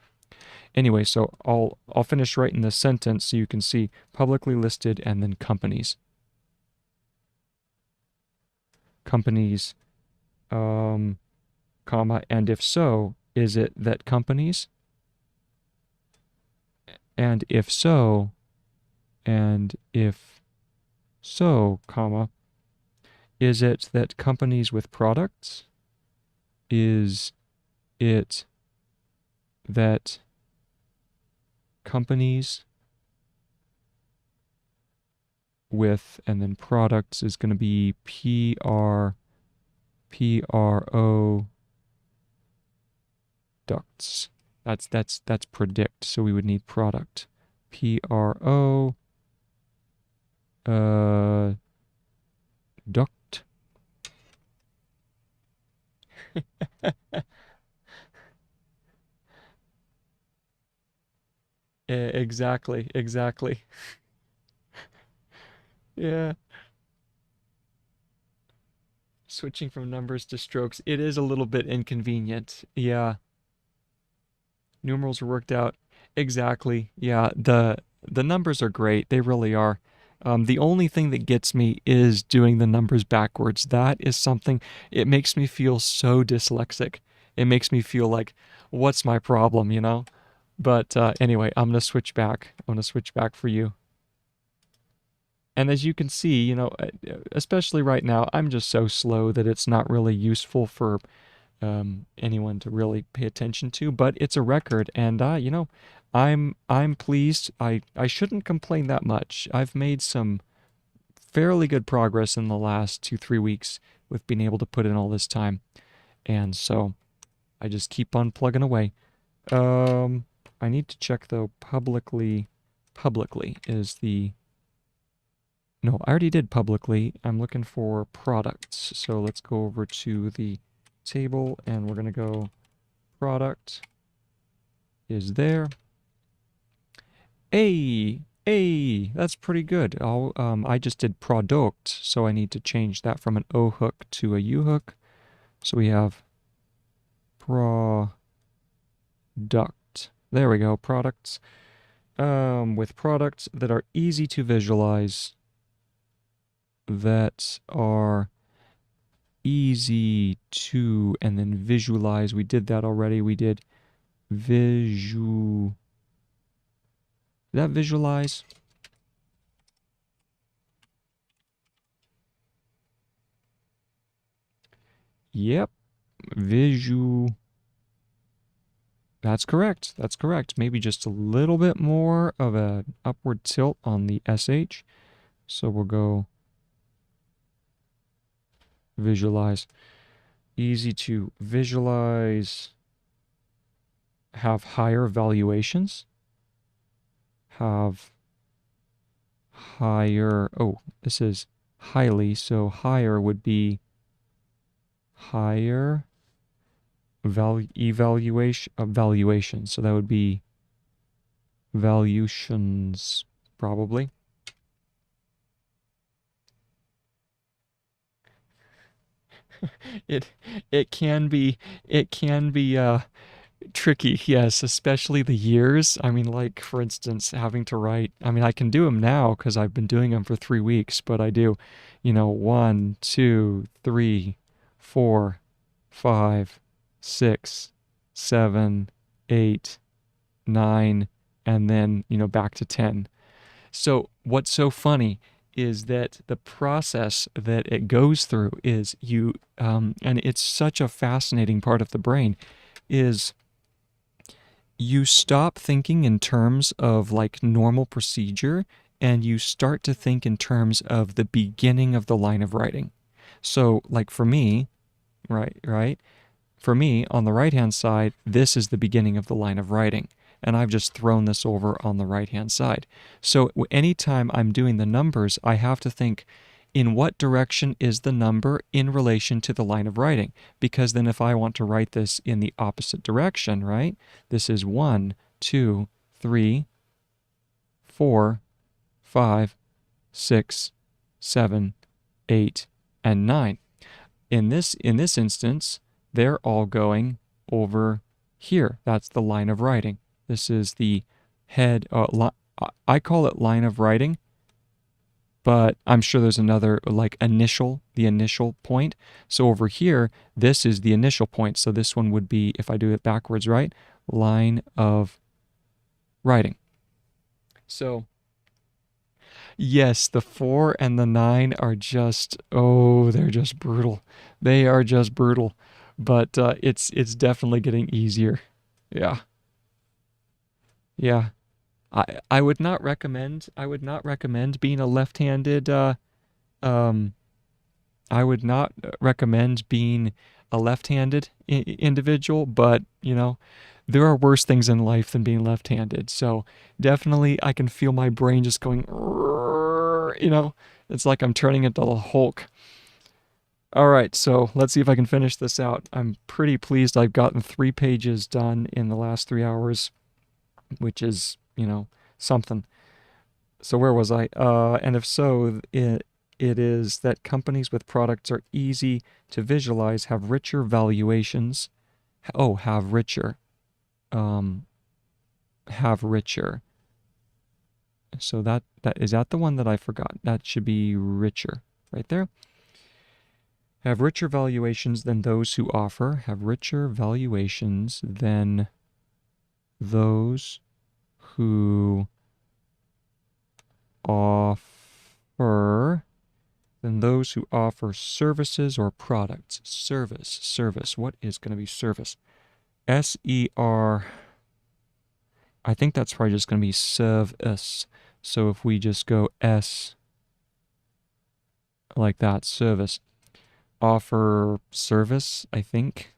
Anyway, so I'll finish writing the sentence so you can see publicly listed and then companies. Companies, comma, and if so, is it that companies? And if so, comma, is it that companies with products? Is it that companies with, and then products is going to be PRO ducts. That's predict. So we would need product. PRO duct. Exactly. Yeah. Switching from numbers to strokes, it is a little bit inconvenient. Yeah. Numerals are worked out. Exactly. Yeah, the numbers are great. They really are. The only thing that gets me is doing the numbers backwards. That is something, it makes me feel so dyslexic. It makes me feel like, what's my problem, you know? But anyway, I'm going to switch back. I'm going to switch back for you. And as you can see, especially right now, I'm just so slow that it's not really useful for anyone to really pay attention to, but it's a record, and I'm pleased. I shouldn't complain that much. I've made some fairly good progress in the last 2-3 weeks with being able to put in all this time, and so I just keep on plugging away. Um, I need to check though. Publicly is the no. I already did publicly. I'm looking for products, so let's go over to the table, and we're gonna go product is there. That's pretty good. I just did product, so I need to change that from an O hook to a U hook. So we have product. There we go, products. With products that are easy to visualize, and then visualize. We did that already. We did that visualize? Yep. That's correct. That's correct. Maybe just a little bit more of an upward tilt on the SH. So we'll go visualize. Easy to visualize. Have higher valuations. Have higher. Oh, this is highly. So higher would be higher valuation. So that would be valuations, probably. It it can be tricky, yes, especially the years. I mean, like for instance, having to write. I mean, I can do them now because I've been doing them for 3 weeks, but I do, 1, 2, 3, 4, 5, 6, 7, 8, 9, and then back to 10. So what's so funny is that the process that it goes through is and it's such a fascinating part of the brain, is you stop thinking in terms of like normal procedure and you start to think in terms of the beginning of the line of writing. So like for me, right? For me, on the right-hand side, this is the beginning of the line of writing, and I've just thrown this over on the right-hand side. So anytime I'm doing the numbers, I have to think, in what direction is the number in relation to the line of writing? Because then if I want to write this in the opposite direction, right? This is 1, 2, 3, 4, 5, 6, 7, 8, and 9. In this instance, they're all going over here. That's the line of writing. This is the head. I call it line of writing, but I'm sure there's another, like the initial point. So over here, this is the initial point. So this one would be, if I do it backwards, right? Line of writing. So yes, the 4 and the 9 are just, they're just brutal. They are just brutal. But it's definitely getting easier. Yeah. Yeah. I would not recommend being a left-handed um I would not recommend being a left-handed individual, but there are worse things in life than being left-handed. So definitely I can feel my brain just going, it's like I'm turning into the Hulk. All right, so let's see if I can finish this out. I'm pretty pleased I've gotten 3 pages done in the last 3 hours, which is, something. So where was I? And if so, it is that companies with products are easy to visualize, have richer valuations. Have richer. have richer. So that is that the one that I forgot? That should be richer right there. Have richer valuations than those who offer. Have richer valuations than those who offer services or products. Service. What is going to be service? S-E-R. I think that's probably just going to be service. So if we just go S like that, service. Offer service, I think.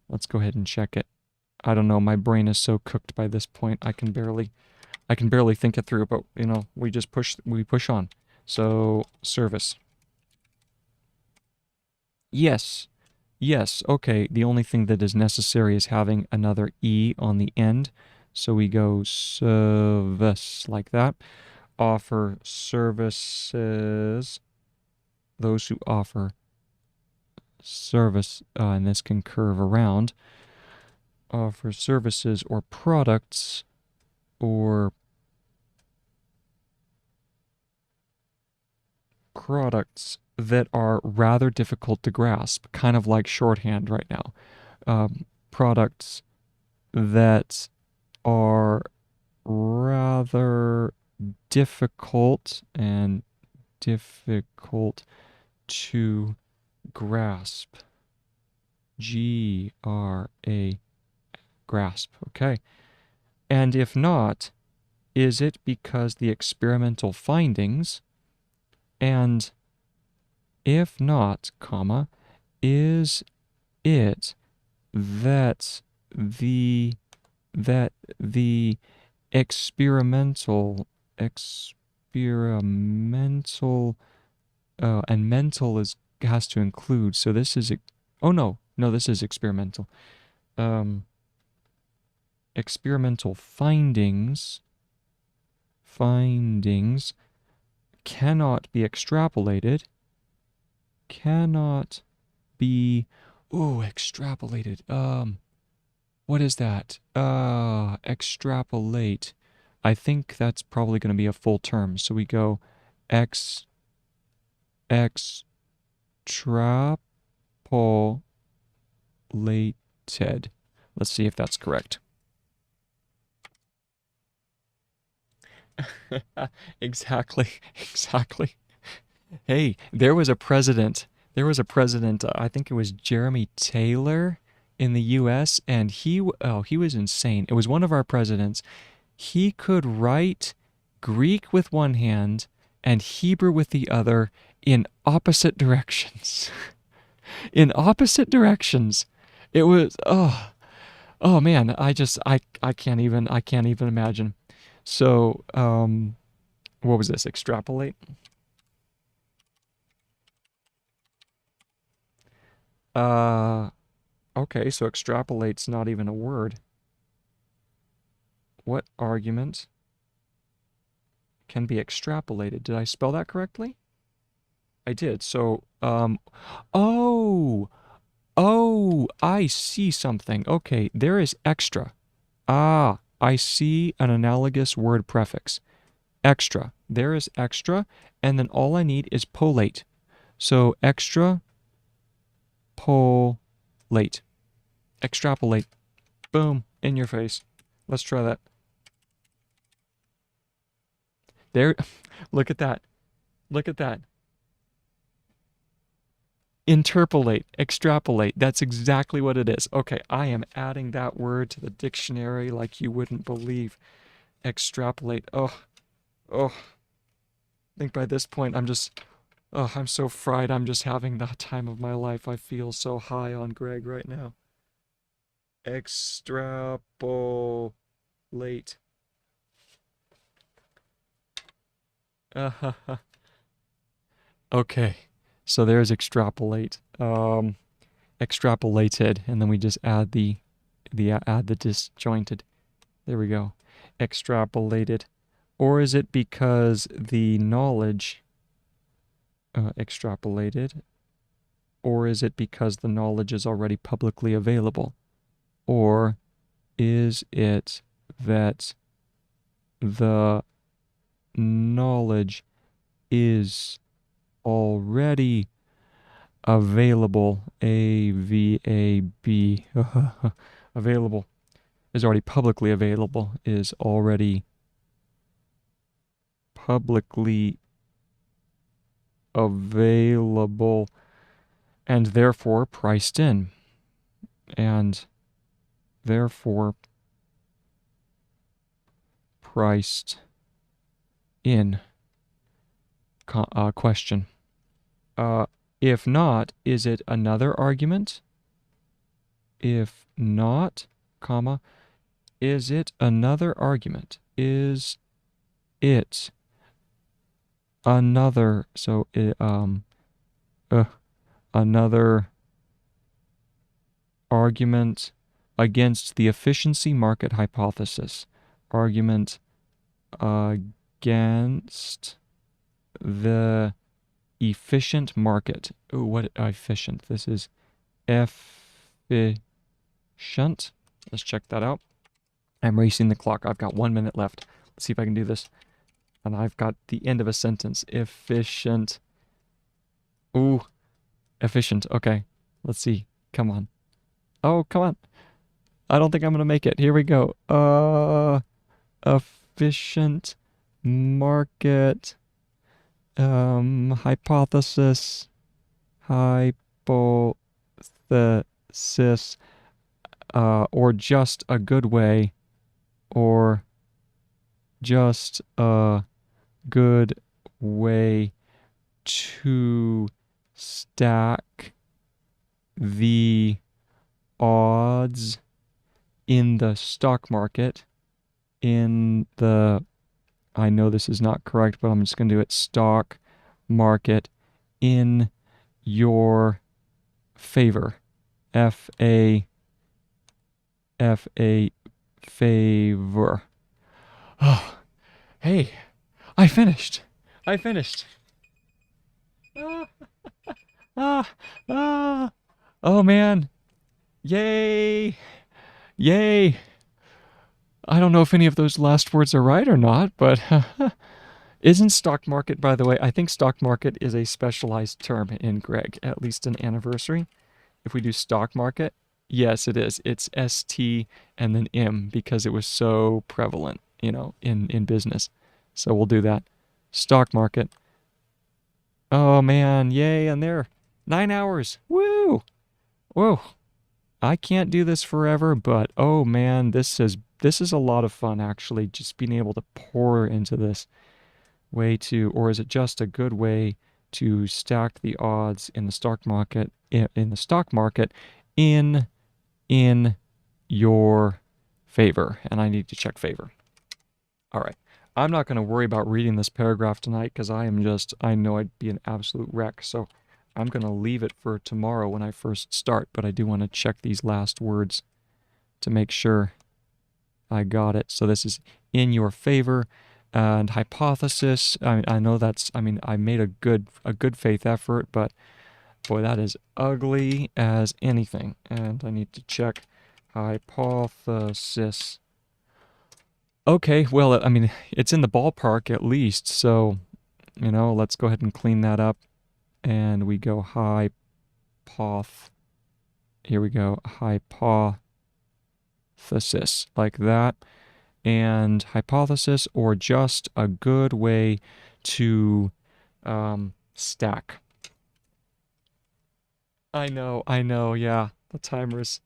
Let's go ahead and check it. I don't know, my brain is so cooked by this point. I can barely think it through, but you know, we push on. So, service. Yes. Yes, okay. The only thing that is necessary is having another E on the end. So we go service like that. Offer services. Those who offer service, and this can curve around. Offer services or products that are rather difficult to grasp, kind of like shorthand right now. Products that are rather difficult to grasp. G-R-A, grasp, okay. And if not, is it because the experimental findings, and if not, comma, is it that the experimental and mental has to include, so this is this is experimental. Experimental findings cannot be extrapolated. Extrapolated. What is that? Extrapolate. I think that's probably going to be a full term. So we go extrapolated. Let's see if that's correct. Exactly. Hey, there was a president, I think it was Jeremy Taylor in the US, and he was insane. It was one of our presidents. He could write Greek with one hand and Hebrew with the other in opposite directions. In opposite directions. It was oh man, I can't even imagine. So, what was this? Extrapolate? Okay, so extrapolate's not even a word. What argument can be extrapolated? Did I spell that correctly? I did. So, I see something. Okay, there is extra. Ah, I see an analogous word prefix. Extra. There is extra, and then all I need is polate. So extra, polate. Extrapolate. Boom, in your face. Let's try that. There, look at that. Look at that. Interpolate, extrapolate. That's exactly what it is. Okay, I am adding that word to the dictionary like you wouldn't believe. Extrapolate. Oh. I think by this point I'm so fried. I'm just having the time of my life. I feel so high on Gregg right now. Extrapolate. Okay, so there's extrapolate. Extrapolated, and then we just add the disjointed. There we go. Extrapolated. Or is it because the knowledge extrapolated? Or is it because the knowledge is already publicly available? Or is it that the knowledge is already available, A-V-A-B, available, is already publicly available, is already publicly available, and therefore priced in, and therefore priced in. Question. If not, is it another argument? If not, comma, is it another argument? Is it another, so another argument against the efficiency market hypothesis? Argument against the efficient market. Ooh, what efficient? This is efficient. Let's check that out. I'm racing the clock. I've got 1 minute left. Let's see if I can do this. And I've got the end of a sentence. Efficient. Ooh, efficient. Okay, let's see. Come on. Oh, come on. I don't think I'm gonna make it. Here we go. Efficient market. Hypothesis. Hypothesis. Or just a good way. Or just a good way to stack the odds in the stock market, in the, I know this is not correct, but I'm just going to do it, stock market in your favor. F-A, favor. Oh, hey, I finished. I finished. Oh man. Yay. Yay. I don't know if any of those last words are right or not, but isn't stock market, by the way, I think stock market is a specialized term in Gregg, at least in Anniversary. If we do stock market, yes, it is. It's ST and then M because it was so prevalent, in business. So we'll do that. Stock market. Oh man, yay, and there. 9 hours. Woo! Whoa. I can't do this forever, but oh man, this is a lot of fun actually, just being able to pour into this way to, or is it just a good way to stack the odds in the stock market, in your favor? And I need to check favor. All right. I'm not going to worry about reading this paragraph tonight because I know I'd be an absolute wreck. So I'm going to leave it for tomorrow when I first start, but I do want to check these last words to make sure I got it. So this is in your favor and hypothesis. I know I made a good faith effort, but boy, that is ugly as anything. And I need to check hypothesis. Okay, well, it's in the ballpark at least, so, let's go ahead and clean that up. And we go here we go, hypothesis, like that. And hypothesis, or just a good way to stack. I know, yeah, the timer's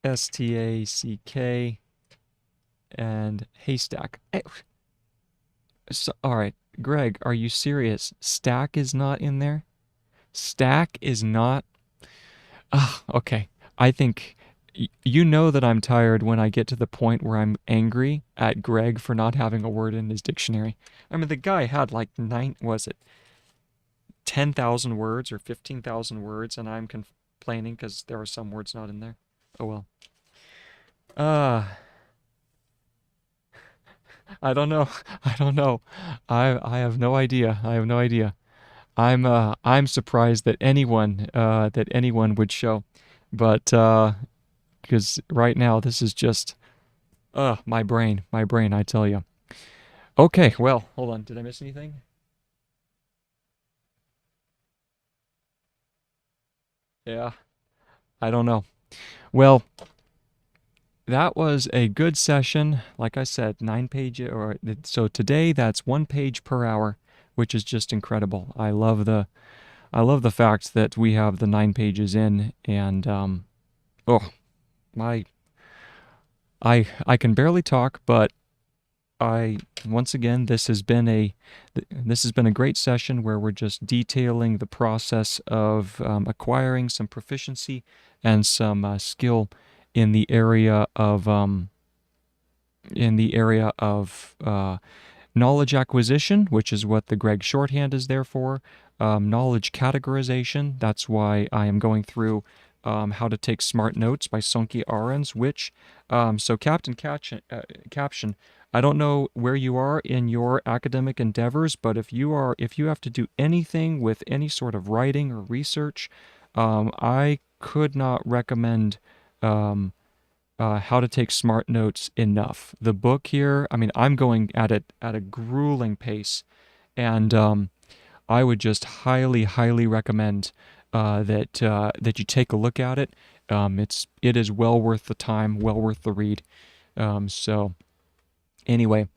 S-T-A-C-K and haystack. So, all right, Gregg, are you serious? Stack is not in there? Stack is not? Okay. I think you know that I'm tired when I get to the point where I'm angry at Gregg for not having a word in his dictionary. The guy had like 10,000 words or 15,000 words, and I'm complaining because there are some words not in there. Oh well. I don't know. I have no idea. I'm surprised that anyone would show. But because right now this is just, my brain, I tell you. Okay, well, hold on. Did I miss anything? Yeah, I don't know. Well, that was a good session. Like I said, 9 page so today that's 1 page per hour, which is just incredible. I love the fact that we have the 9 pages in, and oh my, I can barely talk, but I once again this has been a great session where we're just detailing the process of acquiring some proficiency and some skill in the area of knowledge acquisition, which is what the Gregg shorthand is there for. Knowledge categorization, that's why I am going through How to Take Smart Notes by Sonke Ahrens, which, so Caption, I don't know where you are in your academic endeavors, but if you have to do anything with any sort of writing or research, I could not recommend How to Take Smart Notes enough. The book here, I mean, I'm going at it at a grueling pace, and I would just highly, highly recommend that you take a look at it. It is well worth the time, well worth the read. So anyway,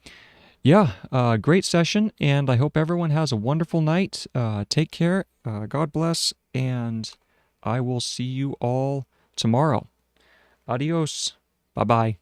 yeah, great session, and I hope everyone has a wonderful night. Take care, God bless, and I will see you all tomorrow. Adios. Bye bye.